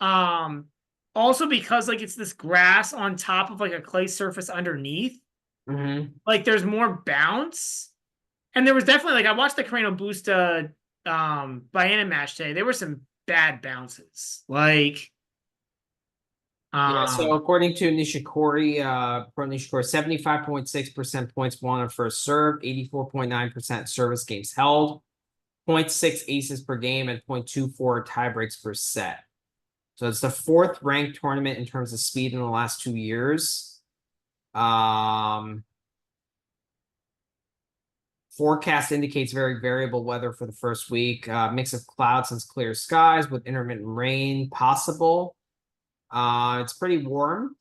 Also because like it's this grass on top of like a clay surface underneath. Mm-hmm. Like there's more bounce, and there was definitely like I watched the Carreno Busta Baena match today. There were some bad bounces. Like Yeah, so according to Nishikori, pro Nishikori, 75.6% points won on first serve, 84.9% service games held, 0.6 aces per game, and 0.24 tie breaks per set. So it's the 4th ranked tournament in terms of speed in the last 2 years. Forecast indicates very variable weather for the first week. Mix of clouds and clear skies with intermittent rain possible. It's pretty warm.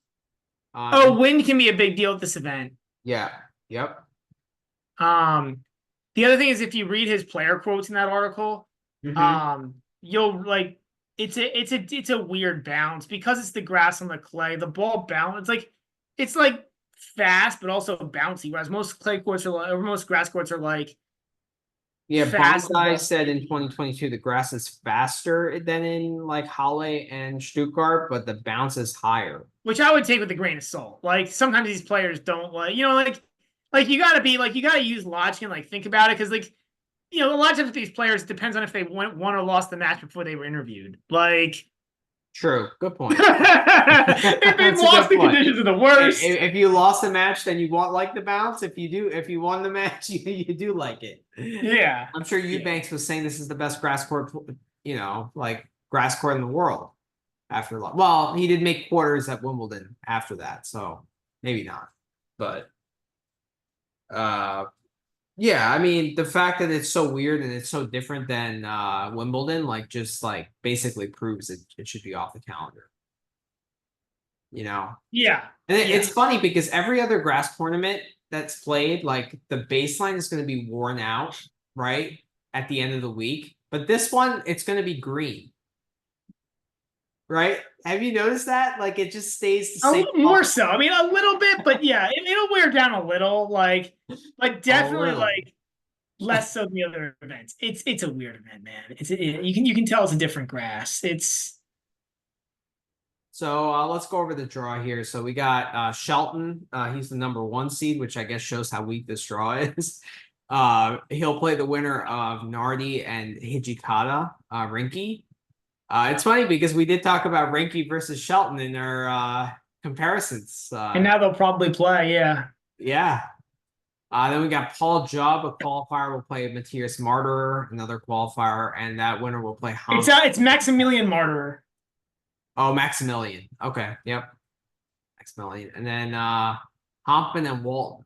Wind can be a big deal at this event. Yeah. Yep. The other thing is if you read his player quotes in that article, you'll like it's a weird bounce because it's the grass on the clay. The ball bounce. It's like fast but also bouncy. Whereas most clay courts are or most grass courts are like fast. Bonsai said in 2022 the grass is faster than in like Halle and Stuttgart, but the bounce is higher. Which I would take with a grain of salt. Like sometimes these players don't like you gotta use logic and like think about it because like a lot of times with these players, it depends on if they won or lost the match before they were interviewed. Like, True. Good point. if they've That's a lost, good the point. conditions are the worst. If you lost the match, then you won't like the bounce. If you won the match, you do like it. Yeah. I'm sure Eubanks was saying this is the best grass court, like grass court in the world after. Well, he did make quarters at Wimbledon after that, so maybe not. But yeah, I mean, the fact that it's so weird and it's so different than Wimbledon, like just like basically proves it should be off the calendar. Yeah. And it's funny because every other grass tournament that's played, like the baseline is going to be worn out, right? At the end of the week. But this one, it's going to be green. Right? Have you noticed that? Like it just stays the A same. little more so. I mean, a little bit, but yeah, it'll wear down a little. Like definitely like less so than the other events. It's a weird event, man. You can tell it's a different grass. So let's go over the draw here. So we got Shelton. He's the number 1 seed, which I guess shows how weak this draw is. He'll play the winner of Nardi and Hijikata, Rinky. It's funny because we did talk about Rinky versus Shelton in our comparisons. and now they'll probably play, yeah. Yeah. Then we got Paul Jubb, a qualifier, will play Matthias Martyr, another qualifier, and that winner will play It's Maximilian Martyr. Oh, Maximilian. Okay, yep. Maximilian. And then Hompman and Walton.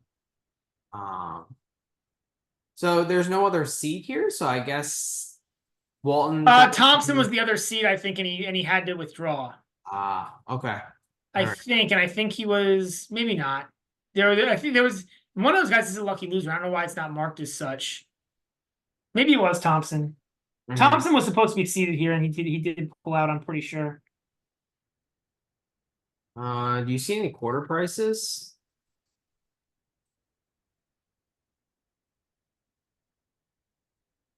So there's no other seed here, so I guess Walton. Thompson was the other seed, I think, and he had to withdraw. Okay. I think he was maybe not. I think there was one of those guys is a lucky loser. I don't know why it's not marked as such. Maybe it was Thompson. Mm-hmm. Thompson was supposed to be seeded here, and he did pull out, I'm pretty sure. Do you see any quarter prices?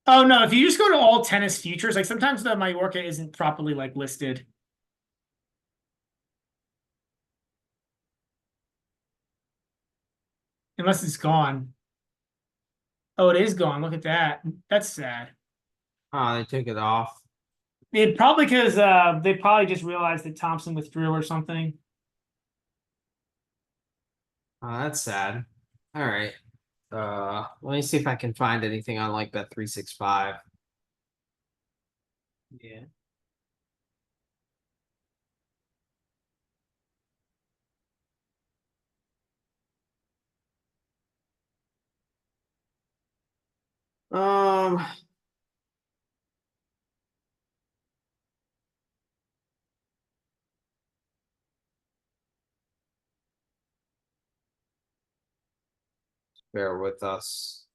Oh no, if you just go to all tennis futures, like sometimes the Mallorca isn't properly like listed. Unless it's gone. Oh, it is gone. Look at that. That's sad. Oh, they took it off. It probably because they probably just realized that Thompson withdrew or something. Oh, that's sad. All right. Let me see if I can find anything on like Bet365. Yeah. Bear with us.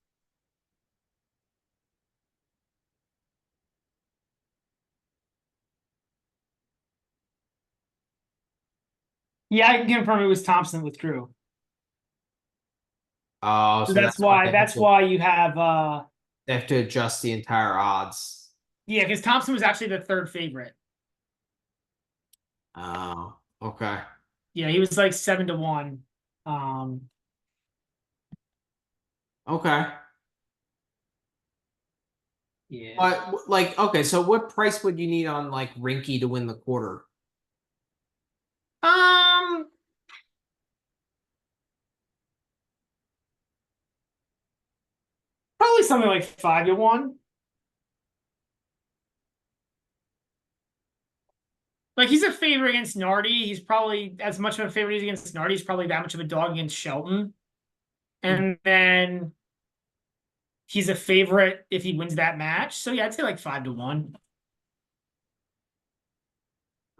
Yeah, I can confirm it was Thompson withdrew. Oh, so that's why you have they have to adjust the entire odds. Yeah, because Thompson was actually the third favorite. Oh, okay. Yeah, he was like 7-1. Okay. Yeah. But like, okay, so what price would you need on like Rinky to win the quarter? Probably something like 5-1. Like he's a favorite against Nardi. He's probably as much of a favorite as against Nardi. He's probably that much of a dog against Shelton. And then he's a favorite if he wins that match. So yeah, I'd say like 5-1.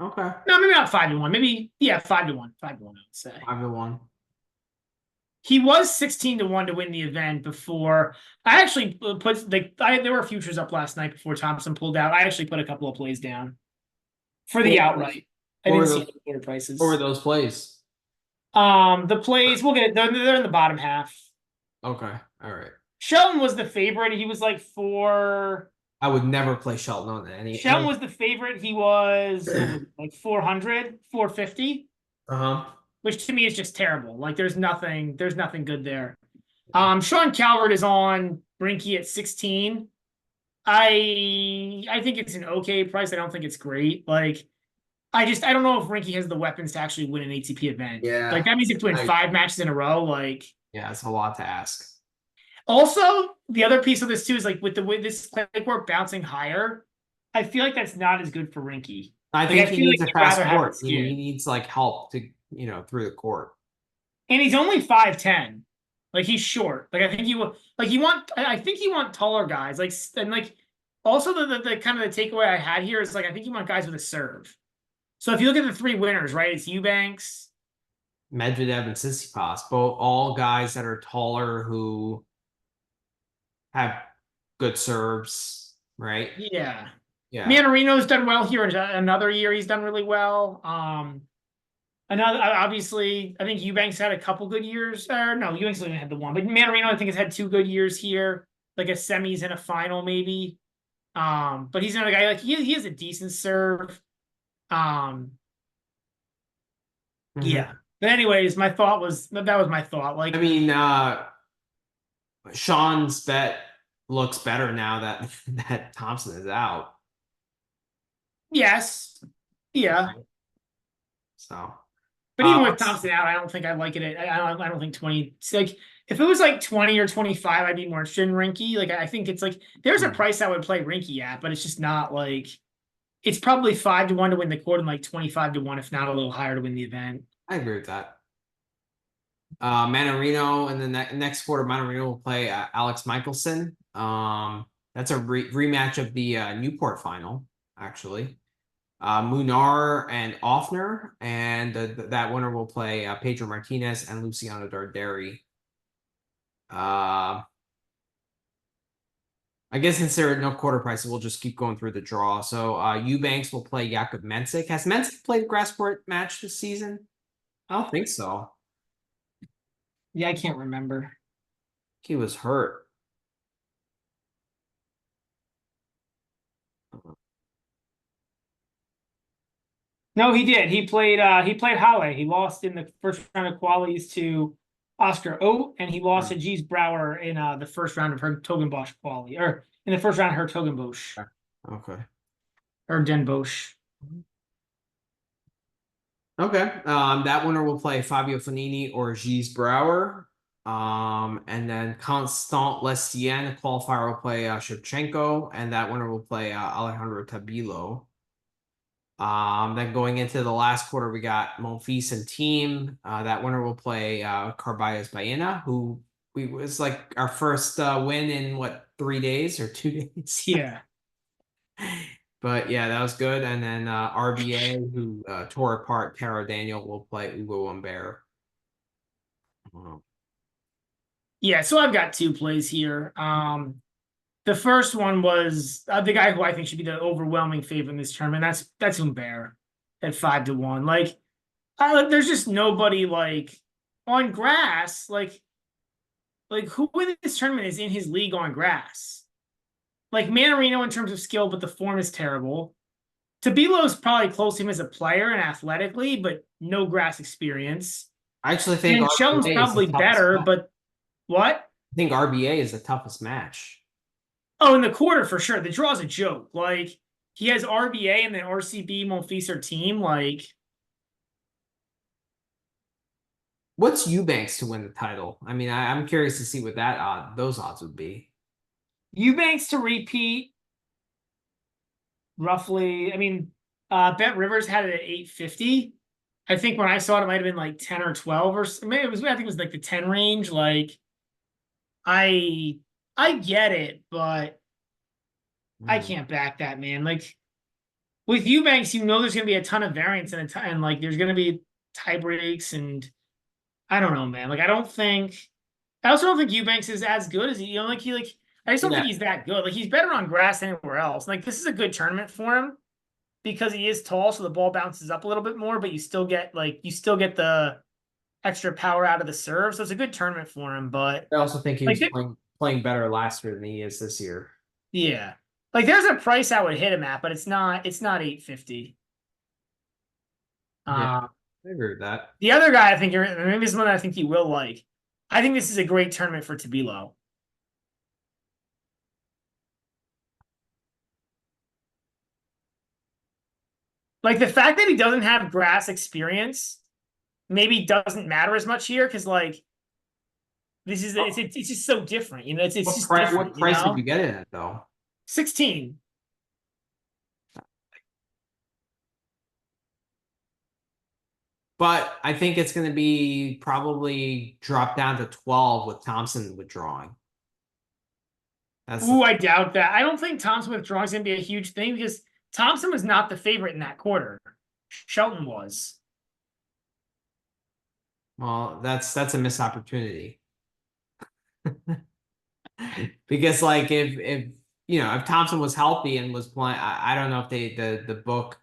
Okay. No, maybe not 5-1. Maybe 5-1. 5-1, I would say. 5-1. He was 16-1 to win the event before. I actually put there were futures up last night before Thompson pulled out. I actually put a couple of plays down for the outright. I didn't see the quarter prices. What were those plays? The plays, we'll get it. They're in the bottom half. Okay. All right. Shelton was the favorite. He was like 4. I would never play Shelton on any. Shelton was the favorite. He was like 400, 450. Which to me is just terrible. Like there's nothing good there. Sean Calvert is on Rinky at 16. I think it's an okay price. I don't think it's great. Like, I don't know if Rinky has the weapons to actually win an ATP event. Like Yeah. that means you have to win I, 5 matches in a row. Like, yeah, it's a lot to ask. also the other piece of this too is like with the way this clay court bouncing higher, I feel like that's not as good for Rinky. I Like I think he feel needs like a he'd fast rather have it court. He skid. needs like help to, through the court. And he's only 5'10". Like he's short. Like I think he will. Like you want. I think you want taller guys. Like and like also the kind of the takeaway I had here is like I think you want guys with a serve. So if you look at the three winners, right? It's Eubanks. Medvedev and Tsitsipas, both all guys that are taller who have good serves, right? Yeah. Yeah. Manarino's done well here. Another year he's done really well. Another obviously I think Eubanks had a couple good years. Or no, Eubanks only had the one, but Manarino I think has had 2 good years here, like a semis and a final maybe. But he's another guy like he has a decent serve. Um, Mhm. yeah. But anyways, my thought was that was my thought. Like, I mean, Sean's bet looks better now that that Thompson is out. yes, yeah. Right? So, But even with let's Thompson out, I don't think I like it. I don't think 20. Like if it was like 20 or 25, I'd be more interested in Rinky. Like I think it's like there's a hmm, price I would play Rinky at, but it's just not like it's probably 5-1 to win the court and like 25-1, if not a little higher to win the event. I agree with that. Manarino and then next quarter, Manarino will play Alex Michelson. That's a rematch of the Newport final, actually. Munar and Offner, and that winner will play Pedro Martinez and Luciano Darderi. Uh, I guess since there are no quarter prices, we'll just keep going through the draw. So Eubanks will play Jakub Mensik. Has Mensik played a grass court match this season? I don't think so. Yeah, I can't remember. He was hurt. No, he did. He played Halle. He lost in the first round of qualies to Oscar Oat, and he lost to G's Brouwer in the first round of her Togenbosch quali, or in the first round of her Togenbosch Okay. or Den Bosch. Okay. That winner will play Fabio Fonini or Gilles Brouwer. And then Constant Lestienne, the qualifier, will play Shevchenko, and that winner will play Alejandro Tabilo. Then going into the last quarter, we got Monfils and Team. That winner will play Carballes Baena, who was like our first win in what, 3 days or 2 days? Yeah. But yeah, that was good. And then RBA, who tore apart Taro Daniel, will play Ugo Humbert. Yeah, so I've got 2 plays here. The first one was the guy who I think should be the overwhelming favorite in this tournament. That's Humbert at 5-1. Like, there's just nobody like on grass. Like who in this tournament is in his league on grass? Like Manarino in terms of skill, but the form is terrible. Tabilo's probably close to him as a player and athletically, but no grass experience. I actually think And Sheldon's RBA is the probably toughest better, match. but what? I think RBA is the toughest match. Oh, in the quarter for sure. The draw's a joke. Like he has RBA and then RCB Monfils team. Like What's Eubanks to win the title? I mean, I'm curious to see what those odds would be. Eubanks to repeat roughly. I mean, Bet Rivers had it at 850. I think when I saw it, it might have been like 10 or 12 or maybe it was. I think it was like the 10 range. Like I I get it, but I can't back that, man. Like with Eubanks, you know there's going to be a ton of variance and like there's going to be tie breaks and I don't know, man. Like I also don't think Eubanks is as good as like I just don't think Yeah. he's that good. Like he's better on grass anywhere else. Like this is a good tournament for him because he is tall, so the ball bounces up a little bit more, but you still get the extra power out of the serve. So it's a good tournament for him. But I also think he like was playing better last year than he is this year. yeah. Like there's a price I would hit him at, but it's not 850. Yeah, I agree with that. The other guy I think maybe this is one I think you will like. I think this is a great tournament for Tabilo. Like the fact that he doesn't have grass experience maybe doesn't matter as much here because like this is it's just so different, you know. It's just What different, you price did you know. get it at though? 16. But I think it's going to be probably dropped down to 12 with Thompson withdrawing. That's the Ooh, I doubt that. I don't think Thompson withdrawing is gonna be a huge thing because Thompson was not the favorite in that quarter. Shelton was. well, that's a missed opportunity. Because like if if Thompson was healthy and was playing, I don't know if the book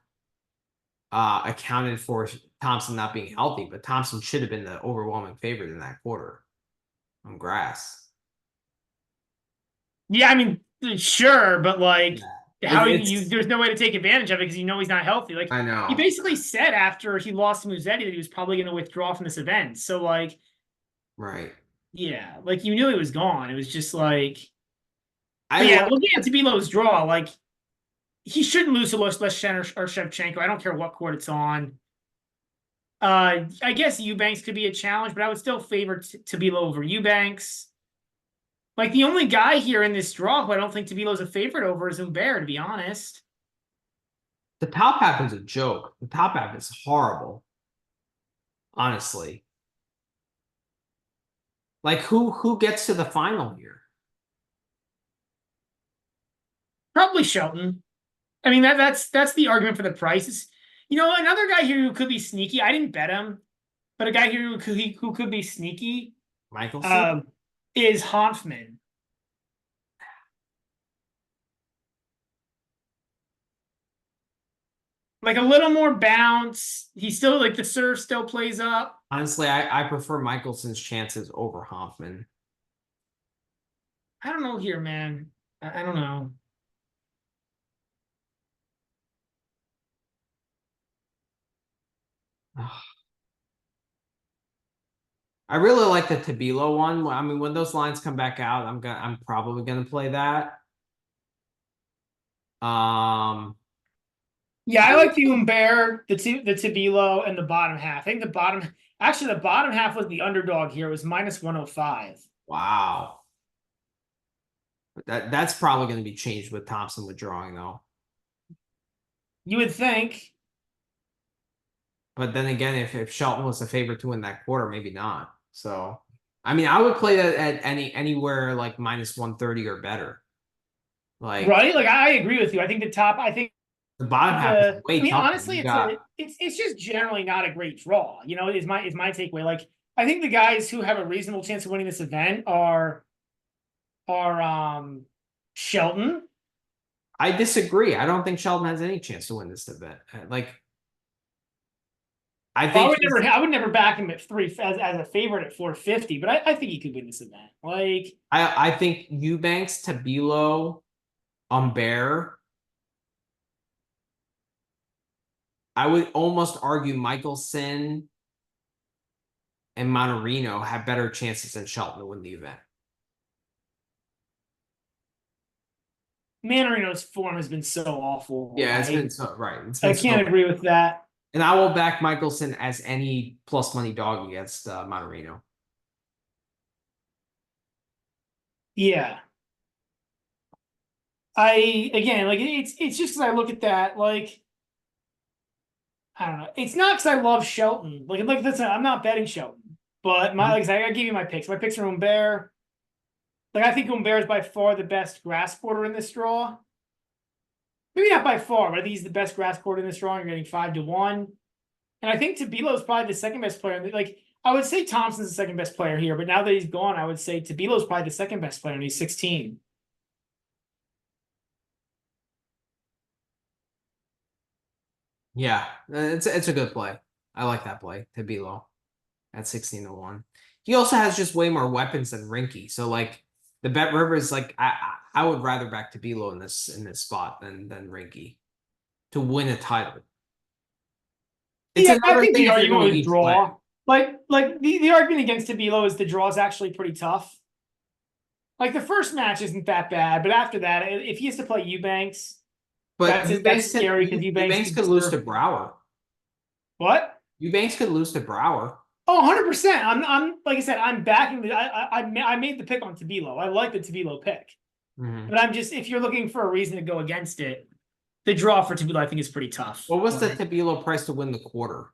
accounted for Thompson not being healthy, but Thompson should have been the overwhelming favorite in that quarter on grass. Yeah, I mean, sure, but like, Yeah. how you It's there's no way to take advantage of it because you know he's not healthy. Like, I he know. basically said after he lost to Musetti that he was probably going to withdraw from this event. So, like, Right. yeah, like you knew he was gone. It was just like, I but yeah, love looking at Tabilo's draw, like he shouldn't lose to Leshen or Shevchenko. I don't care what court it's on. I guess Eubanks could be a challenge, but I would still favor Tabilo over Eubanks. Like the only guy here in this draw who I don't think Tabilo's a favorite over is Humbert, to be honest. the top half is a joke. The top half is horrible, honestly. Like who gets to the final here? Probably Shelton. I mean that's the argument for the prices. You know, another guy here who could be sneaky. I didn't bet him, but a guy here who could be sneaky Michelson? um, is Hanfman. Like a little more bounce. He still like the serve still plays up. Honestly, I prefer Michelson's chances over Hoffman. I don't know here, man. I don't know. I really like the Tabilo one. I mean, when those lines come back out, I'm probably gonna play that. Um, Yeah, I like the Humbert, the Tabilo, and the bottom half. I think the bottom half was the underdog here. It was minus 105. wow. That's probably gonna be changed with Thompson withdrawing though. You would think. But then again, if Shelton was a favorite to win that quarter, maybe not. So, I mean, I would play that at anywhere like minus 130 or better. Like Right? Like I agree with you. I think the bottom half is I way mean, tougher. honestly, You got it's just generally not a great draw. You know, is my takeaway. Like I think the guys who have a reasonable chance of winning this event are Shelton. I disagree. I don't think Sheldon has any chance to win this event. Like, I think I would never back him at three as a favorite at 450, but I think he could win this event. Like, I think Eubanks, Tabilo, Humbert. I would almost argue Michelson and Monterino have better chances than Shelton to win the event. Manarino's form has been so awful. Yeah, it's been so right. It's I been so can't agree with that. And I will back Michelson as any plus money dog against Monterino. Yeah. Again, like it's just because I look at that, like I don't know. It's not because I love Shelton. Like that's I'm not betting Shelton, but my like I give you my picks. My picks are Humbert. Like I think Humbert is by far the best grass quarter in this draw. Maybe not by far, but I think he's the best grass quarter in this draw. You're getting 5-1, and I think Tabilo is probably the second best player. Like I would say Thompson's the second best player here, but now that he's gone, I would say Tabilo is probably the second best player, and he's 16. Yeah, it's a good play. I like that play, Tabilo at 16-1. He also has just way more weapons than Rinky. So like the Bet River is like I would rather back Tabilo in this spot than Rinky to win a title. It's Yeah, I another think thing the if you're argument going was each way. draw. Like the argument against Tabilo is the draw is actually pretty tough. Like the first match isn't that bad, but after that, if he has to play Eubanks, But That's scary because Eubanks Eubanks could could lose serve. to Brower. What? Eubanks could lose to Brower. Oh, 100%. I'm like I said, I'm backing the. I made the pick on Tabilo. I like the Tabilo pick, Mm-hmm. but I'm just if you're looking for a reason to go against it, the draw for Tabilo I think is pretty tough. What was the Tabilo price to win the quarter?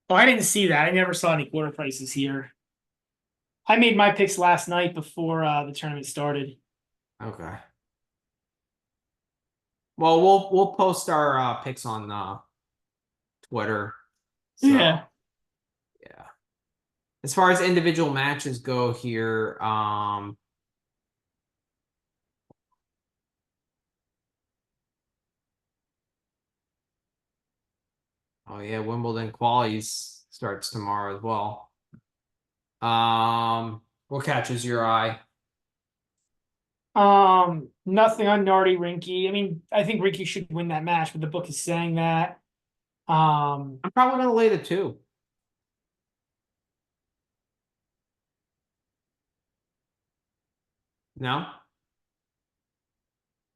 Oh, I didn't see that. I never saw any quarter prices here. I made my picks last night before the tournament started. Okay. Well, we'll post our picks on Twitter. So Yeah. yeah. As far as individual matches go here, oh yeah, Wimbledon qualies starts tomorrow as well. What catches your eye? Nothing on Nardi Rinky. I mean, I think Rinky should win that match, but the book is saying that. I'm probably gonna lay the 2. No?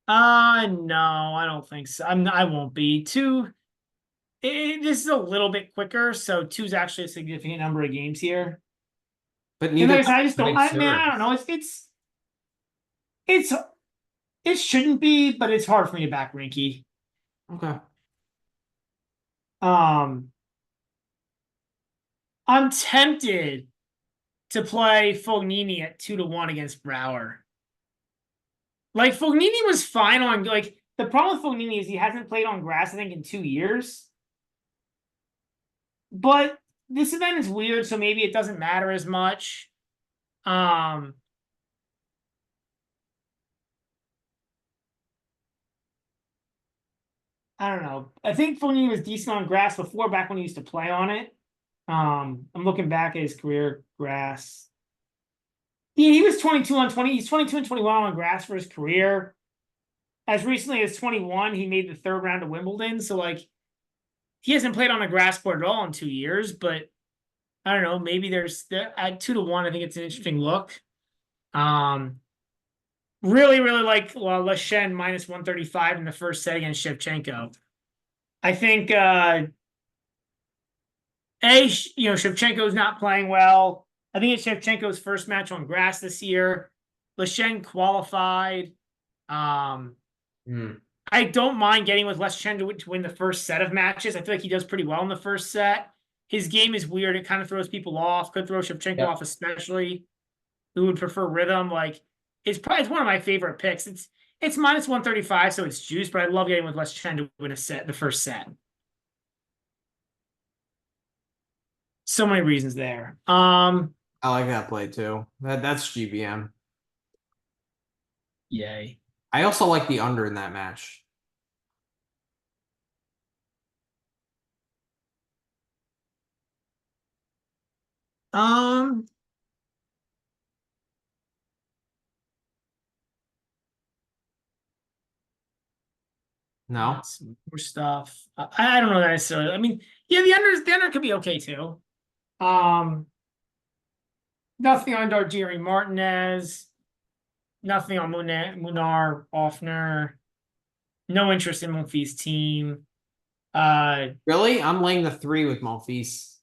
No, I don't think so. I won't be. Two, this is a little bit quicker, so two's actually a significant number of games here. But And neither like I said, I just don't. big Man, I don't know. It's it shouldn't be, but it's hard for me to back Rinky. Okay. Um, I'm tempted to play Fognini at 2-1 against Brower. Like Fognini was fine on like the problem with Fognini is he hasn't played on grass, I think, in 2 years. But this event is weird, so maybe it doesn't matter as much. I don't know. I think Fognini was decent on grass before, back when he used to play on it. I'm looking back at his career grass. Yeah, he was 22 on 20. He's 22 and 21 on grass for his career. As recently as 21, he made the third round of Wimbledon. So, like, he hasn't played on a grass court at all in 2 years. But I don't know. Maybe there's at 2-1. I think it's an interesting look. Really, really like Leshen minus 135 in the first set against Shevchenko. I think Shevchenko's not playing well. I think it's Shevchenko's first match on grass this year. Leshen qualified. I don't mind getting with Leshen to win the first set of matches. I feel like he does pretty well in the first set. His game is weird. It kind of throws people off. Could throw Shevchenko off, especially who would prefer rhythm. Like, it's one of my favorite picks. It's minus 135, so it's juice, but I love getting with Leshen to win the first set. So many reasons there. I like that play too. That's GBM. Yay. I also like the under in that match. No. Some more stuff. I don't know that necessarily. I mean, yeah, the under could be okay too. Nothing on Darjiri Martinez. Nothing on Munar Offner. No interest in Monfils' team. Really? I'm laying the 3 with Monfils.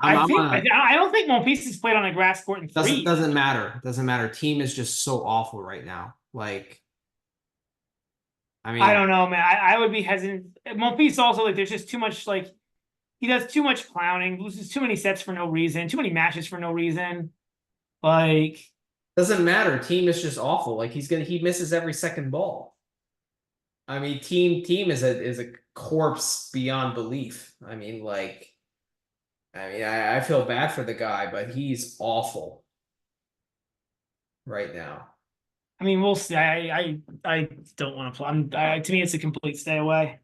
I don't think Monfils has played on a grass court in 3. Doesn't matter. Doesn't matter. Team is just so awful right now. Like, I mean, I don't know, man. I would be hesitant. Monfils also, like, there's just too much, like, he does too much clowning, loses too many sets for no reason, too many matches for no reason. Like, doesn't matter. Team is just awful. Like he misses every second ball. I mean, team is a corpse beyond belief. I mean, I feel bad for the guy, but he's awful right now. I mean, we'll see. I don't want to play. To me, it's a complete stay away.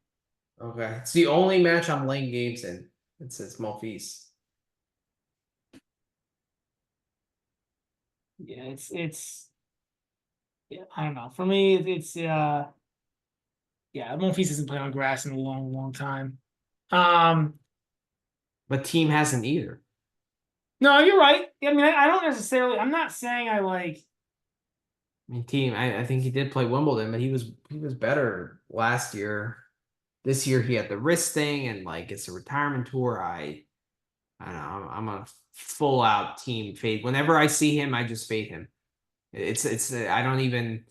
Okay, it's the only match I'm laying games in. It's Monfils. Yeah, yeah, I don't know. For me, it's yeah, Monfils hasn't played on grass in a long, long time. But team hasn't either. No, you're right. I mean, I don't necessarily. I'm not saying I like mean, team. I think he did play Wimbledon, but he was better last year. This year he had the wrist thing, and like it's a retirement tour. I don't know. I'm a full out team fade. Whenever I see him, I just fade him. It's I don't even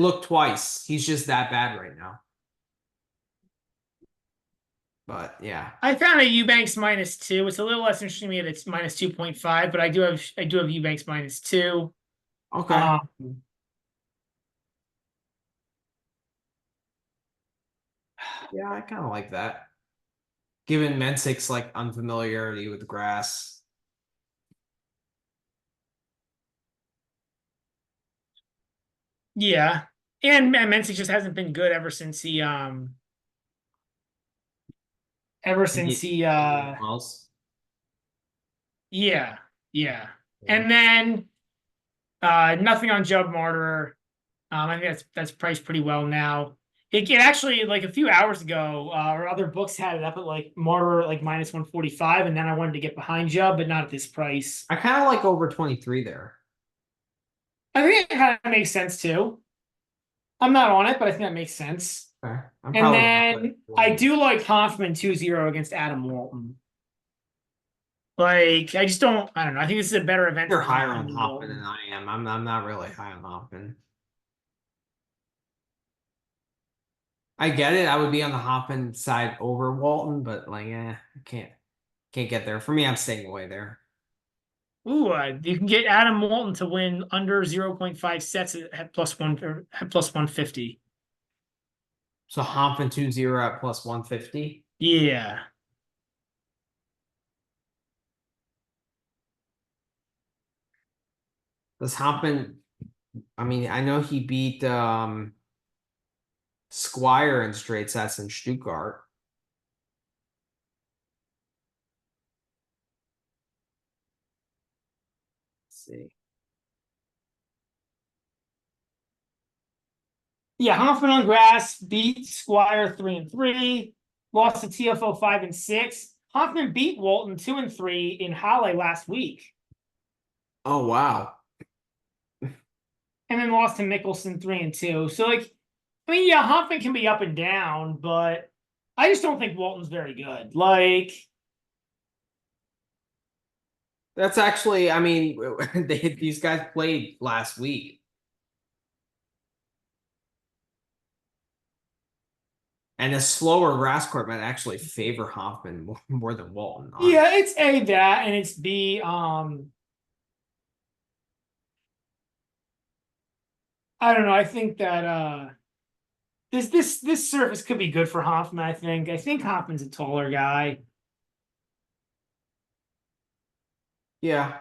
look twice. He's just that bad right now. But yeah. I found a Eubanks -2. It's a little less interesting to me that it's -2.5, but I do have Eubanks -2. Okay. Um, Yeah, I kind of like that. Given Mensik's like unfamiliarity with the grass. yeah, and Mensik just hasn't been good ever since he Wells. yeah, yeah. Yeah. And then nothing on Judd Martyr. I think that's priced pretty well now. It actually, like a few hours ago, our other books had it up at like Martyr like -145, and then I wanted to get behind Judd, but not at this price. I kind of like over 23 there. I think it kind of makes sense too. I'm not on it, but I think that makes sense. Okay. I'm And probably gonna put then I do like Hoffman 2-0 against Adam Walton. Like, I don't know. I think this is a better event You're for higher Hoffman on than Hoffman than Walton. I am. I'm not really high on Hoffman. I get it. I would be on the Hoffman side over Walton, but like, I can't get there. For me, I'm staying away there. Ooh, you can get Adam Walton to win under 0.5 sets at +1 or at +150. So Hoffman 2-0 at plus 150. Yeah. Does Hoffman? I mean, I know he beat Squire in straight sets in Stuttgart. Let's see. Yeah, Hoffman on grass beat Squire 3-3, lost to TFO 5-6. Hoffman beat Walton 2-3 in Halle last week, Oh wow. and then lost to Mickelson 3-2. So like, I mean, yeah, Hoffman can be up and down, but I just don't think Walton's very good. Like, That's actually, I mean, these guys played last week. And a slower grass court might actually favor Hoffman more than Walton, honestly. yeah, it's A, that, and it's B, I don't know. I think that this surface could be good for Hoffman, I think. I think Hoffman's a taller guy. Yeah.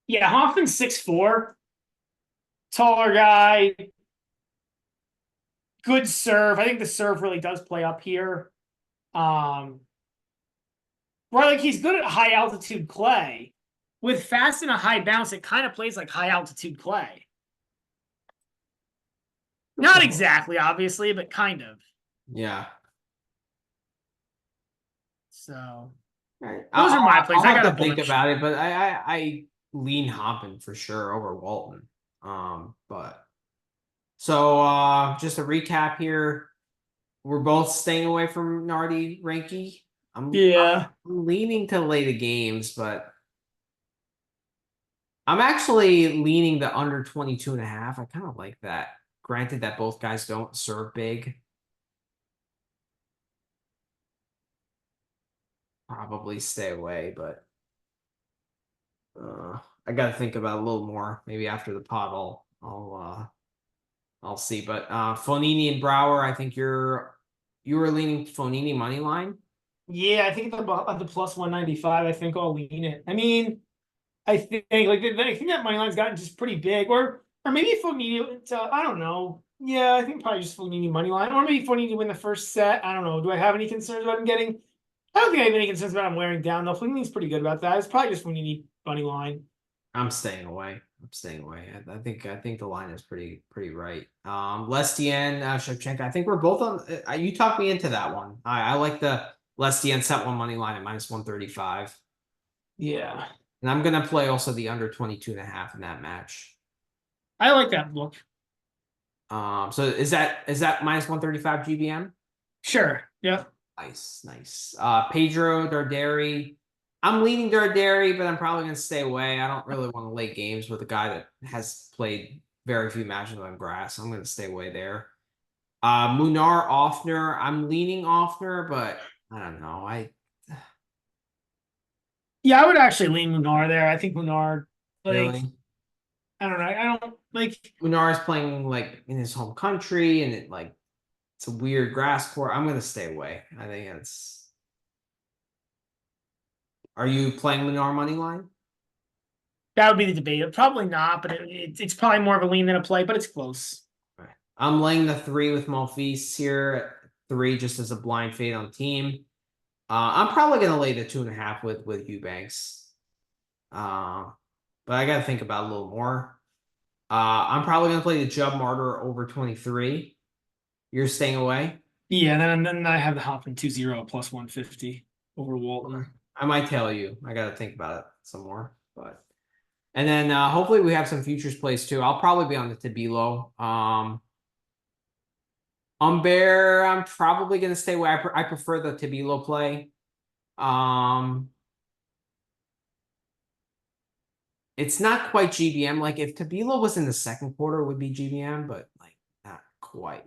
Yeah, Hoffman's 6'4", taller guy, good serve. I think the serve really does play up here. Where like he's good at high altitude clay. With fast and a high bounce, it kind of plays like high altitude clay. Not exactly, obviously, but kind of. Yeah. So Right. those are my plays. I'll I have got a to think bunch. about it, but I lean Hoppin for sure over Walton. But so just a recap here. We're both staying away from Nardi Ranky. I'm Yeah. leaning to lay the games, but I'm actually leaning the under 22.5. I kind of like that. Granted that both guys don't serve big. Probably stay away, but I got to think about it a little more. Maybe after the pot, I'll see. But Fonini and Brower, I think you were leaning Fonini money line. Yeah, I think at the +195, I think I'll lean it. I mean, I think like I think that money line's gotten just pretty big, or maybe Fognini. I don't know. Yeah, I think probably just Fognini money line, or maybe Fognini win the first set. I don't know. Do I have any concerns about him getting? I don't think I have any concerns about him wearing down though. Fognini's pretty good about that. It's probably just Fognini money line. I'm staying away. I'm staying away. I think the line is pretty right. Lestienne, Shevchenko. I think we're both on. You talked me into that one. I like the Lestienne set one money line at -135. Yeah. And I'm gonna play also the under 22.5 in that match. I like that look. So is that minus 135 GBM? Sure. Yeah. Nice, nice. Pedro Darderi. I'm leaning Darderi, but I'm probably gonna stay away. I don't really want to lay games with a guy that has played very few matches on grass. I'm gonna stay away there. Munar Offner. I'm leaning Offner, but I don't know. Yeah, I would actually lean Munar there. I think Munar, like, Really I don't know. I don't like. Munar is playing like in his home country, and it's a weird grass court. I'm gonna stay away. I think it's. Are you playing Munar money line? That would be the debate. Probably not, but it's probably more of a lean than a play, but it's close. Right. I'm laying the 3 with Monfils here at 3 just as a blind fade on team. I'm probably gonna lay the 2.5 with Eubanks. Uh, but I gotta think about it a little more. I'm probably gonna play the Jub Martyr over 23. You're staying away? Yeah, then I have the Hoffman 2-0 plus 150 over Okay. Walton. I might tell you. I gotta think about it some more. But and then hopefully we have some futures plays too. I'll probably be on the Tabilo. Umber, I'm probably gonna stay away. I prefer the Tabilo play. Um, it's not quite GBM. Like if Tabilo was in the second quarter, it would be GBM, but like not quite.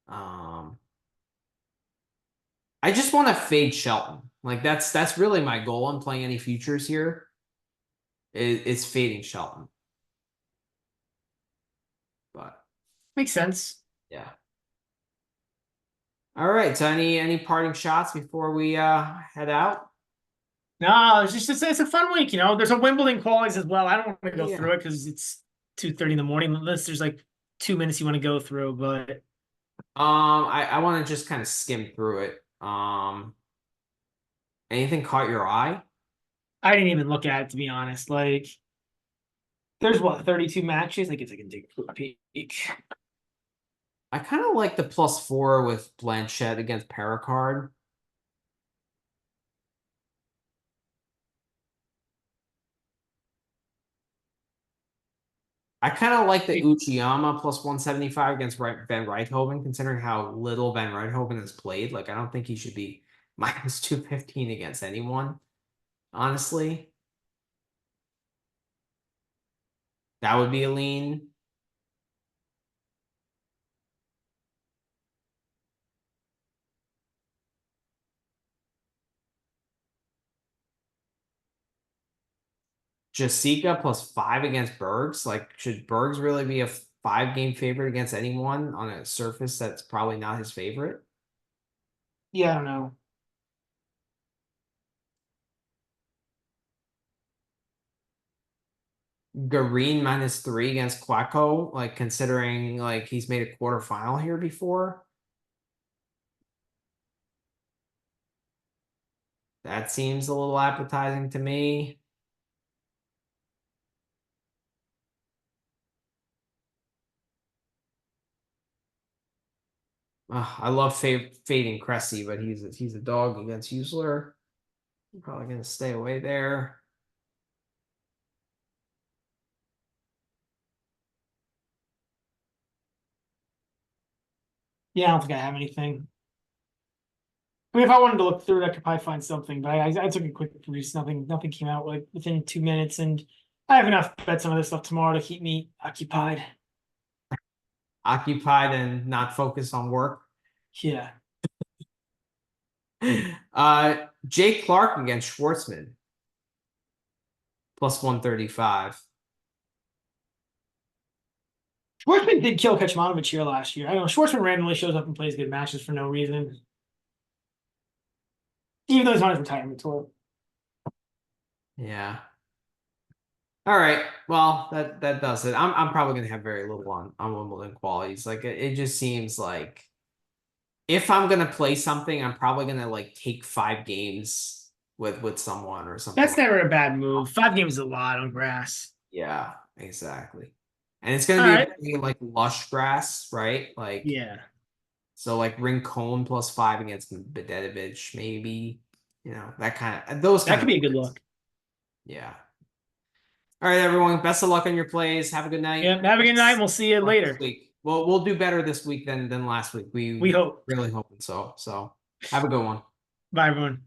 Um, I just want to fade Shelton. Like that's really my goal in playing any futures here. Is fading Shelton. But Makes sense. yeah. All right. So any parting shots before we head out? No, it's a fun week, you know. There's a Wimbledon qualies as well. I don't want to go Yeah. through it because it's 2:30 in the morning, unless there's like 2 minutes you want to go through. But I want to just kind of skim through it. Anything caught your eye? I didn't even look at it to be honest. Like, there's what 32 matches. I guess I can take a quick peek. I kind of like the +4 with Blanchett against Pericard. I kind of like the Uchiyama plus 175 against Van Rijthoven, considering how little Van Rijthoven has played. Like, I don't think he should be minus 215 against anyone, honestly. That would be a lean. Jessica +5 against Bergs. Like, should Bergs really be a 5-game favorite against anyone on a surface that's probably not his favorite? Yeah, I don't know. Garin -3 against Quacko, like considering like he's made a quarterfinal here before. That seems a little appetizing to me. I love fading Cressy, but he's a dog against Usler. I'm probably gonna stay away there. Yeah, I don't think I have anything. I mean, if I wanted to look through it, I could probably find something. But I took a quick peruse. Nothing came out like within 2 minutes, and I have enough bets on this stuff tomorrow to keep me occupied. Occupied and not focused on work. Yeah. Jake Clark against Schwartzman plus 135. Schwartzman did kill Kecmanovic here last year. I don't know. Schwartzman randomly shows up and plays good matches for no reason, even though he's on his retirement tour. Yeah. All right. Well, that does it. I'm probably gonna have very little on Wimbledon qualities. Like it just seems like if I'm gonna play something, I'm probably gonna like take 5 games with someone or something. That's never a bad move. 5 games is a lot on grass. Yeah, exactly. And it's gonna All be a right. pretty like lush grass, right? Like Yeah. so like Rincon +5 against Bedetovich, maybe. You know, that kind of those That kind could of be a good plays. look. Yeah. All right, everyone. Best of luck on your plays. Have a good night. Yeah, have a good night. And we'll see you This later. week. Well, we'll do better this week than last week. We We hope. really hoping so. So have a good one. Bye, everyone.